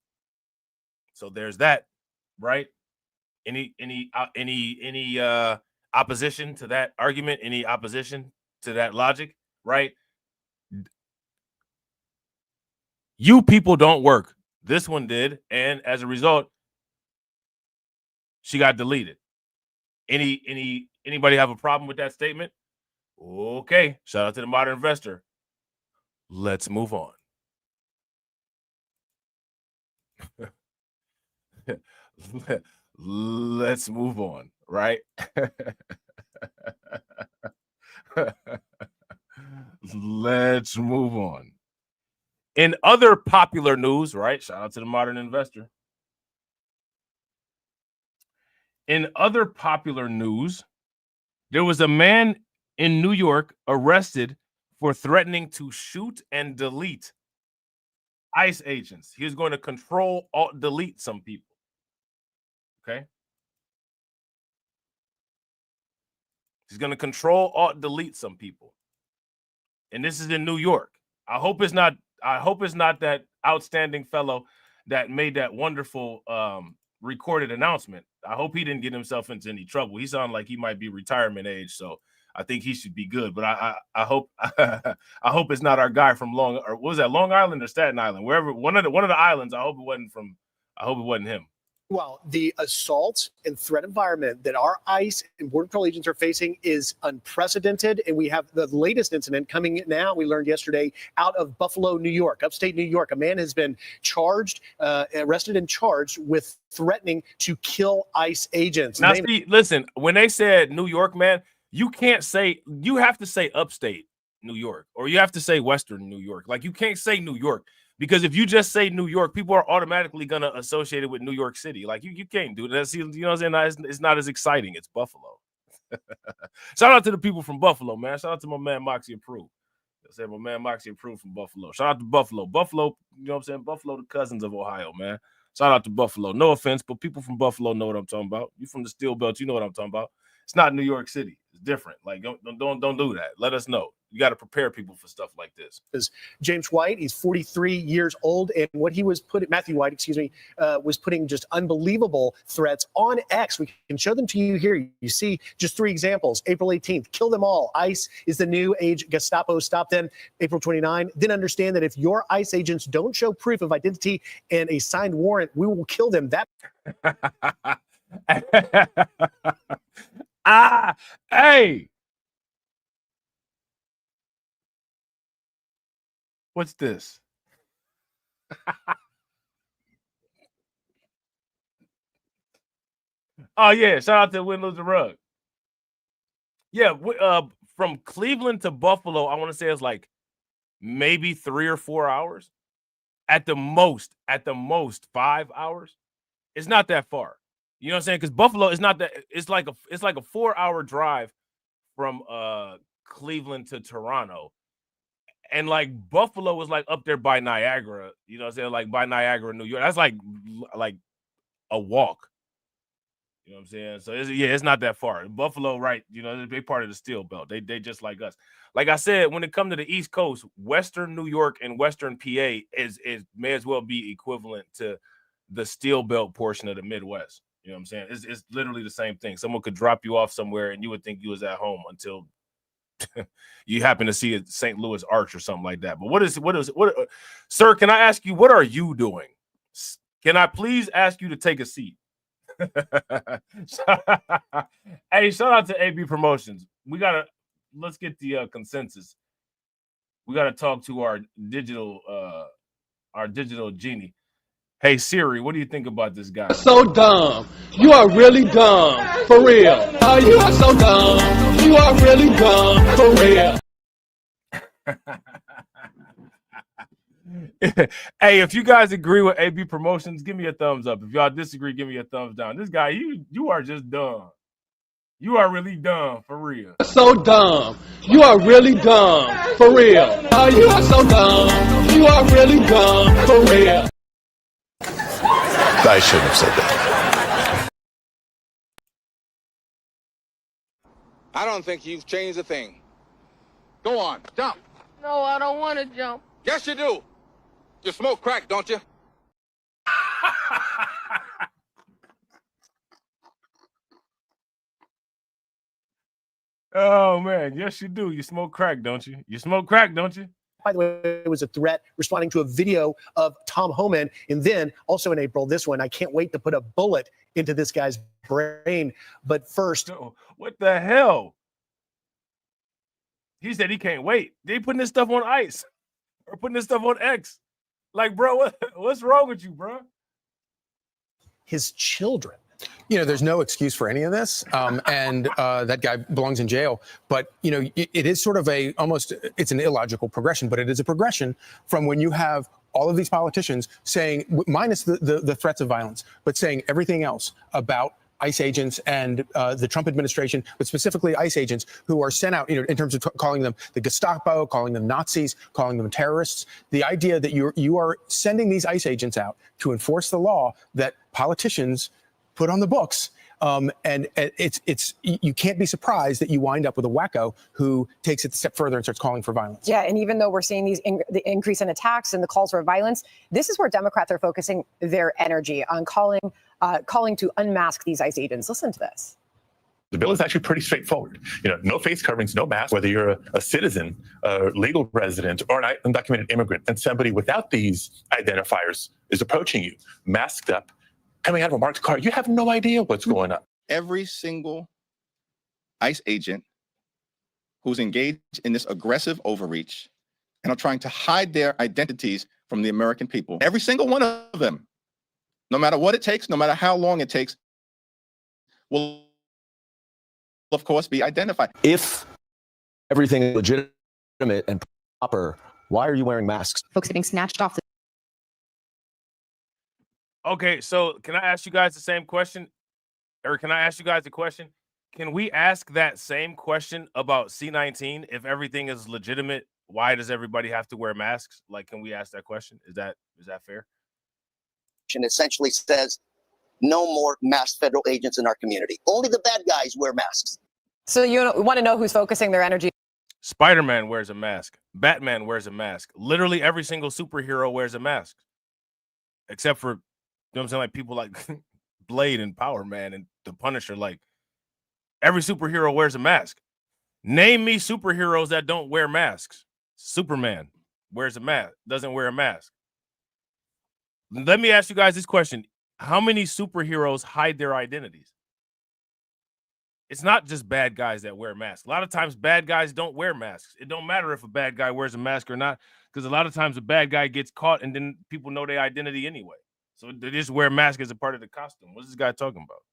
So there's that, right? Any opposition to that argument? Any opposition to that logic, right? You people don't work. This one did, and as a result, she got deleted. Anybody have a problem with that statement? Okay, shout out to the Modern Investor. Let's move on. let's move on, right? Let's move on. In other popular news, right? Shout out to the Modern Investor. In other popular news, there was a man in New York arrested for threatening to shoot and delete ICE agents. He was going to control, alt, delete some people. Okay. He's going to control, alt, delete some people. And this is in New York. I hope it's not that outstanding fellow that made that wonderful recorded announcement. I hope he didn't get himself into any trouble. He sounded like he might be retirement age, so I think he should be good. But I hope I hope it's not our guy from Long Island or Staten Island, wherever one of the islands. I hope it wasn't him. Well, the assault and threat environment that our ICE and Border Patrol agents are facing is unprecedented. And we have the latest incident coming now. We learned yesterday out of Buffalo, New York, upstate New York. A man has been arrested and charged with threatening to kill ICE agents. Now, see, listen, when they said New York, man, you have to say upstate New York, or you have to say Western New York. Like, you can't say New York. Because if you just say New York, people are automatically going to associate it with New York City. Like, you can't do that. See, you know what I'm saying? It's not as exciting. It's Buffalo. Shout out to the people from Buffalo, man. Shout out to my man Moxie Approved. I said my man Moxie Approved from Buffalo. Shout out to Buffalo. Buffalo, you know what I'm saying? Buffalo, the cousins of Ohio, man. Shout out to Buffalo. No offense, but people from Buffalo know what I'm talking about. You from the Steel Belt, you know what I'm talking about. It's not New York City. It's different. Like, don't do that. Let us know. You got to prepare people for stuff like this. Is James White, he's 43 years old, and what he was putting, Matthew White, was putting just unbelievable threats on X. We can show them to you here. You see just 3 examples. April 18th, kill them all. ICE is the new age. Gestapo stopped them. April 29. Then understand that if your ICE agents don't show proof of identity and a signed warrant, we will kill them. That. Hey. What's this? Oh, yeah. Shout out to Win Lose the Rug. Yeah. From Cleveland to Buffalo, I want to say it's like maybe 3 or 4 hours. At the most 5 hours. It's not that far. You know what I'm saying? Because Buffalo is not that. It's like a 4-hour drive from Cleveland to Toronto. And like Buffalo was like up there by Niagara, you know what I'm saying? Like by Niagara, New York. That's like a walk. You know what I'm saying? So it's not that far. Buffalo, right? You know, they're part of the Steel Belt. They just like us. Like I said, when it comes to the East Coast, Western New York and Western PA is may as well be equivalent to the Steel Belt portion of the Midwest. You know what I'm saying? It's literally the same thing. Someone could drop you off somewhere and you would think you was at home until you happen to see a St. Louis Arch or something like that. But what sir, can I ask you, what are you doing? Can I please ask you to take a seat? Hey, shout out to AB Promotions. Let's get the consensus. We got to talk to our digital genie. Hey Siri, what do you think about this guy? So dumb. You are really dumb. For real. Oh, you are so dumb. You are really dumb. For real. Hey, if you guys agree with AB Promotions, give me a thumbs up. If y'all disagree, give me a thumbs down. This guy, you are just dumb. You are really dumb, for real. So dumb. You are really dumb. For real. Oh, you are so dumb. You are really dumb. For real. I shouldn't have said that. I don't think you've changed a thing. Go on, jump. No, I don't want to jump. Yes, you do. You smoke crack, don't you? Oh, man. Yes, you do. You smoke crack, don't you? You smoke crack, don't you? By the way, it was a threat responding to a video of Tom Homan. And then also in April, this one, I can't wait to put a bullet into this guy's brain. But first. What the hell? He said he can't wait. They putting this stuff on ice or putting this stuff on X. Like, bro, what's wrong with you, bro? his children. You know, there's no excuse for any of this, and that guy belongs in jail. But you know, it is sort of it's an illogical progression, but it is a progression from when you have all of these politicians saying, minus the threats of violence, but saying everything else about ICE agents and the Trump administration, but specifically ICE agents who are sent out, you know, in terms of calling them the Gestapo, calling them Nazis, calling them terrorists. The idea that you are sending these ICE agents out to enforce the law that politicians put on the books. And you can't be surprised that you wind up with a wacko who takes it a step further and starts calling for violence. Yeah, and even though we're seeing the increase in attacks and the calls for violence, this is where Democrats are focusing their energy on calling to unmask these ICE agents. Listen to this. The bill is actually pretty straightforward. You know, no face coverings, no mask, whether you're a citizen, a legal resident, or an undocumented immigrant, and somebody without these identifiers is approaching you, masked up, coming out of a marked car. You have no idea what's going on. Every single ICE agent who's engaged in this aggressive overreach and are trying to hide their identities from the American people, every single one of them, no matter what it takes, no matter how long it takes, will, of course, be identified. If everything is legitimate and proper, why are you wearing masks? Folks getting snatched off the Okay, so can I ask you guys the same question? Or can I ask you guys a question? Can we ask that same question about C-19? If everything is legitimate, why does everybody have to wear masks? Like, can we ask that question? Is that fair? Essentially says no more masked federal agents in our community. Only the bad guys wear masks. So you want to know who's focusing their energy? Spider-Man wears a mask. Batman wears a mask. Literally every single superhero wears a mask. Except for, you know what I'm saying, like people like Blade and Power Man and the Punisher. Like every superhero wears a mask. Name me superheroes that don't wear masks. Superman wears a mask, doesn't wear a mask. Let me ask you guys this question. How many superheroes hide their identities? It's not just bad guys that wear masks. A lot of times bad guys don't wear masks. It don't matter if a bad guy wears a mask or not, because a lot of times a bad guy gets caught and then people know their identity anyway. So they just wear masks as a part of the costume. What's this guy talking about?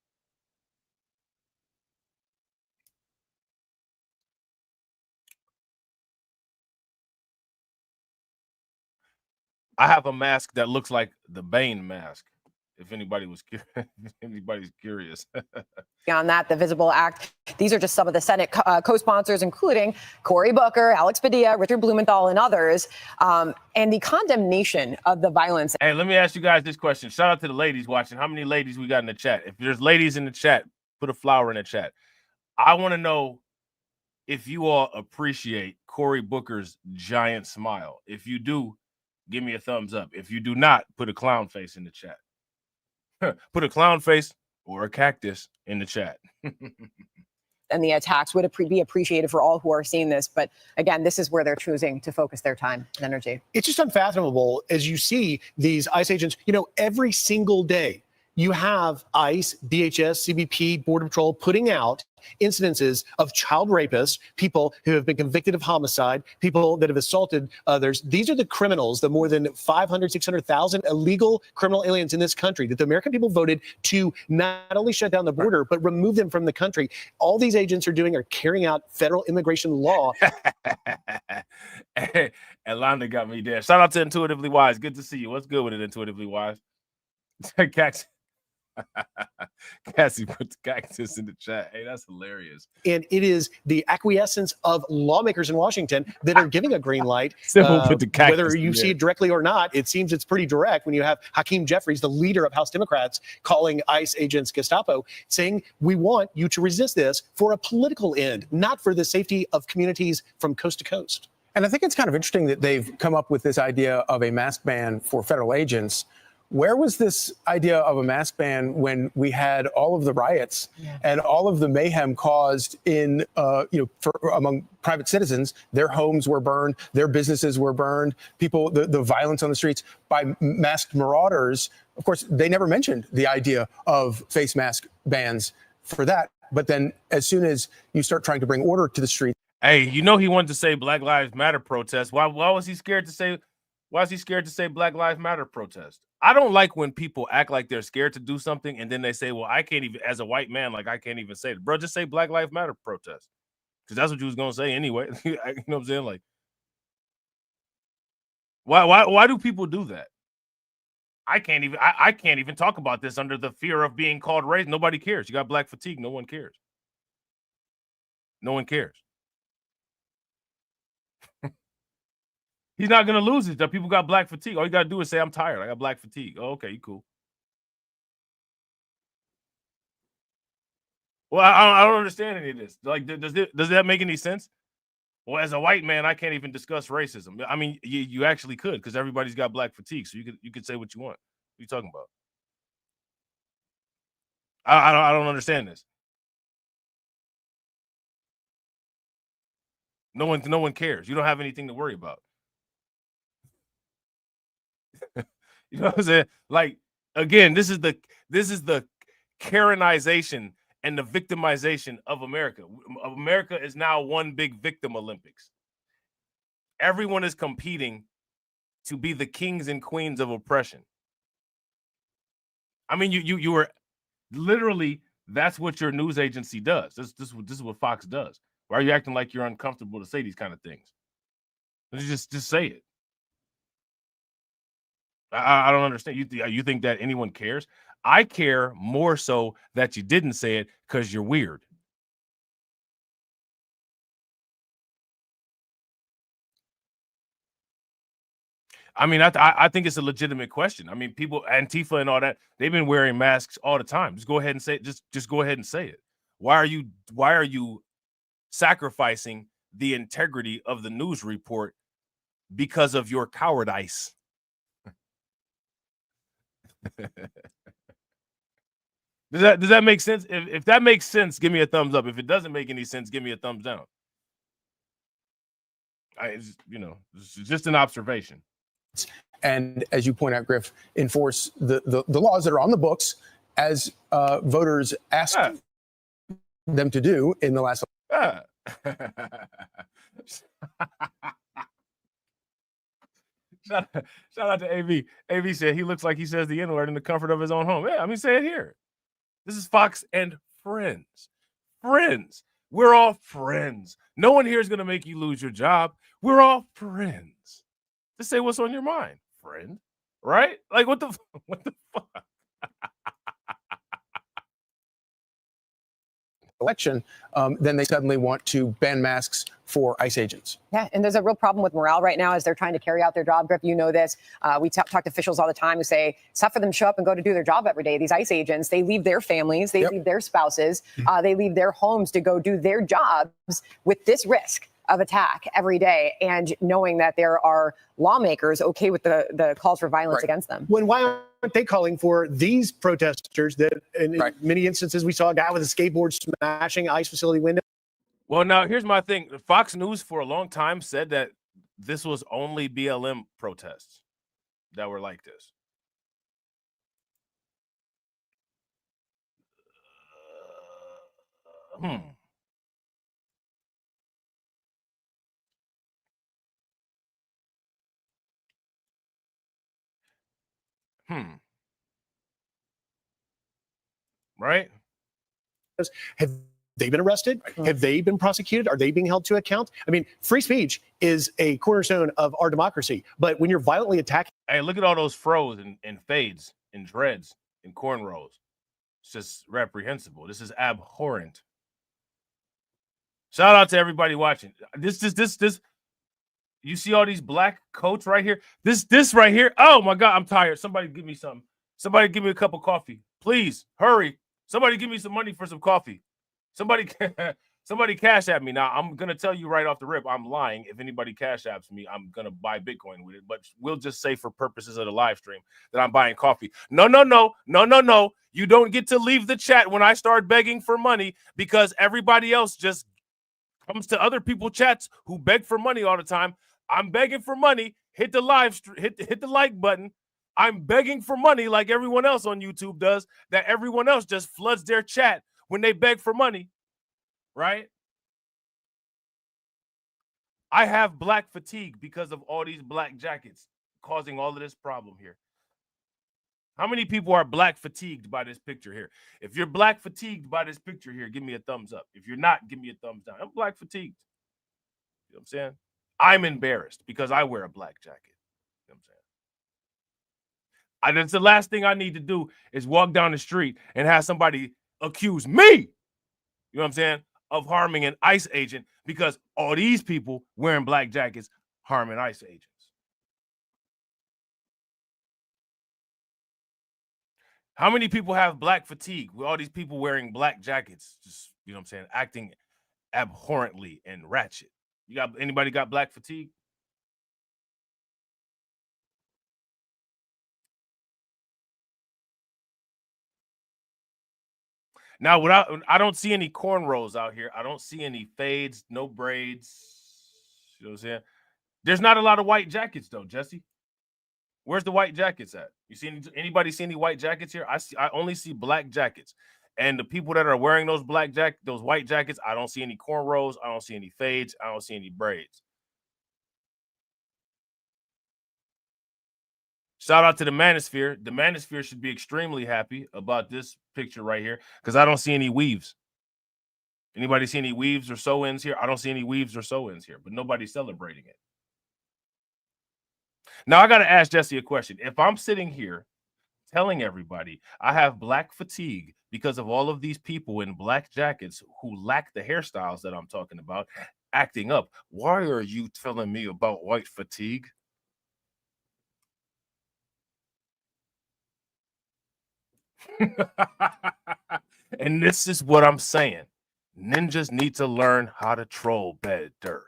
I have a mask that looks like the Bane mask. If anybody was anybody's curious. Beyond that, the Visible Act. These are just some of the Senate co-sponsors, including Cory Booker, Alex Padilla, Richard Blumenthal, and others, and the condemnation of the violence. Hey, let me ask you guys this question. Shout out to the ladies watching. How many ladies we got in the chat? If there's ladies in the chat, put a flower in the chat. I want to know if you all appreciate Cory Booker's giant smile. If you do, give me a thumbs up. If you do not, put a clown face in the chat. Put a clown face or a cactus in the chat. And the attacks would be appreciated for all who are seeing this. But again, this is where they're choosing to focus their time and energy. It's just unfathomable as you see these ICE agents, you know, every single day you have ICE, DHS, CBP, Border Patrol putting out incidences of child rapists, people who have been convicted of homicide, people that have assaulted others. These are the criminals, the more than 500, 600,000 illegal criminal aliens in this country that the American people voted to not only shut down the border, but remove them from the country. All these agents are doing are carrying out federal immigration law. Alana got me there. Shout out to Intuitively Wise. Good to see you. What's good with it, Intuitively Wise? Cassie put the cactus in the chat. Hey, that's hilarious. And it is the acquiescence of lawmakers in Washington that are giving a green light. Put the cactus whether you see it directly or not, it seems it's pretty direct when you have Hakeem Jeffries, the leader of House Democrats, calling ICE agents Gestapo, saying, we want you to resist this for a political end, not for the safety of communities from coast to coast. And I think it's kind of interesting that they've come up with this idea of a mask ban for federal agents. Where was this idea of a mask ban when we had all of the riots and all of the mayhem caused in, among private citizens? Their homes were burned, their businesses were burned, people, the violence on the streets by masked marauders. Of course, they never mentioned the idea of face mask bans for that. But then as soon as you start trying to bring order to the street. Hey, you know he wanted to say Black Lives Matter protest. Why was he scared to say Why is he scared to say Black Lives Matter protest? I don't like when people act like they're scared to do something and then they say, well, I can't even, as a white man, like I can't even say it. Bro, just say Black Lives Matter protest. Because that's what you was going to say anyway. You know what I'm saying? Like, why do people do that? I can't even talk about this under the fear of being called racist. Nobody cares. You got black fatigue. No one cares. No one cares. He's not going to lose it. That people got black fatigue. All you got to do is say, I'm tired. I got black fatigue. Oh, okay, you cool. Well, I don't understand any of this. Like, does that make any sense? Well, as a white man, I can't even discuss racism. I mean, you actually could, because everybody's got black fatigue. So you could say what you want. What are you talking about? I don't understand this. No one cares. You don't have anything to worry about. You know what I'm saying? Like, again, this is the Karenization and the victimization of America. America is now one big victim Olympics. Everyone is competing to be the kings and queens of oppression. I mean, you were literally, that's what your news agency does. This is what Fox does. Why are you acting like you're uncomfortable to say these kind of things? Just say it. I don't understand. You think that anyone cares? I care more so that you didn't say it because you're weird. I mean, I think it's a legitimate question. I mean, people, Antifa and all that, they've been wearing masks all the time. Just go ahead and say it. Just go ahead and say it. Why are you sacrificing the integrity of the news report because of your cowardice? Does that make sense? If that makes sense, give me a thumbs up. If it doesn't make any sense, give me a thumbs down. It's just an observation. And as you point out, Griff, enforce the laws that are on the books as voters asked them to do in the last. Shout out to AV. AV said he looks like he says the N-word in the comfort of his own home. Yeah, I mean, say it here. This is Fox and friends. Friends. We're all friends. No one here is going to make you lose your job. We're all friends. Just say what's on your mind, friend. Right? Like, what the fuck? Election, then they suddenly want to ban masks for ICE agents. Yeah, and there's a real problem with morale right now as they're trying to carry out their job. Griff, you know this. We talk to officials all the time who say it's tough for them to show up and go to do their job every day. These ICE agents, they leave their families, they leave their spouses, they leave their homes to go do their jobs with this risk of attack every day, and knowing that there are lawmakers okay with the calls for violence against them. Why aren't they calling for these protesters that in many instances we saw a guy with a skateboard smashing ICE facility window? Well, now here's my thing. Fox News for a long time said that this was only BLM protests that were like this. Right? Have they been arrested? Have they been prosecuted? Are they being held to account? I mean, free speech is a cornerstone of our democracy. But when you're violently attacking. Hey, look at all those fros and fades and dreads and cornrows. It's just reprehensible. This is abhorrent. Shout out to everybody watching. This. You see all these black coats right here? This right here. Oh my God, I'm tired. Somebody give me something. Somebody give me a cup of coffee. Please, hurry. Somebody give me some money for some coffee. Somebody cash at me. Now, I'm going to tell you right off the rip, I'm lying. If anybody cash apps me, I'm going to buy Bitcoin with it. But we'll just say for purposes of the live stream that I'm buying coffee. No. You don't get to leave the chat when I start begging for money, because everybody else just comes to other people's chats who beg for money all the time. I'm begging for money. Hit the hit the like button. I'm begging for money like everyone else on YouTube does, that everyone else just floods their chat when they beg for money, right? I have black fatigue because of all these black jackets. causing all of this problem here? How many people are black fatigued by this picture here? If you're black fatigued by this picture here, give me a thumbs up. If you're not, give me a thumbs down. I'm black fatigued. You know what I'm saying? I'm embarrassed because I wear a black jacket. You know what I'm saying? That's the last thing I need to do is walk down the street and have somebody accuse me, you know what I'm saying, of harming an ICE agent because all these people wearing black jackets harming ICE agents. How many people have black fatigue with all these people wearing black jackets? Just, you know what I'm saying, acting abhorrently and ratchet. You got anybody got black fatigue? Now, I don't see any cornrows out here. I don't see any fades, no braids. You know what I'm saying? There's not a lot of white jackets though, Jesse. Where's the white jackets at? You see anybody see any white jackets here? I only see black jackets. And the people that are wearing those those white jackets, I don't see any cornrows, I don't see any fades, I don't see any braids. Shout out to the Manosphere. The Manosphere should be extremely happy about this picture right here because I don't see any weaves. Anybody see any weaves or sew-ins here? I don't see any weaves or sew-ins here, but nobody's celebrating it. Now, I got to ask Jesse a question. If I'm sitting here telling everybody I have black fatigue because of all of these people in black jackets who lack the hairstyles that I'm talking about acting up, why are you telling me about white fatigue? And this is what I'm saying. Ninjas need to learn how to troll better.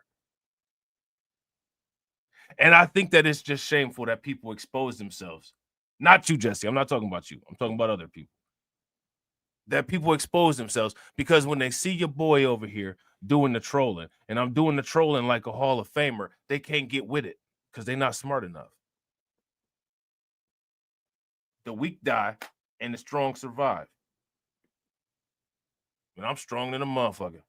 And I think that it's just shameful that people expose themselves. Not you, Jesse. I'm not talking about you. I'm talking about other people. That people expose themselves because when they see your boy over here doing the trolling, and I'm doing the trolling like a Hall of Famer, they can't get with it because they're not smart enough. The weak die and the strong survive. And I'm strong than a motherfucker.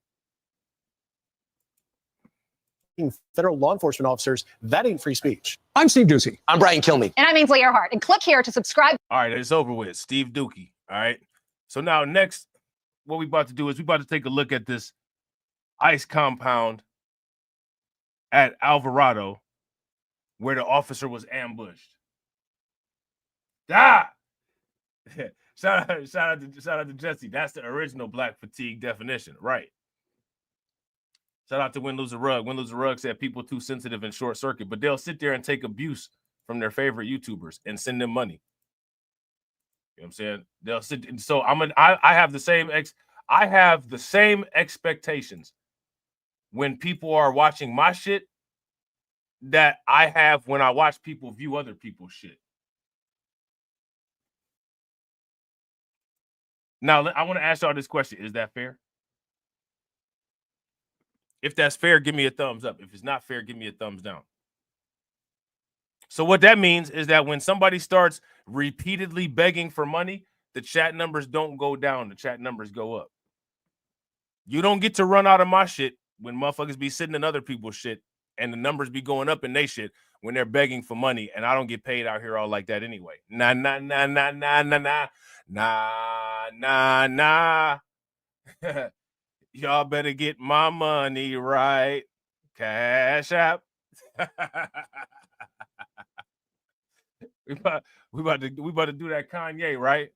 Federal law enforcement officers, that ain't free speech. I'm Steve Doocy. I'm Brian Kilmeade. And I'm Ainsley Earhart. And click here to subscribe. All right, it's over with. Steve Dookie. All right. So now next, what we about to do is we about to take a look at this ICE compound at Alvarado where the officer was ambushed. Ah! Shout out to Jesse. That's the original black fatigue definition, right? Shout out to Win Lose a Rug. Win Lose a Rug said people too sensitive and short circuit, but they'll sit there and take abuse from their favorite YouTubers and send them money. You know what I'm saying? They'll sit. So I have the same expectations when people are watching my shit that I have when I watch people view other people's shit. Now, I want to ask y'all this question. Is that fair? If that's fair, give me a thumbs up. If it's not fair, give me a thumbs down. So what that means is that when somebody starts repeatedly begging for money, the chat numbers don't go down. The chat numbers go up. You don't get to run out of my shit when motherfuckers be sitting in other people's shit and the numbers be going up in they shit when they're begging for money, and I don't get paid out here all like that anyway. Nah. Y'all better get my money right. Cash App. we about to do that Kanye, right?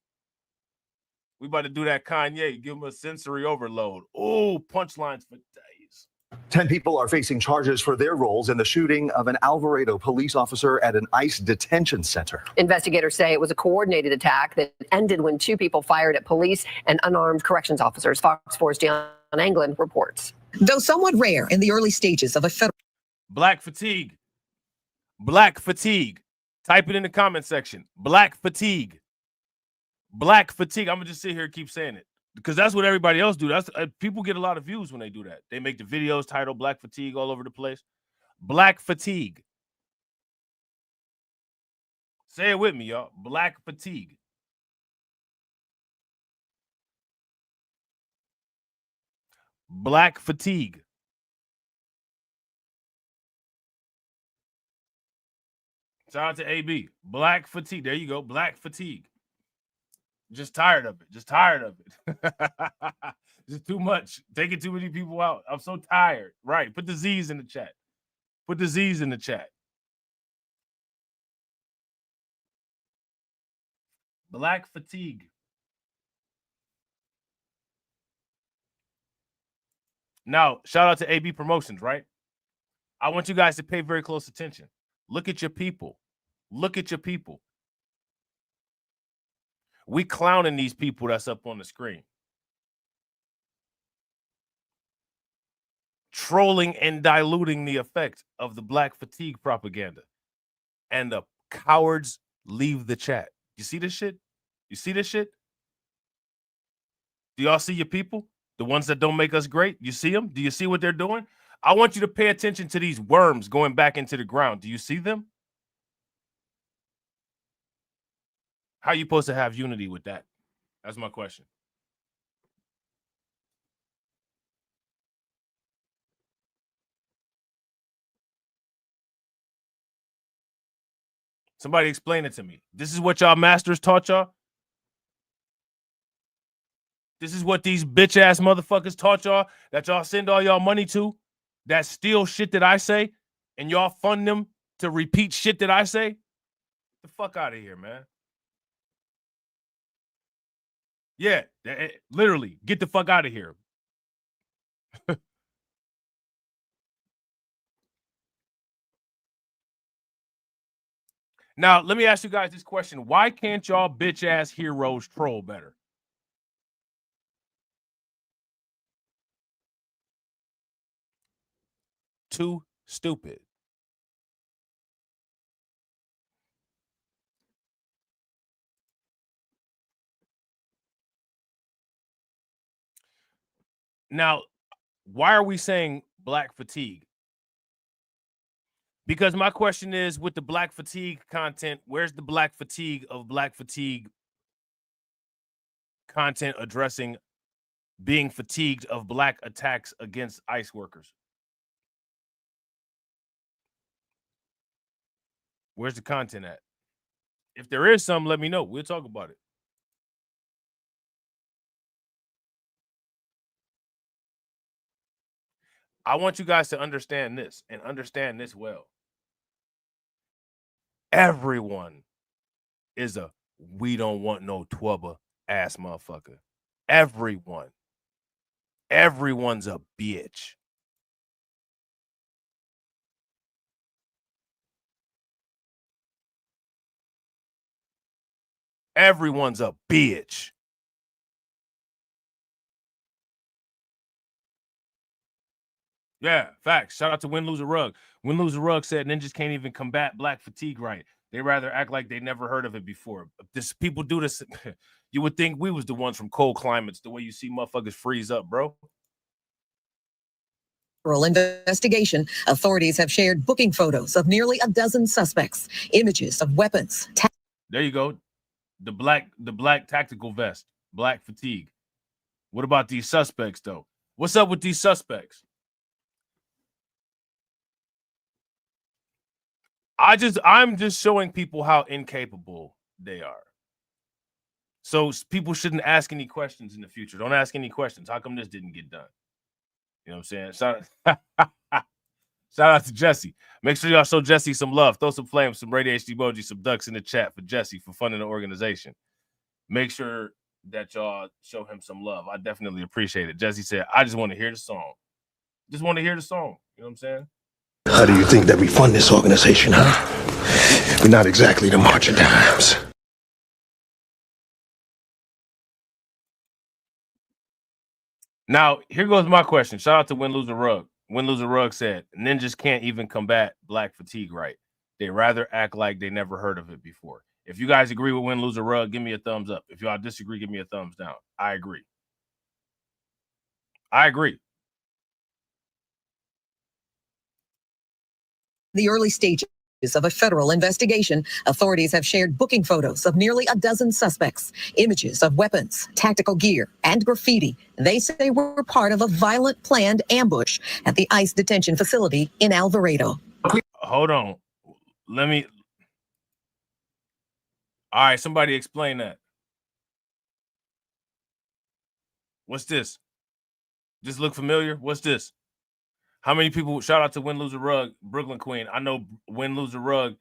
We about to do that Kanye. Give him a sensory overload. Oh, punchlines for days. 10 people are facing charges for their roles in the shooting of an Alvarado police officer at an ICE detention center. Investigators say it was a coordinated attack that ended when 2 people fired at police and unarmed corrections officers. Fox 4's John Anglin reports. Though somewhat rare in the early stages of a federal black fatigue. Black fatigue. Type it in the comment section. Black fatigue. Black fatigue. I'm gonna just sit here and keep saying it because that's what everybody else do. That's people get a lot of views when they do that. They make the videos titled Black Fatigue all over the place. Black fatigue. Say it with me, y'all. Black fatigue. Black fatigue. Shout out to AB. Black fatigue. There you go. Black fatigue. Just tired of it. Just tired of it. Just too much. Taking too many people out. I'm so tired. Right. Put the Z's in the chat. Put the Z's in the chat. Black fatigue. Now, shout out to AB Promotions, right? I want you guys to pay very close attention. Look at your people. Look at your people. We clowning these people that's up on the screen. Trolling and diluting the effect of the black fatigue propaganda. And the cowards leave the chat. You see this shit? You see this shit? Do y'all see your people? The ones that don't make us great? You see them? Do you see what they're doing? I want you to pay attention to these worms going back into the ground. Do you see them? How are you supposed to have unity with that? That's my question. Somebody explain it to me. This is what y'all masters taught y'all? This is what these bitch ass motherfuckers taught y'all that y'all send all y'all money to, that steal shit that I say, and y'all fund them to repeat shit that I say? The fuck out of here, man. Yeah, literally, get the fuck out of here. Now, let me ask you guys this question. Why can't y'all bitch ass heroes troll better? Too stupid. Now, why are we saying black fatigue? Because my question is, with the black fatigue content, where's the black fatigue of black fatigue content addressing being fatigued of black attacks against ICE workers? Where's the content at? If there is some, let me know. We'll talk about it. I want you guys to understand this and understand this well. Everyone is a we don't want no twubber ass motherfucker. Everyone. Everyone's a bitch. Everyone's a bitch. Yeah, facts. Shout out to Win Lose a Rug. Win Lose a Rug said ninjas can't even combat black fatigue right. They rather act like they never heard of it before. This people do this. You would think we was the ones from cold climates, the way you see motherfuckers freeze up, bro. Referral investigation, authorities have shared booking photos of nearly a dozen suspects, images of weapons. There you go. The black tactical vest, black fatigue. What about these suspects, though? What's up with these suspects? I'm just showing people how incapable they are. So people shouldn't ask any questions in the future. Don't ask any questions. How come this didn't get done? You know what I'm saying? Shout out to Jesse. Make sure y'all show Jesse some love. Throw some flames, some radiation emojis, some ducks in the chat for Jesse for funding the organization. Make sure that y'all show him some love. I definitely appreciate it. Jesse said, I just want to hear the song. Just want to hear the song. You know what I'm saying? How do you think that we fund this organization, huh? We're not exactly the March of Dimes. Now, here goes my question. Shout out to Win Lose a Rug. Win Lose a Rug said, ninjas can't even combat black fatigue right. They rather act like they never heard of it before. If you guys agree with Win Lose a Rug, give me a thumbs up. If y'all disagree, give me a thumbs down. I agree. I agree. The early stages of a federal investigation, authorities have shared booking photos of nearly a dozen suspects, images of weapons, tactical gear, and graffiti they say were part of a violent planned ambush at the ICE detention facility in Alvarado. Hold on. Let me All right, somebody explain that. What's this? Just look familiar? What's this? How many people, shout out to Win, Lose, or Rug, Brooklyn Queen. I know Win, Lose, or Rug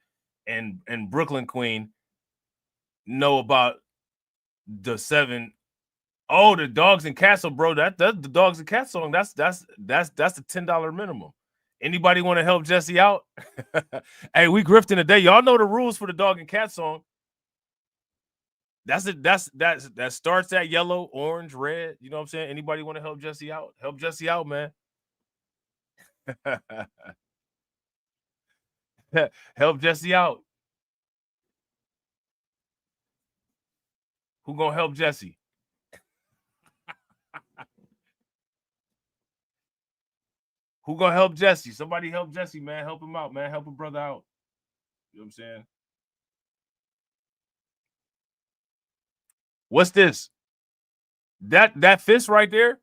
and Brooklyn Queen know about the 7. Oh, the Dogs and Cats, bro. That's the Dogs and Cats song. That's the $10 minimum. Anybody want to help Jesse out? Hey, we grifting today. Y'all know the rules for the Dog and Cat song. That starts at yellow, orange, red. You know what I'm saying? Anybody want to help Jesse out? Help Jesse out, man. Help Jesse out. Who gonna help Jesse? Who gonna help Jesse? Somebody help Jesse, man. Help him out, man. Help a brother out. You know what I'm saying? What's this? That fist right there?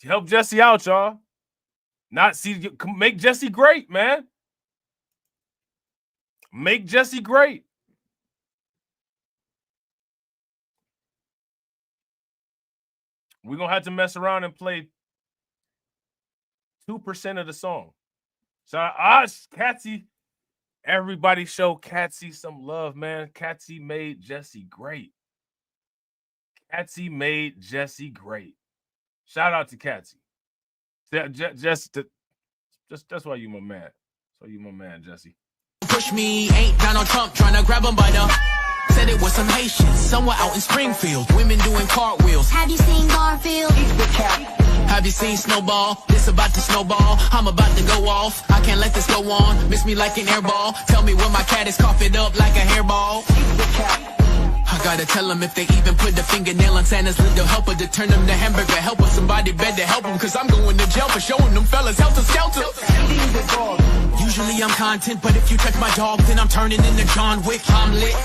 Help Jesse out, y'all. Not see, make Jesse great, man. Make Jesse great. We're gonna have to mess around and play 2% of the song. So Catsy, everybody show Catsy some love, man. Catsy made Jesse great. Catsy made Jesse great. Shout out to Catsy. That's why you my man. That's why you my man, Jesse. Push me, ain't Donald Trump trying to grab him by the. Said it was some Haitians somewhere out in Springfield. Women doing cartwheels. Have you seen Garfield? Have you seen Snowball? This about to snowball. I'm about to go off. I can't let this go on. Miss me like an airball. Tell me when my cat is coughing up like a hairball. I gotta tell them if they even put the fingernail on Santa's lip, they'll help her to turn them to hamburger. Help her, somebody better help them, cause I'm going to jail for showing them fellas helter skelter. Usually I'm content, but if you touch my dog, then I'm turning into John Wick. I'm lit.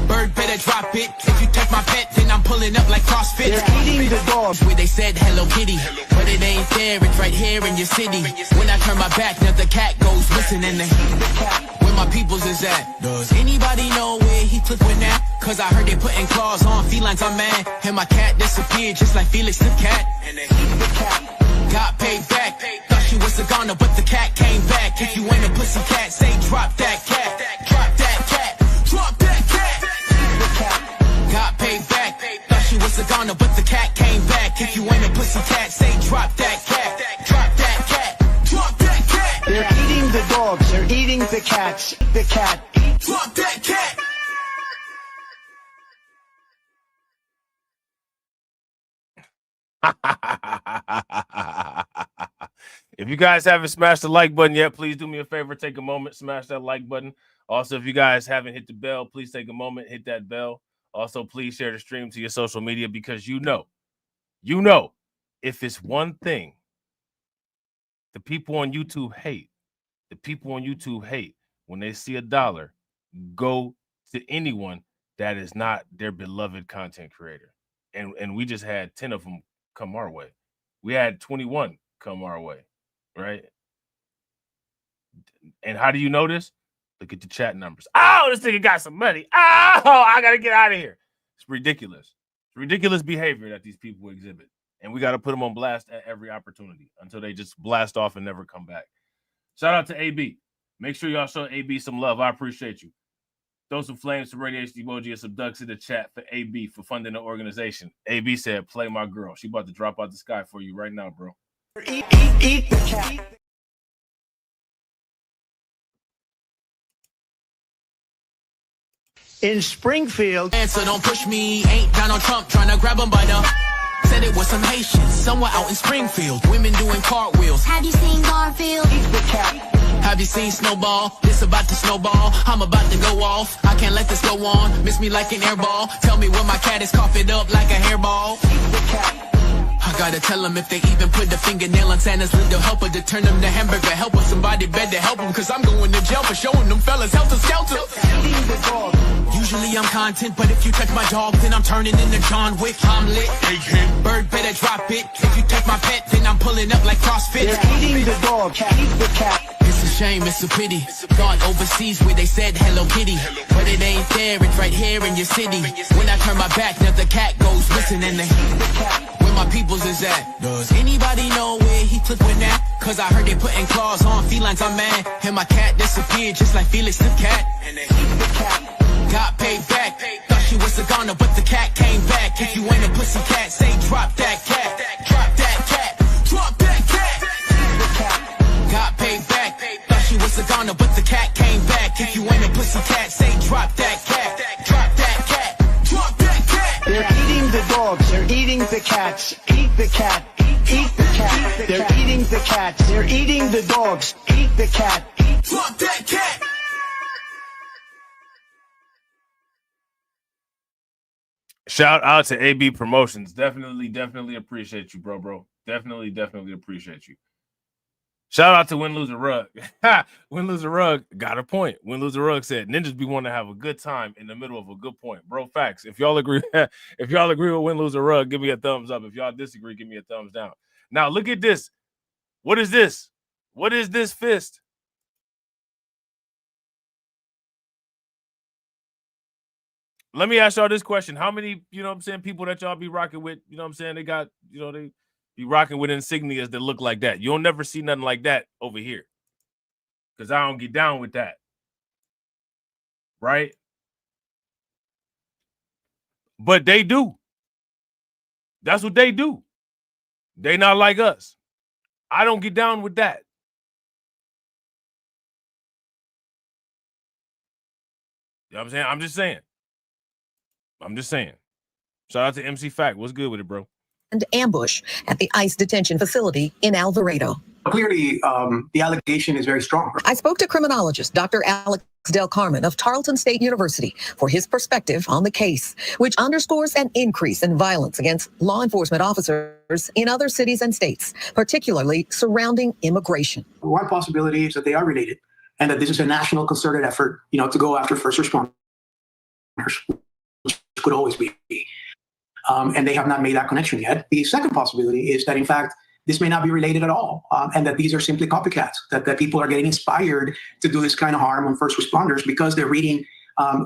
Bird better drop it. If you touch my pet, then I'm pulling up like CrossFit. They're eating the dog. Where they said Hello Kitty, but it ain't there. It's right here in your city. When I turn my back, now the cat goes missing in the where my peoples is at. Does anybody know where he took with that? Cause I heard they putting claws on felines, I'm mad. And my cat disappeared just like Felix the cat. And they eat the cat. Got paid back. Thought she was a goner, but the cat came back. If you ain't a pussy cat, say drop that cat. Drop that cat. Drop that cat. Got paid back. Thought she was a goner, but the cat came back. If you ain't a pussy cat, say drop that cat. Drop that cat. Drop that cat. They're eating the dogs. They're eating the cats. The cat. Drop that cat. If you guys haven't smashed the like button yet, please do me a favor, take a moment, smash that like button. Also, if you guys haven't hit the bell, please take a moment, hit that bell. Also, please share the stream to your social media, because you know, if it's one thing the people on YouTube hate, when they see $1 go to anyone that is not their beloved content creator. And we just had 10 of them come our way. We had 21 come our way, right? And how do you know this? Look at the chat numbers. Oh, this nigga got some money. Oh, I got to get out of here. It's ridiculous. It's ridiculous behavior that these people exhibit. And we got to put them on blast at every opportunity until they just blast off and never come back. Shout out to AB. Make sure y'all show AB some love. I appreciate you. Throw some flames, some radiation emoji, and some ducks in the chat for AB for funding the organization. AB said, play my girl. She about to drop out the sky for you right now, bro. Eat the cat. In Springfield. So don't push me, ain't Donald Trump trying to grab him by the. Said it was some Haitians somewhere out in Springfield. Women doing cartwheels. Have you seen Garfield? Eat the cat. Have you seen Snowball? This about to snowball. I'm about to go off. I can't let this go on. Miss me like an airball. Tell me when my cat is coughing up like a hairball. Eat the cat. I gotta tell them if they even put the fingernail on Santa's lip, they'll help her to turn them to hamburger. Help her, somebody better help them, cause I'm going to jail for showing them fellas helter skelter. Usually I'm content, but if you touch my dog, then I'm turning into John Wick. I'm lit. Bird better drop it. If you touch my pet, then I'm pulling up like CrossFit. They're eating the dog. Eat the cat. This is shame, it's a pity. Thought overseas where they said Hello Kitty, but it ain't there, it's right here in your city. When I turn my back, now the cat goes missing and where my peoples is at. Does anybody know where he flipping at? Cause I heard they putting claws on felines, I'm mad. And my cat disappeared just like Felix the cat. And got paid back. Thought she was a goner, but the cat came back. If you ain't a pussy cat, say drop that cat. Drop that cat. Drop that cat. Got paid back. Thought she was a goner, but the cat came back. If you ain't a pussy cat, say drop that cat. Drop that cat. Drop that cat. They're eating the dogs. They're eating the cats. Eat the cat. Eat the cat. They're eating the cats. They're eating the dogs. Eat the cat. Drop that cat. Shout out to AB Promotions. Definitely appreciate you, bro. Definitely appreciate you. Shout out to Win Loser Rug. Win Loser Rug got a point. Win Loser Rug said ninjas be wanting to have a good time in the middle of a good point. Bro, facts. If y'all agree, with Win Loser Rug, give me a thumbs up. If y'all disagree, give me a thumbs down. Now look at this. What is this? What is this fist? Let me ask y'all this question. How many, people that y'all be rocking with, they got, they be rocking with insignias that look like that. You'll never see nothing like that over here. Because I don't get down with that. Right? But they do. That's what they do. They not like us. I don't get down with that. You know what I'm saying? I'm just saying. Shout out to MC Fact. What's good with it, bro? And ambush at the ICE detention facility in Alvarado. Clearly, the allegation is very strong. I spoke to criminologist Dr. Alex Del Carmen of Tarleton State University for his perspective on the case, which underscores an increase in violence against law enforcement officers in other cities and states, particularly surrounding immigration. One possibility is that they are related and that this is a national concerted effort, to go after first responders, which could always be. And they have not made that connection yet. The second possibility is that, in fact, this may not be related at all, and that these are simply copycats, that people are getting inspired to do this kind of harm on first responders because they're reading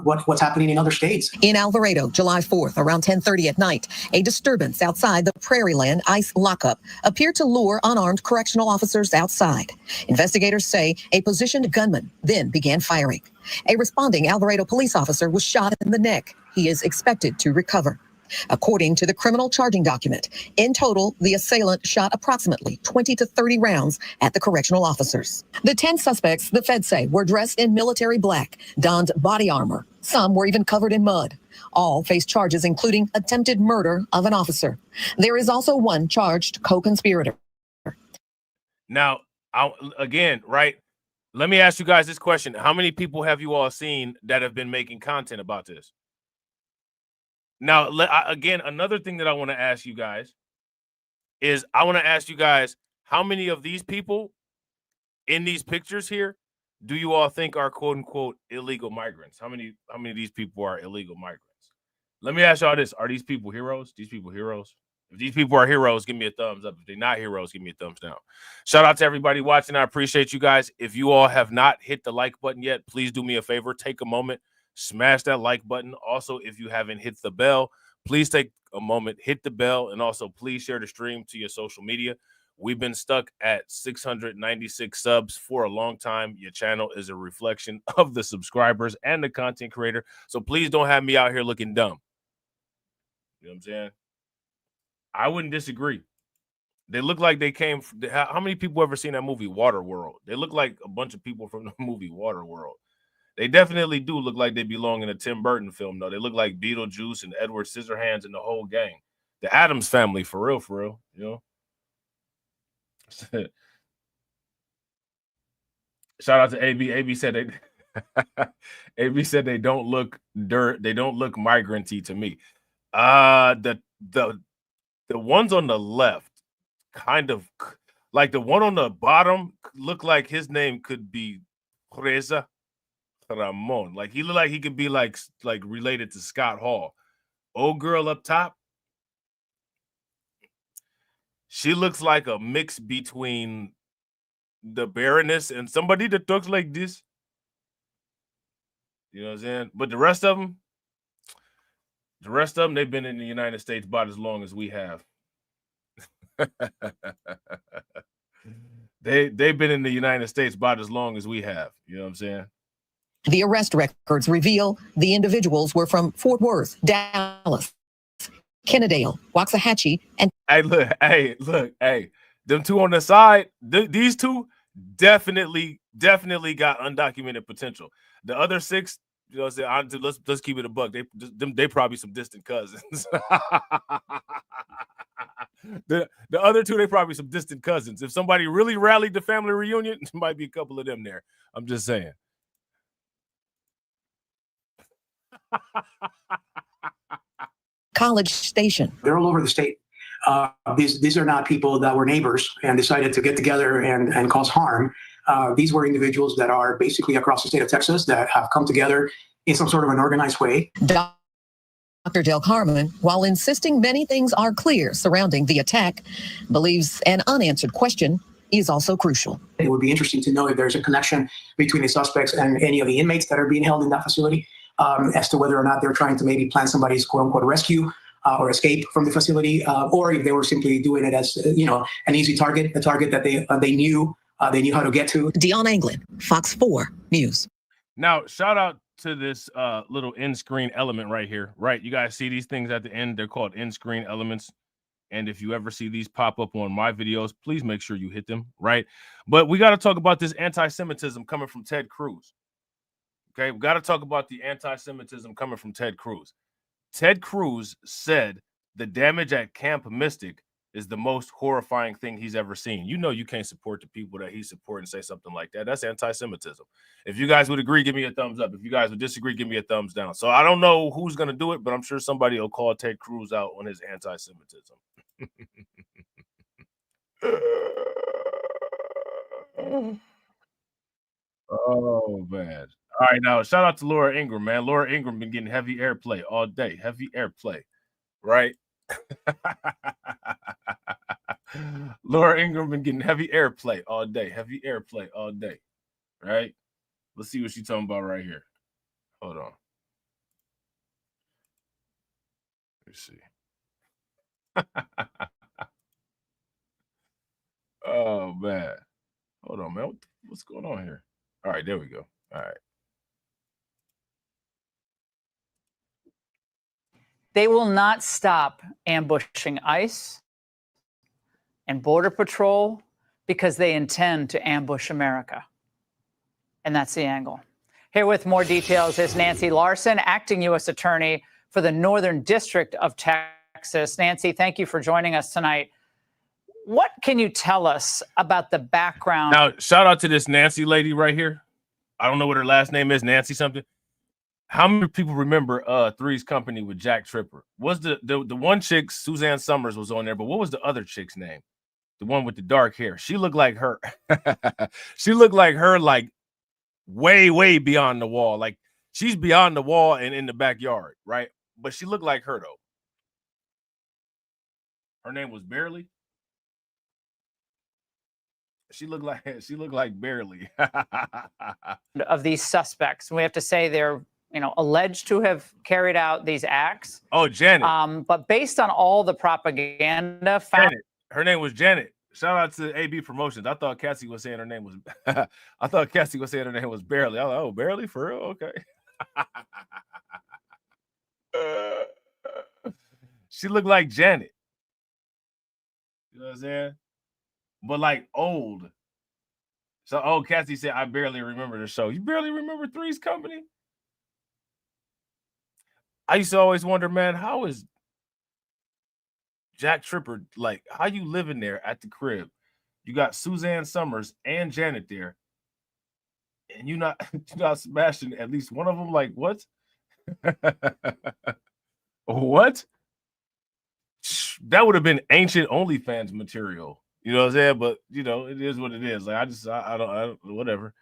what's happening in other states. In Alvarado, July 4th, around 10:30 at night, a disturbance outside the Prairieland ICE lockup appeared to lure unarmed correctional officers outside. Investigators say a positioned gunman then began firing. A responding Alvarado police officer was shot in the neck. He is expected to recover. According to the criminal charging document, in total, the assailant shot approximately 20 to 30 rounds at the correctional officers. The 10 suspects, the feds say, were dressed in military black, donned body armor. Some were even covered in mud. All face charges including attempted murder of an officer. There is also one charged co-conspirator. Now, right? Let me ask you guys this question. How many people have you all seen that have been making content about this? Now, again, another thing that I want to ask you guys is how many of these people in these pictures here do you all think are quote unquote illegal migrants? How many of these people are illegal migrants? Let me ask y'all this. Are these people heroes? These people heroes? If these people are heroes, give me a thumbs up. If they're not heroes, give me a thumbs down. Shout out to everybody watching. I appreciate you guys. If you all have not hit the like button yet, please do me a favor. Take a moment. Smash that like button. Also, if you haven't hit the bell, please take a moment, hit the bell, and also please share the stream to your social media. We've been stuck at 696 subs for a long time. Your channel is a reflection of the subscribers and the content creator. So please don't have me out here looking dumb. You know what I'm saying? I wouldn't disagree. They look like they came. How many people ever seen that movie Waterworld? They look like a bunch of people from the movie Waterworld. They definitely do look like they belong in a Tim Burton film, though. They look like Beetlejuice and Edward Scissorhands and the whole gang. The Addams Family, for real, you know? Shout out to AB. AB said they don't look migranty to me. The ones on the left, kind of like the one on the bottom, look like his name could be Reza Ramon. Like he look like he could be like related to Scott Hall. Old girl up top, she looks like a mix between the Baroness and somebody that talks like this. You know what I'm saying? But the rest of them, they've been in the United States about as long as we have. They've been in the United States about as long as we have. You know what I'm saying? The arrest records reveal the individuals were from Fort Worth, Dallas, Kennedale, Waxahachie, and Hey, look, them two on the side, these two definitely got undocumented potential. The other 6, you know what I'm saying? Let's keep it a buck. They probably some distant cousins. The other 2, they probably some distant cousins. If somebody really rallied the family reunion, there might be a couple of them there. I'm just saying. College Station. They're all over the state. These are not people that were neighbors and decided to get together and cause harm. These were individuals that are basically across the state of Texas that have come together in some sort of an organized way. Dr. Del Carmen, while insisting many things are clear surrounding the attack, believes an unanswered question is also crucial. It would be interesting to know if there's a connection between the suspects and any of the inmates that are being held in that facility, as to whether or not they're trying to maybe plan somebody's quote-unquote rescue or escape from the facility, or if they were simply doing it as, an easy target, a target that they knew how to get to. Dion Anglin, Fox 4 News. Now, shout out to this little in-screen element right here, right? You guys see these things at the end? They're called in-screen elements. And if you ever see these pop up on my videos, please make sure you hit them, right? But we got to talk about this anti-Semitism coming from Ted Cruz. Okay, we got to talk about the anti-Semitism coming from Ted Cruz. Ted Cruz said the damage at Camp Mystic is the most horrifying thing he's ever seen. You know you can't support the people that he supports and say something like that. That's anti-Semitism. If you guys would agree, give me a thumbs up. If you guys would disagree, give me a thumbs down. So I don't know who's going to do it, but I'm sure somebody will call Ted Cruz out on his anti-Semitism. Oh, man. All right, now shout out to Laura Ingram, man. Laura Ingram been getting heavy airplay all day. Heavy airplay, right? Laura Ingram been getting heavy airplay all day. Heavy airplay all day, right? Let's see what she's talking about right here. Hold on. Let's see. Oh, man. Hold on, man. What's going on here? All right, there we go. All right. They will not stop ambushing ICE and Border Patrol because they intend to ambush America. And that's the angle. Here with more details is Nancy Larson, acting U.S. Attorney for the Northern District of Texas. Nancy, thank you for joining us tonight. What can you tell us about the background? Now, shout out to this Nancy lady right here. I don't know what her last name is, Nancy something. How many people remember Three's Company with Jack Tripper? Was the one chick, Suzanne Summers, was on there, but what was the other chick's name? The one with the dark hair. She looked like her. She looked like her, like way, way beyond the wall. Like she's beyond the wall and in the backyard, right? But she looked like her though. Her name was Barely. She looked like Barely. Of these suspects, we have to say they're alleged to have carried out these acts. Oh, Janet. But based on all the propaganda, her name was Janet. Shout out to AB Promotions. I thought Cassie was saying her name was. I thought Cassie was saying her name was Barely. I was like, oh, Barely for real? Okay. She looked like Janet. You know what I'm saying? But like old. So, Cassie said, I barely remember the show. You barely remember Three's Company? I used to always wonder, man, how is Jack Tripper, like, how you living there at the crib? You got Suzanne Summers and Janet there, and you're not smashing at least one of them. Like, what? What? That would have been ancient OnlyFans material. You know what I'm saying? But it is what it is. Like I don't whatever.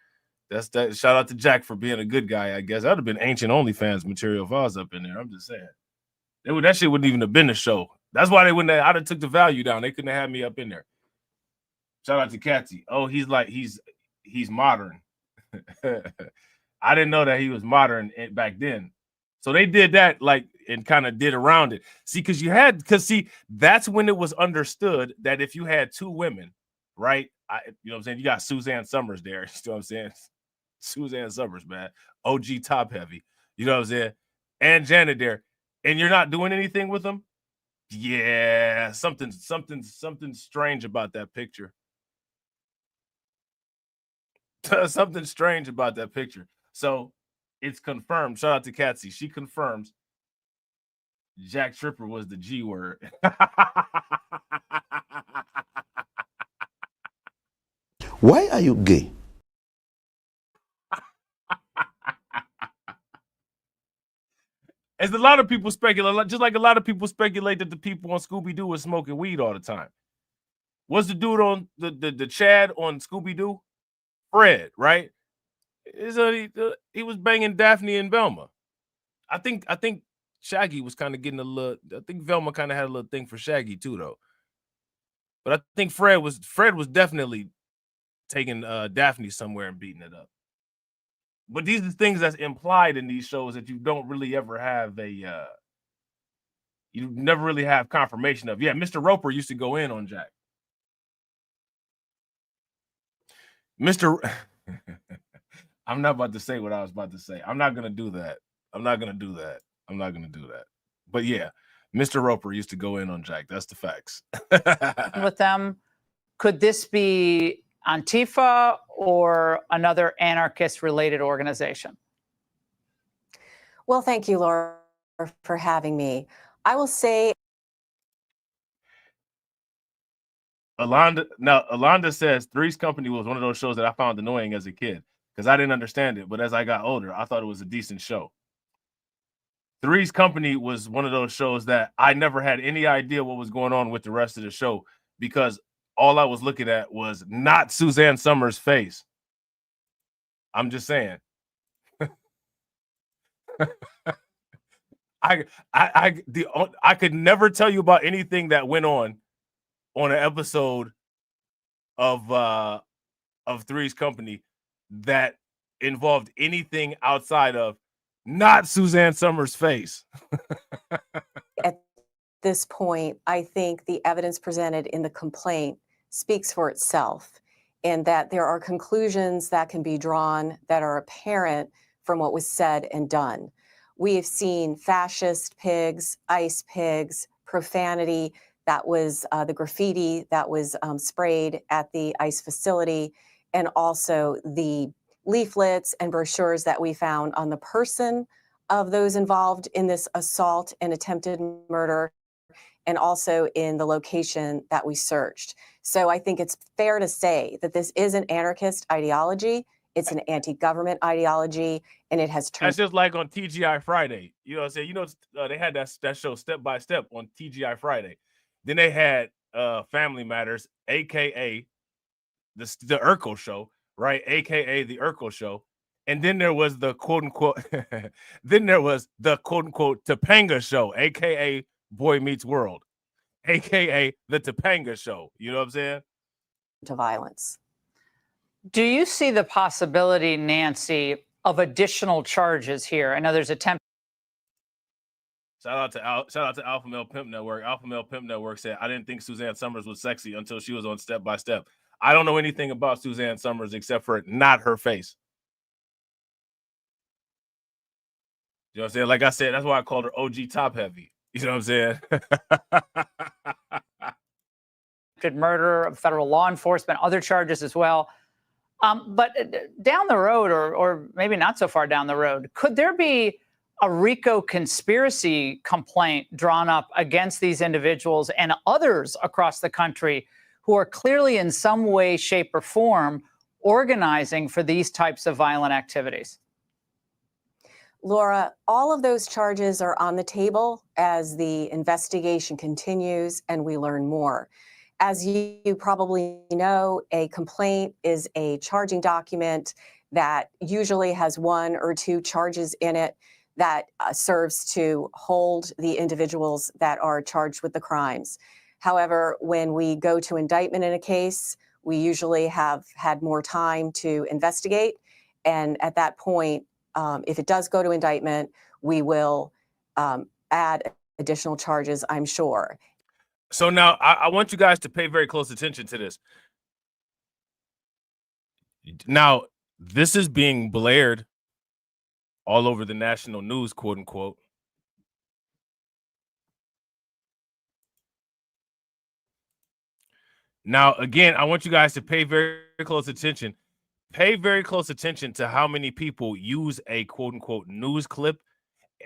That's that. Shout out to Jack for being a good guy, I guess. That would have been ancient OnlyFans material if I was up in there. I'm just saying. That shit wouldn't even have been the show. That's why they wouldn't have. I'd have took the value down. They couldn't have had me up in there. Shout out to Katsy. Oh, he's modern. I didn't know that he was modern back then. So they did that and kind of did around it. See, see, that's when it was understood that if you had two women, right? You know what I'm saying? You got Suzanne Summers there. You know what I'm saying? Suzanne Summers, man. OG top heavy. You know what I'm saying? And Janet there. And you're not doing anything with them? Yeah, something strange about that picture. Something strange about that picture. So it's confirmed. Shout out to Katsy. She confirms Jack Tripper was the G word. Why are you gay? As a lot of people speculate, just like a lot of people speculate that the people on Scooby-Doo was smoking weed all the time. What's the dude on the Chad on Scooby-Doo? Fred, right? He was banging Daphne and Velma. I think Shaggy was kind of getting a little. I think Velma kind of had a little thing for Shaggy too, though. But I think Fred was definitely taking Daphne somewhere and beating it up. But these are things that's implied in these shows that you don't really ever have you never really have confirmation of. Yeah, Mr. Roper used to go in on Jack. I'm not about to say what I was about to say. I'm not gonna do that. But yeah, Mr. Roper used to go in on Jack. That's the facts. With them, could this be Antifa or another anarchist-related organization? Well, thank you, Laura, for having me. I will say, Alonda says Three's Company was one of those shows that I found annoying as a kid because I didn't understand it. But as I got older, I thought it was a decent show. Three's Company was one of those shows that I never had any idea what was going on with the rest of the show because all I was looking at was not Suzanne Summers' face. I'm just saying. I could never tell you about anything that went on an episode of Three's Company that involved anything outside of not Suzanne Summers' face. at this point, I think the evidence presented in the complaint speaks for itself, and that there are conclusions that can be drawn that are apparent from what was said and done. We have seen fascist pigs, ice pigs, profanity. That was the graffiti that was sprayed at the ICE facility, and also the leaflets and brochures that we found on the person of those involved in this assault and attempted murder, and also in the location that we searched. So I think it's fair to say that this is an anarchist ideology. It's an anti-government ideology, and it has turned. That's just like on TGI Friday. You know what I'm saying? You know, they had that show Step by Step on TGI Friday. Then they had Family Matters, aka the Urkel Show, right? AKA the Urkel Show. And then there was the quote unquote, Topanga Show, aka Boy Meets World, aka the Topanga Show. You know what I'm saying? To violence. Do you see the possibility, Nancy, of additional charges here? I know there's attempt. Shout out to Alpha Male Pimp Network. Alpha Male Pimp Network said, I didn't think Suzanne Summers was sexy until she was on Step by Step. I don't know anything about Suzanne Summers except for not her face. You know what I'm saying? Like I said, that's why I called her OG top heavy. You know what I'm saying? Murder of federal law enforcement, other charges as well. But down the road, or maybe not so far down the road, could there be a RICO conspiracy complaint drawn up against these individuals and others across the country who are clearly in some way, shape, or form organizing for these types of violent activities? Laura, all of those charges are on the table as the investigation continues and we learn more. As you probably know, a complaint is a charging document that usually has one or two charges in it that serves to hold the individuals that are charged with the crimes. However, when we go to indictment in a case, we usually have had more time to investigate. And at that point, if it does go to indictment, we will add additional charges, I'm sure. So now I want you guys to pay very close attention to this. Now, this is being blared all over the national news, quote unquote. Now, again, I want you guys to pay very close attention. Pay very close attention to how many people use a quote unquote news clip.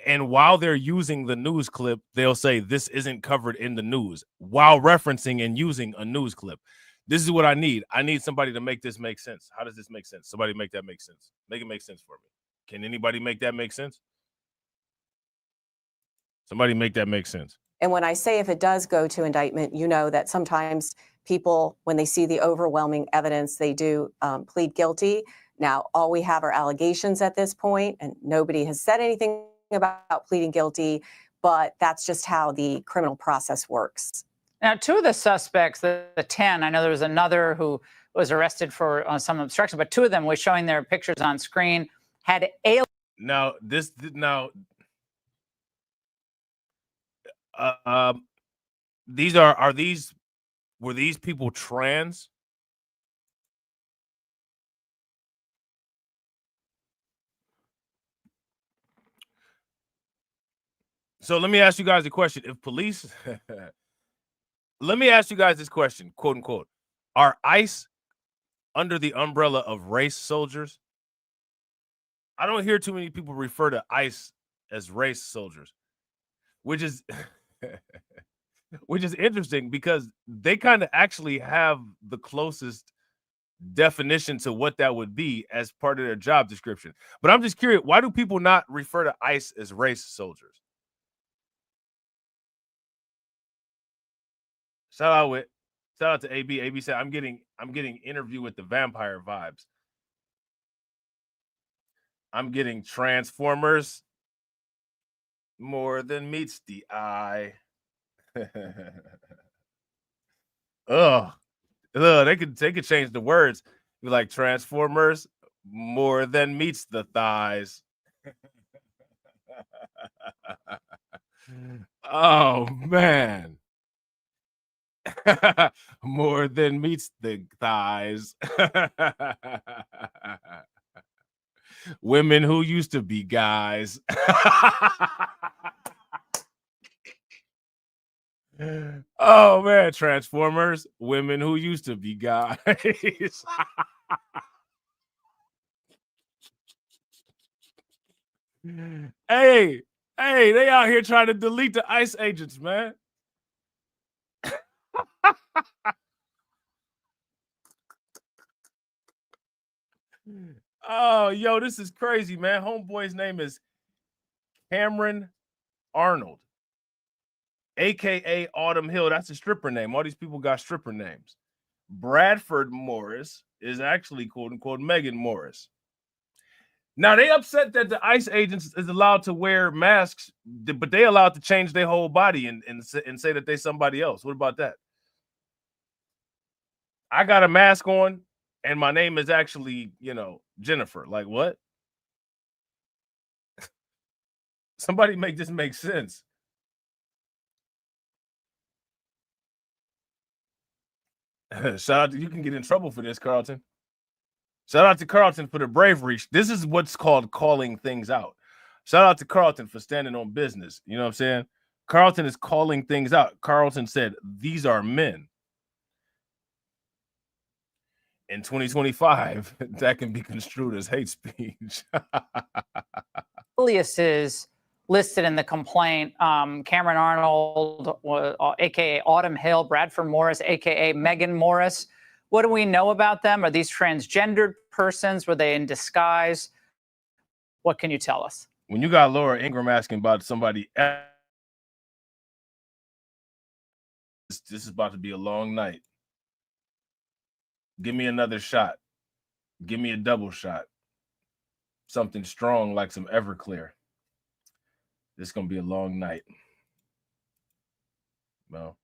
And while they're using the news clip, they'll say this isn't covered in the news while referencing and using a news clip. This is what I need. I need somebody to make this make sense. How does this make sense? Somebody make that make sense. Make it make sense for me. Can anybody make that make sense? Somebody make that make sense. And when I say if it does go to indictment, you know that sometimes people, when they see the overwhelming evidence, they do plead guilty. Now, all we have are allegations at this point, and nobody has said anything about pleading guilty, but that's just how the criminal process works. Now, two of the suspects, the 10, I know there was another who was arrested for some obstruction, but two of them was showing their pictures on screen, had alien. Now, were these people trans? So let me ask you guys a question. If police, let me ask you guys this question, quote unquote, are ICE under the umbrella of race soldiers? I don't hear too many people refer to ICE as race soldiers, which is which is interesting because they kind of actually have the closest definition to what that would be as part of their job description. But I'm just curious, why do people not refer to ICE as race soldiers? Shout out to AB. AB said, I'm getting Interview with the Vampire vibes. I'm getting Transformers more than meets the eye. Oh, they could change the words. Be like Transformers more than meets the thighs. Oh man. More than meets the thighs. Women who used to be guys. Oh man, Transformers, women who used to be guys. Hey, they out here trying to delete the ICE agents, man. Oh, yo, this is crazy, man. Homeboy's name is Cameron Arnold, aka Autumn Hill. That's a stripper name. All these people got stripper names. Bradford Morris is actually quote unquote Megan Morris. Now they upset that the ICE agents is allowed to wear masks, but they allowed to change their whole body and say that they somebody else. What about that? I got a mask on and my name is actually, Jennifer. Like what? Somebody make this make sense. Shout out to, you can get in trouble for this, Carlton. Shout out to Carlton for the bravery. This is what's called calling things out. Shout out to Carlton for standing on business. You know what I'm saying? Carlton is calling things out. Carlton said, these are men. In 2025, that can be construed as hate speech. Aliases listed in the complaint, Cameron Arnold, aka Autumn Hill, Bradford Morris, aka Megan Morris. What do we know about them? Are these transgendered persons? Were they in disguise? What can you tell us? When you got Laura Ingram asking about somebody else, this is about to be a long night. Give me another shot. Give me a double shot. Something strong like some Everclear. This is going to be a long night. Well,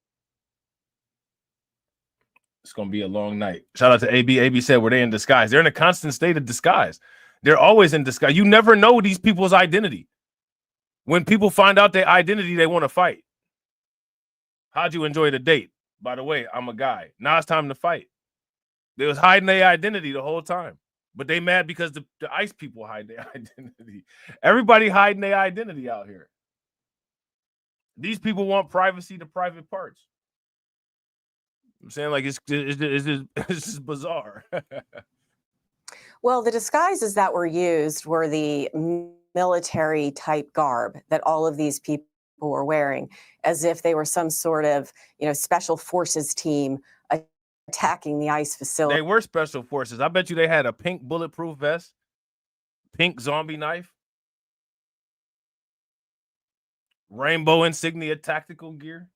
It's gonna be a long night. Shout out to AB. AB said, "Were they in disguise?" They're in a constant state of disguise. They're always in disguise. You never know these people's identity. When people find out their identity, they want to fight. How'd you enjoy the date? By the way, I'm a guy. Now it's time to fight. They was hiding their identity the whole time, but they mad because the ICE people hide their identity. Everybody hiding their identity out here. These people want privacy to private parts. I'm saying, like, it's just bizarre. Well, the disguises that were used were the military type garb that all of these people were wearing, as if they were some sort of, special forces team attacking the ICE facility. They were special forces. I bet you they had a pink bulletproof vest, pink zombie knife, rainbow insignia tactical gear.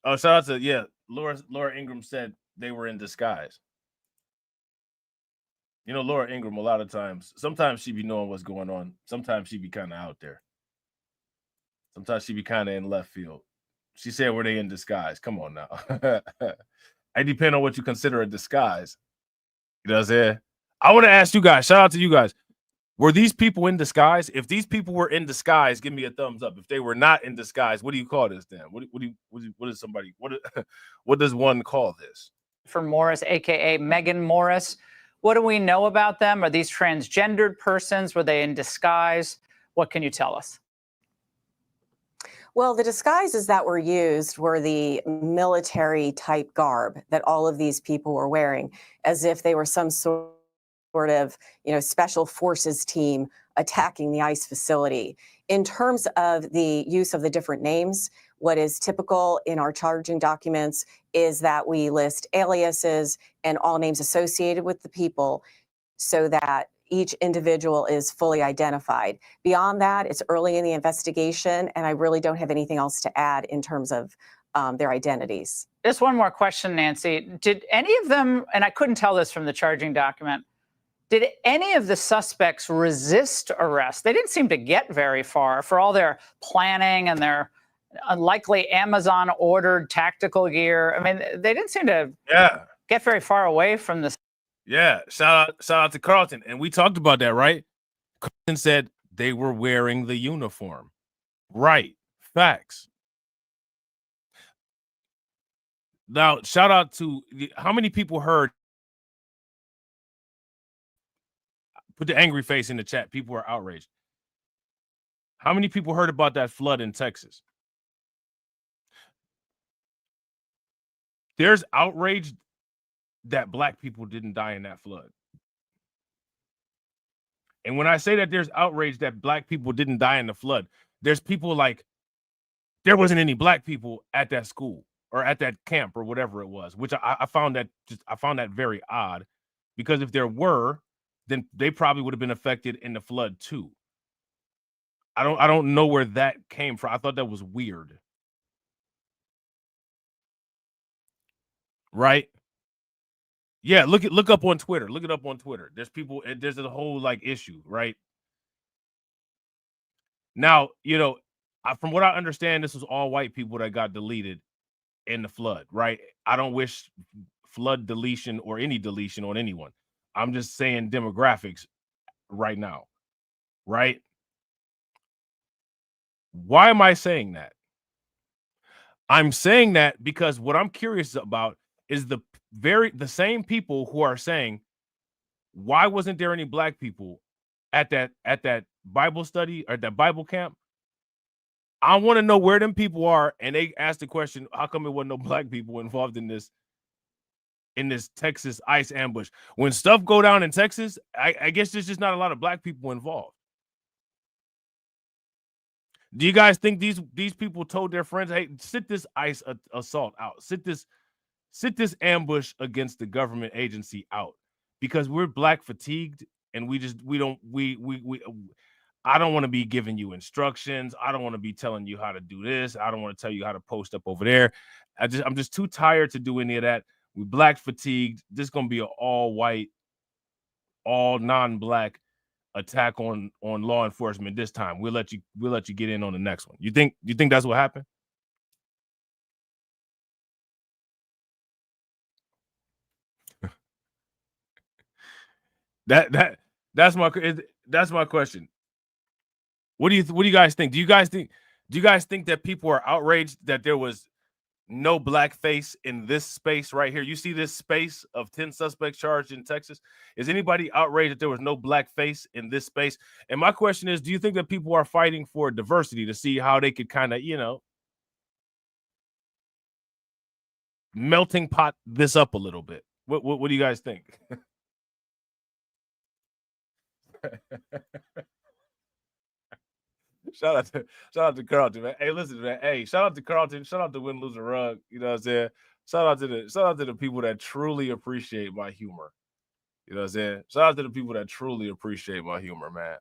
Oh, shout out to Laura Ingram said they were in disguise. Laura Ingram, a lot of times, sometimes she be knowing what's going on. Sometimes she be kind of out there. Sometimes she be kind of in left field. She said, were they in disguise? Come on now. It depends on what you consider a disguise. You know what I'm saying? I want to ask you guys, shout out to you guys. Were these people in disguise? If these people were in disguise, give me a thumbs up. If they were not in disguise, what do you call this then? What does one call this? For Morris, aka Megan Morris. What do we know about them? Are these transgendered persons? Were they in disguise? What can you tell us? Well, the disguises that were used were the military type garb that all of these people were wearing, as if they were some sort of, special forces team attacking the ICE facility. In terms of the use of the different names, what is typical in our charging documents is that we list aliases and all names associated with the people so that each individual is fully identified. Beyond that, it's early in the investigation, and I really don't have anything else to add in terms of their identities. Just one more question, Nancy. Did any of them, and I couldn't tell this from the charging document, did any of the suspects resist arrest? They didn't seem to get very far for all their planning and their unlikely Amazon ordered tactical gear. I mean, they didn't seem to get very far away from this. Yeah, shout out to Carlton. And we talked about that, right? Carlton said they were wearing the uniform. Right. Facts. Now, shout out to how many people heard? Put the angry face in the chat. People are outraged. How many people heard about that flood in Texas? There's outrage that Black people didn't die in that flood. And when I say that there's outrage that Black people didn't die in the flood, there's people like there wasn't any Black people at that school or at that camp or whatever it was, which I found that very odd, because if there were, then they probably would have been affected in the flood too. I don't know where that came from. I thought that was weird. Right? Yeah, look up on Twitter. Look it up on Twitter. There's people, there's a whole issue, right? Now, from what I understand, this was all white people that got deleted in the flood, right? I don't wish flood deletion or any deletion on anyone. I'm just saying demographics right now, right? Why am I saying that? I'm saying that because what I'm curious about is the same people who are saying, why wasn't there any Black people at that Bible study or that Bible camp? I want to know where them people are, and they asked the question, how come there wasn't no Black people involved in this Texas ICE ambush? When stuff go down in Texas, I guess there's just not a lot of Black people involved. Do you guys think these people told their friends, hey, sit this ICE assault out, sit this ambush against the government agency out, because we're Black fatigued and I don't want to be giving you instructions. I don't want to be telling you how to do this. I don't want to tell you how to post up over there. I'm just too tired to do any of that. We're Black fatigued. This is gonna be an all white, all non-Black attack on law enforcement this time. We'll let you get in on the next one. You think that's what happened? That's my question. What do you guys think? Do you guys think that people are outraged that there was no blackface in this space right here? You see this space of 10 suspects charged in Texas? Is anybody outraged that there was no blackface in this space? And my question is, do you think that people are fighting for diversity to see how they could kind of, melting pot this up a little bit? What do you guys think? Shout out to Carlton, man. Hey, listen, man. Hey, shout out to Carlton. Shout out to Win Lose a Rug. You know what I'm saying? Shout out to the people that truly appreciate my humor. You know what I'm saying? Shout out to the people that truly appreciate my humor, man.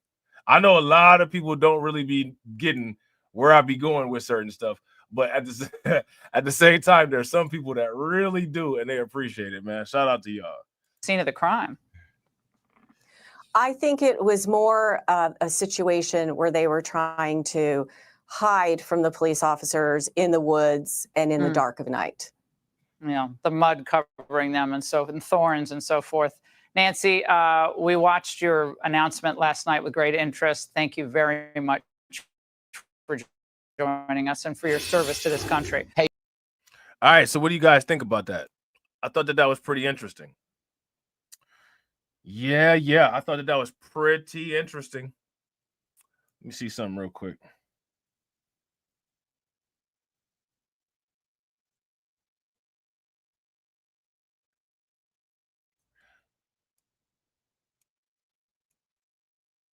I know a lot of people don't really be getting where I be going with certain stuff, but at the same time, there's some people that really do, and they appreciate it, man. Shout out to y'all. Scene of the crime. I think it was more a situation where they were trying to hide from the police officers in the woods and in the dark of night. The mud covering them and thorns and so forth. Nancy, we watched your announcement last night with great interest. Thank you very much for joining us and for your service to this country. Hey. All right, so what do you guys think about that? I thought that was pretty interesting. Yeah, I thought that was pretty interesting. Let me see something real quick.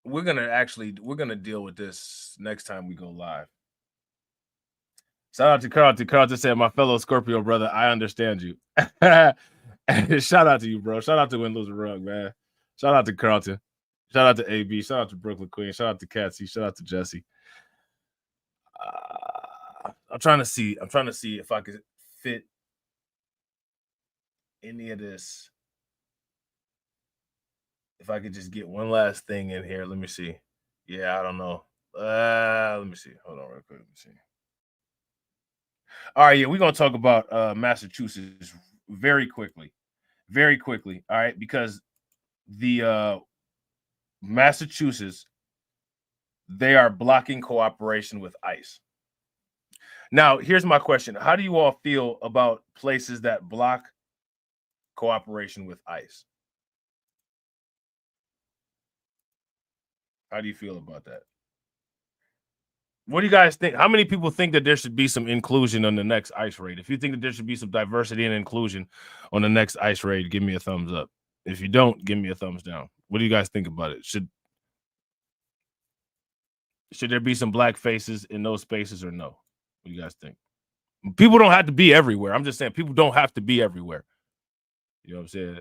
We're gonna deal with this next time we go live. Shout out to Carlton. Carlton said, "My fellow Scorpio brother, I understand you." Shout out to you, bro. Shout out to Win Lose a Rug, man. Shout out to Carlton. Shout out to AB. Shout out to Brooklyn Queen. Shout out to Catsy. Shout out to Jesse. I'm trying to see if I could fit any of this. If I could just get one last thing in here. Let me see. Yeah, I don't know. Let me see. Hold on real quick. Let me see. All right, yeah, we're going to talk about Massachusetts very quickly. Very quickly, all right, because the Massachusetts, they are blocking cooperation with ICE. Now, here's my question. How do you all feel about places that block cooperation with ICE? How do you feel about that? What do you guys think? How many people think that there should be some inclusion on the next ICE raid? If you think that there should be some diversity and inclusion on the next ICE raid, give me a thumbs up. If you don't, give me a thumbs down. What do you guys think about it? Should there be some black faces in those spaces or no? What do you guys think? People don't have to be everywhere. I'm just saying people don't have to be everywhere. You know what I'm saying?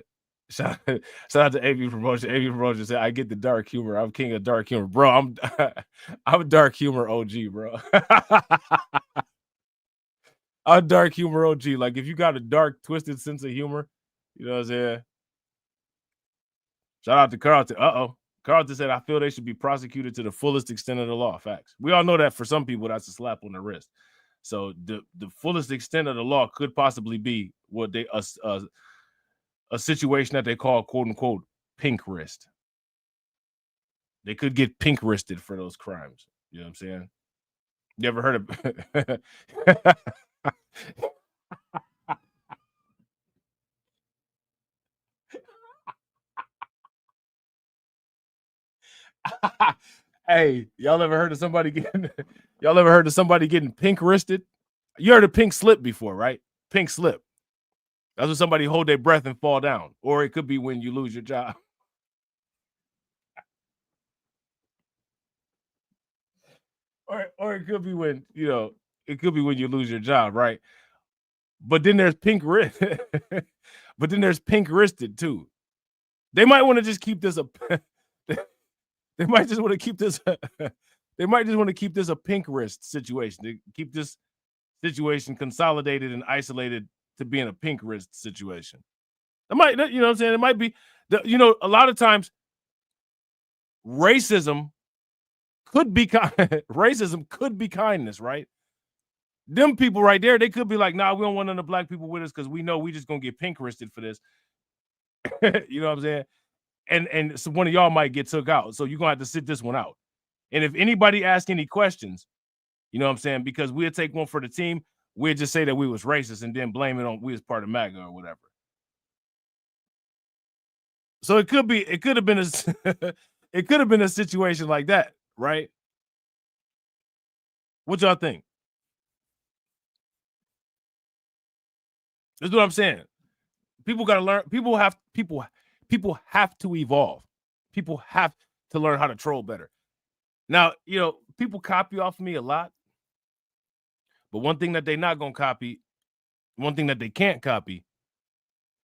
Shout out to AV Promotion. AV Promotion said, "I get the dark humor. I'm king of dark humor, bro. I'm a dark humor OG, bro. I'm a dark humor OG. Like if you got a dark, twisted sense of humor, you know what I'm saying." Shout out to Carlton. Carlton said, "I feel they should be prosecuted to the fullest extent of the law." Facts. We all know that for some people that's a slap on the wrist. So the fullest extent of the law could possibly be what they a situation that they call quote unquote pink wrist. They could get pink wristed for those crimes. You know what I'm saying? You ever heard of Hey, y'all ever heard of somebody getting pink wristed? You heard of pink slip before, right? Pink slip. That's when somebody hold their breath and fall down. Or it could be when you lose your job. Or it could be when, it could be when you lose your job, right? But then there's pink wrist. But then there's pink wristed too. They might want to just keep this they might just want to keep this they might just want to keep this a pink wrist situation. They keep this situation consolidated and isolated to be in a pink wrist situation. It might, you know what I'm saying? It might be, a lot of times racism could be kindness, right? Them people right there, they could be like, nah, we don't want none of the black people with us because we know we just gonna get pink wristed for this. You know what I'm saying? and so one of y'all might get took out. So you're gonna have to sit this one out. And if anybody asks any questions, you know what I'm saying, because we'll take one for the team, we'll just say that we was racist and then blame it on we was part of MAGA or whatever. So it could have been a situation like that, right? What y'all think? That's what I'm saying. People got to learn. People have to evolve. People have to learn how to troll better. Now, you know, people copy off of me a lot, but one thing that they're not gonna copy, one thing that they can't copy,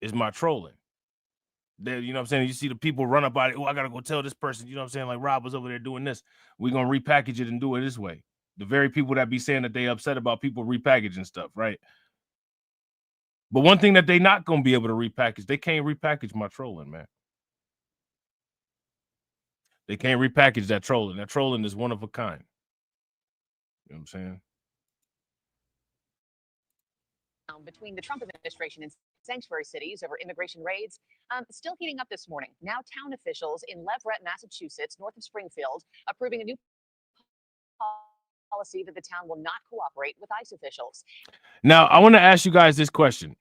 is my trolling. They, you know what I'm saying? You see the people run up out it. Oh, I gotta go tell this person. You know what I'm saying? Like Rob was over there doing this. We're gonna repackage it and do it this way. The very people that be saying that they upset about people repackaging stuff, right? But one thing that they not gonna be able to repackage, they can't repackage my trolling, man. They can't repackage that trolling. That trolling is one of a kind. You know what I'm saying? Between the Trump administration and sanctuary cities over immigration raids, still heating up this morning. Now town officials in Leverett, Massachusetts, north of Springfield, approving a new policy that the town will not cooperate with ICE officials. Now, I want to ask you guys this question.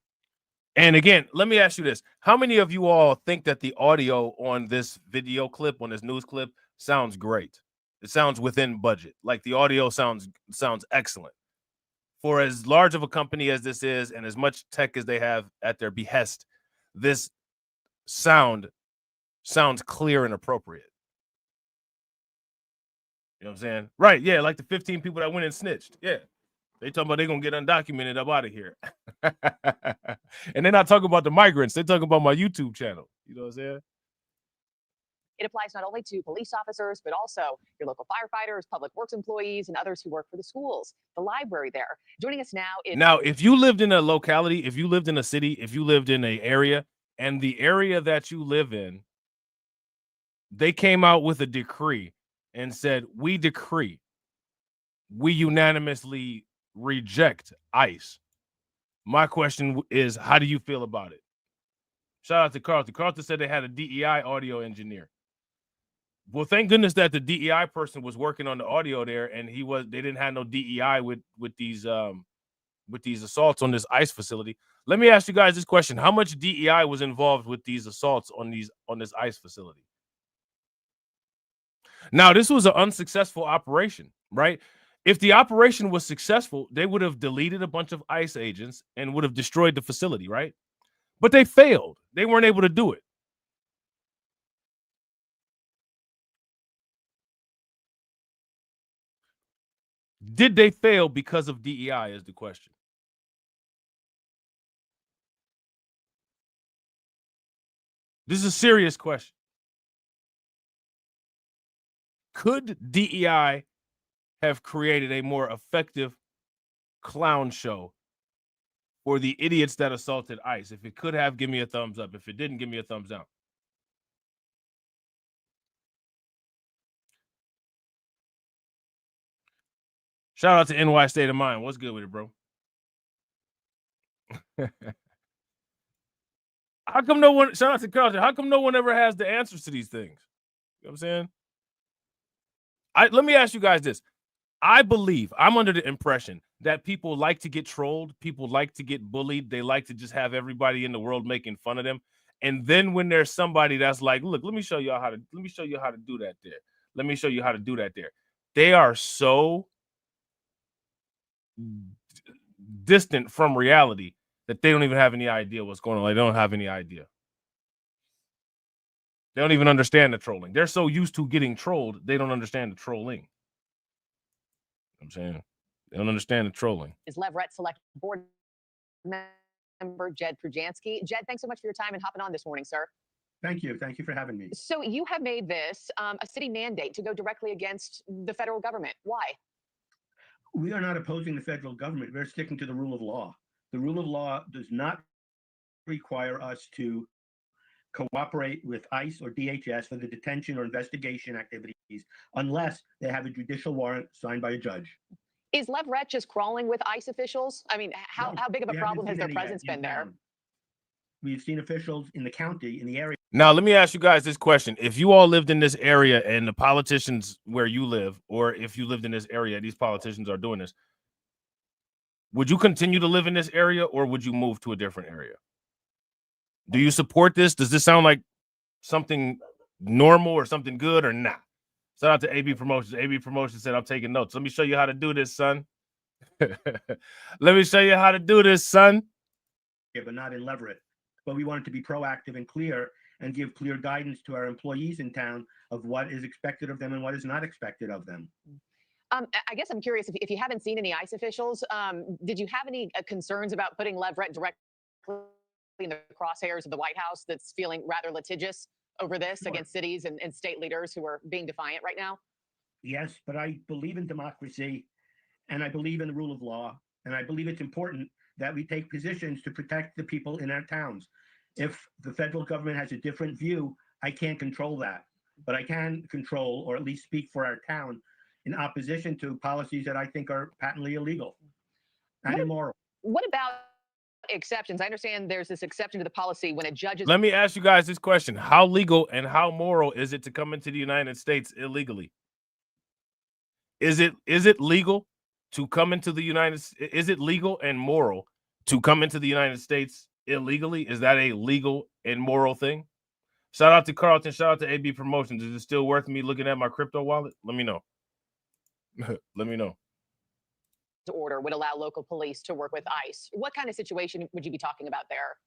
And again, let me ask you this. How many of you all think that the audio on this video clip, on this news clip, sounds great? It sounds within budget. Like the audio sounds excellent. For as large of a company as this is and as much tech as they have at their behest, this sounds clear and appropriate. You know what I'm saying? Right, yeah, like the 15 people that went and snitched. Yeah. They talking about they're going to get undocumented up out of here. And they're not talking about the migrants. They're talking about my YouTube channel. You know what I'm saying? It applies not only to police officers, but also your local firefighters, public works employees, and others who work for the schools, the library there. Joining us now is... Now, if you lived in a locality, if you lived in a city, if you lived in an area, and the area that you live in, they came out with a decree and said, we decree, we unanimously reject ICE. My question is, how do you feel about it? Shout out to Carlton. Carlton said they had a DEI audio engineer. Well, thank goodness that the DEI person was working on the audio there, and they didn't have no DEI with these assaults on this ICE facility. Let me ask you guys this question: how much DEI was involved with these assaults on this ICE facility? Now, this was an unsuccessful operation, right? If the operation was successful, they would have deleted a bunch of ICE agents and would have destroyed the facility, right? But they failed. They weren't able to do it. Did they fail because of DEI is the question. This is a serious question. Could DEI have created a more effective clown show for the idiots that assaulted ICE? If it could have, give me a thumbs up. If it didn't, give me a thumbs down. Shout out to NY State of Mind. What's good with it, bro? How come no one, shout out to Carlton, how come no one ever has the answers to these things? You know what I'm saying? Let me ask you guys this. I believe, I'm under the impression that people like to get trolled, people like to get bullied, they like to just have everybody in the world making fun of them. And then when there's somebody that's like, look, let me show you how to do that there. Let me show you how to do that there. They are so distant from reality that they don't even have any idea what's going on. Like, they don't have any idea. They don't even understand the trolling. They're so used to getting trolled, they don't understand the trolling. I'm saying they don't understand the trolling. Is Leverett Select Board member Jed Prujansky. Jed, thanks so much for your time and hopping on this morning, sir. Thank you. Thank you for having me. So you have made this a city mandate to go directly against the federal government. Why? We are not opposing the federal government. We're sticking to the rule of law. The rule of law does not require us to cooperate with ICE or DHS for the detention or investigation activities unless they have a judicial warrant signed by a judge. Is Leverett just crawling with ICE officials? I mean, how big of a problem has their presence been there? We've seen officials in the county, in the area, Now, let me ask you guys this question. If you all lived in this area and the politicians where you live, or if you lived in this area, these politicians are doing this, would you continue to live in this area or would you move to a different area? Do you support this? Does this sound like something normal or something good or not? Shout out to AB Promotions. AB Promotions said, I'm taking notes. Let me show you how to do this, son. Let me show you how to do this, son. Yeah, but not in Leverett. But we wanted to be proactive and clear and give clear guidance to our employees in town of what is expected of them and what is not expected of them. I guess I'm curious if you haven't seen any ICE officials, did you have any concerns about putting Leverett directly in the crosshairs of the White House that's feeling rather litigious over this against cities and state leaders who are being defiant right now? Yes, but I believe in democracy and I believe in the rule of law. And I believe it's important that we take positions to protect the people in our towns. If the federal government has a different view, I can't control that. But I can control, or at least speak for our town, in opposition to policies that I think are patently illegal and immoral. What about exceptions? I understand there's this exception to the policy when a judge is. Let me ask you guys this question. How legal and how moral is it to come into the United States illegally? Is it legal to come into the United States? Is it legal and moral to come into the United States illegally? Is that a legal and moral thing? Shout out to Carlton. Shout out to AB Promotions. Is it still worth me looking at my crypto wallet? Let me know. Let me know. Order would allow local police to work with ICE. What kind of situation would you be talking about there?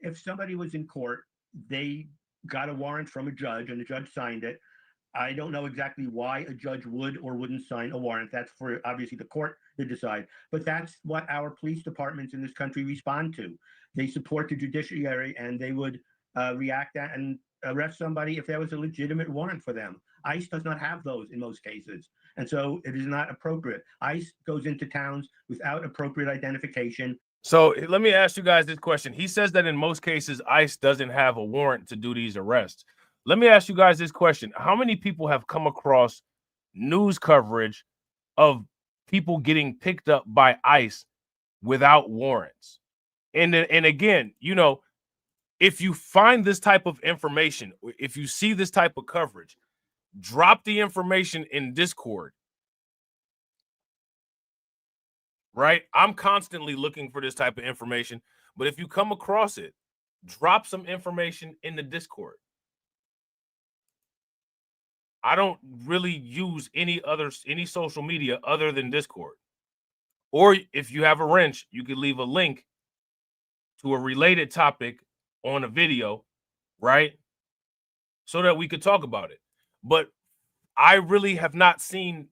If somebody was in court, they got a warrant from a judge and the judge signed it. I don't know exactly why a judge would or wouldn't sign a warrant. That's for obviously the court to decide. But that's what our police departments in this country respond to. They support the judiciary and they would react and arrest somebody if there was a legitimate warrant for them. ICE does not have those in most cases. And so it is not appropriate. ICE goes into towns without appropriate identification. So let me ask you guys this question. He says that in most cases, ICE doesn't have a warrant to do these arrests. Let me ask you guys this question. How many people have come across news coverage of people getting picked up by ICE without warrants? And again, you know, if you find this type of information, if you see this type of coverage, drop the information in Discord. Right? I'm constantly looking for this type of information, but if you come across it, drop some information in the Discord. I don't really use any social media other than Discord. Or if you have a wrench, you could leave a link to a related topic on a video, right? So that we could talk about it. But I really have not seen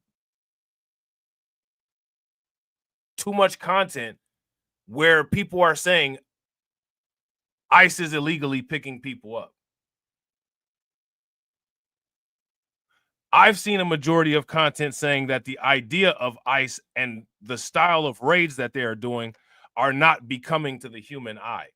too much content where people are saying ICE is illegally picking people up. I've seen a majority of content saying that the idea of ICE and the style of raids that they are doing are not becoming to the human eye.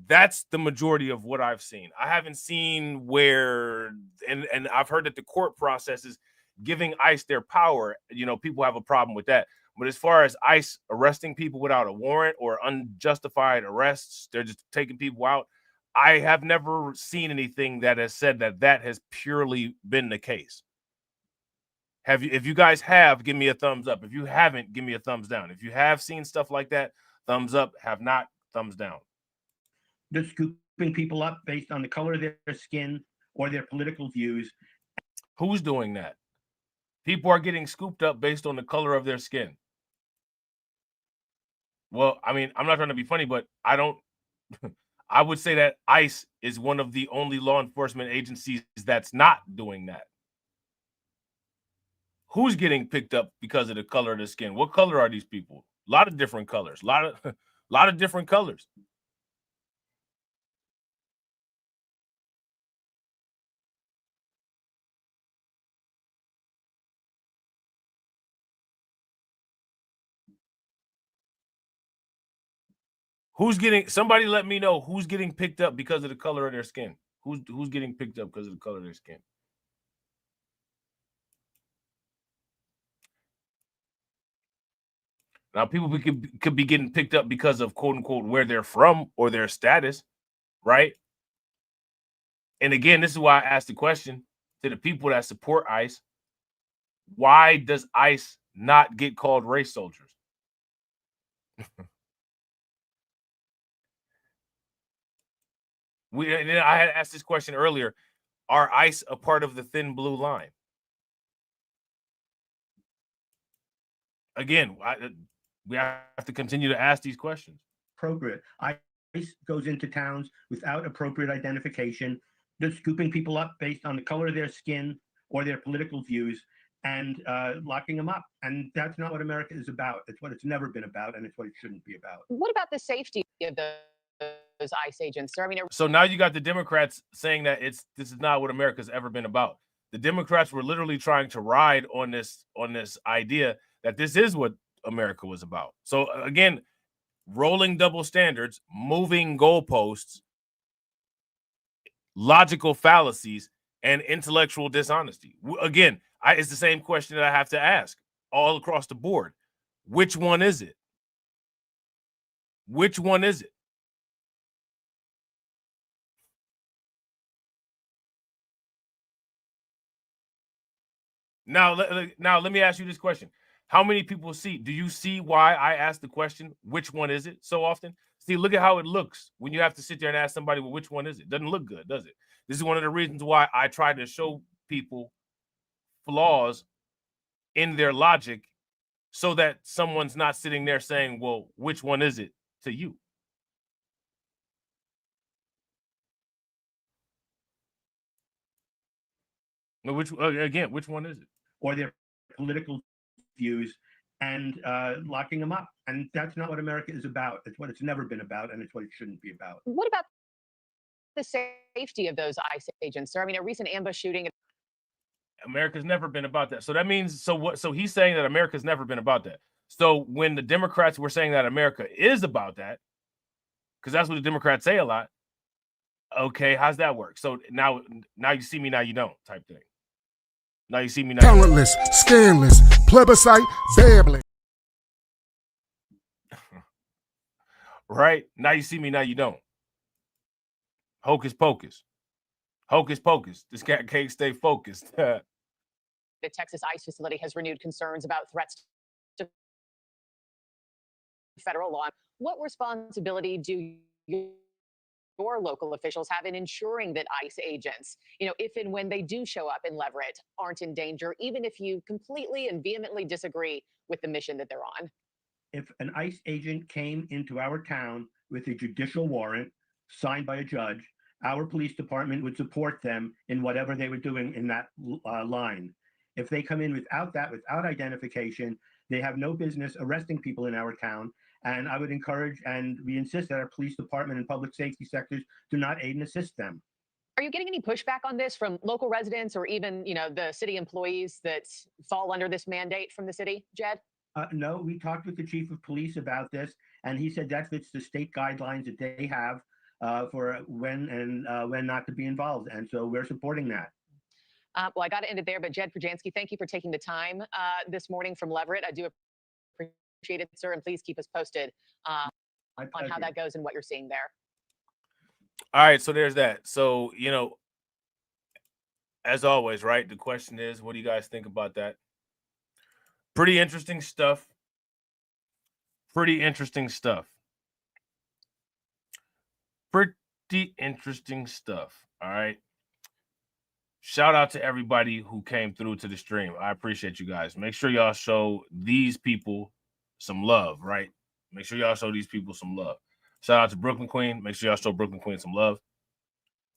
That's the majority of what I've seen. I haven't seen where, and I've heard that the court process is giving ICE their power. You know, people have a problem with that. But as far as ICE arresting people without a warrant or unjustified arrests, they're just taking people out. I have never seen anything that has said that that has purely been the case. Have you? If you guys have, give me a thumbs up. If you haven't, give me a thumbs down. If you have seen stuff like that, thumbs up. Have not, thumbs down. They're scooping people up based on the color of their skin or their political views. Who's doing that? People are getting scooped up based on the color of their skin. Well, I mean, I'm not trying to be funny, but I don't. I would say that ICE is one of the only law enforcement agencies that's not doing that. Who's getting picked up because of the color of the skin? What color are these people? A lot of different colors. A lot of different colors. Who's getting? Somebody let me know who's getting picked up because of the color of their skin. Who's getting picked up because of the color of their skin? Now, people could be getting picked up because of quote unquote where they're from or their status, right? And again, this is why I asked the question to the people that support ICE. Why does ICE not get called race soldiers? And I had asked this question earlier. Are ICE a part of the thin blue line? Again, we have to continue to ask these questions. Appropriate. ICE goes into towns without appropriate identification. They're scooping people up based on the color of their skin or their political views and locking them up. And that's not what America is about. It's what it's never been about, and it's what it shouldn't be about. What about the safety of those ICE agents, sir? I mean, So now you got the Democrats saying that this is not what America's ever been about. The Democrats were literally trying to ride on this idea that this is what America was about. So again, rolling double standards, moving goalposts, logical fallacies, and intellectual dishonesty. Again, it's the same question that I have to ask all across the board. Which one is it? Which one is it? Now let me ask you this question. How many people do you see why I ask the question, which one is it, so often? See, look at how it looks when you have to sit there and ask somebody, well, which one is it? Doesn't look good, does it? This is one of the reasons why I try to show people flaws in their logic so that someone's not sitting there saying, well, which one is it to you? No, which one is it? Or their political views and locking them up. And that's not what America is about. It's what it's never been about, and it's what it shouldn't be about. what about the safety of those ICE agents, sir? I mean, a recent ambush shooting. America's never been about that. So that means, so he's saying that America's never been about that. So when the Democrats were saying that America is about that, because that's what the Democrats say a lot. Okay, how's that work? So now you see me, now you don't type thing. Now you see me, now talentless, scandalous, plebiscite, babbling. Right? Now you see me, now you don't. Hocus pocus. Hocus pocus. This cat can't stay focused. The Texas ICE facility has renewed concerns about threats to federal law. What responsibility do your local officials have in ensuring that ICE agents, if and when they do show up in Leverett, aren't in danger, even if you completely and vehemently disagree with the mission that they're on? If an ICE agent came into our town with a judicial warrant signed by a judge, our police department would support them in whatever they were doing in that line. If they come in without that, without identification, they have no business arresting people in our town. And I would encourage, and we insist that our police department and public safety sectors do not aid and assist them. Are you getting any pushback on this from local residents or even, the city employees that fall under this mandate from the city, Jed? No, we talked with the chief of police about this, and he said that fits the state guidelines that they have for when and when not to be involved. And so we're supporting that. Well, I got to end it there, but Jed Perjansky, thank you for taking the time this morning from Leverett. I do appreciate it, sir, and please keep us posted on how that goes and what you're seeing there. All right, so there's that. So, as always, right, the question is, what do you guys think about that? Pretty interesting stuff. Pretty interesting stuff. Pretty interesting stuff. All right. Shout out to everybody who came through to the stream. I appreciate you guys. Make sure y'all show these people some love, right? Make sure y'all show these people some love. Shout out to Brooklyn Queen. Make sure y'all show Brooklyn Queen some love.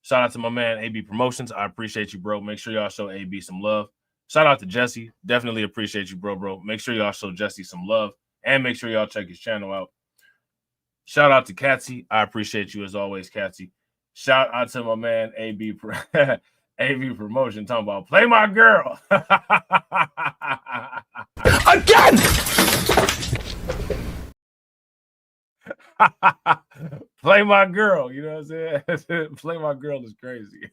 Shout out to my man, AB Promotions. I appreciate you, bro. Make sure y'all show AB some love. Shout out to Jesse. Definitely appreciate you, bro. Make sure y'all show Jesse some love. And make sure y'all check his channel out. Shout out to Katsy. I appreciate you as always, Katsy. Shout out to my man, AB Promotion, talking about play my girl. Again! Play my girl, you know what I'm saying? Play my girl is crazy.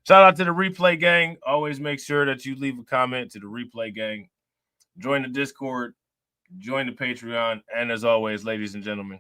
Shout out to the replay gang. Always make sure that you leave a comment to the replay gang. Join the Discord, join the Patreon, and as always, ladies and gentlemen,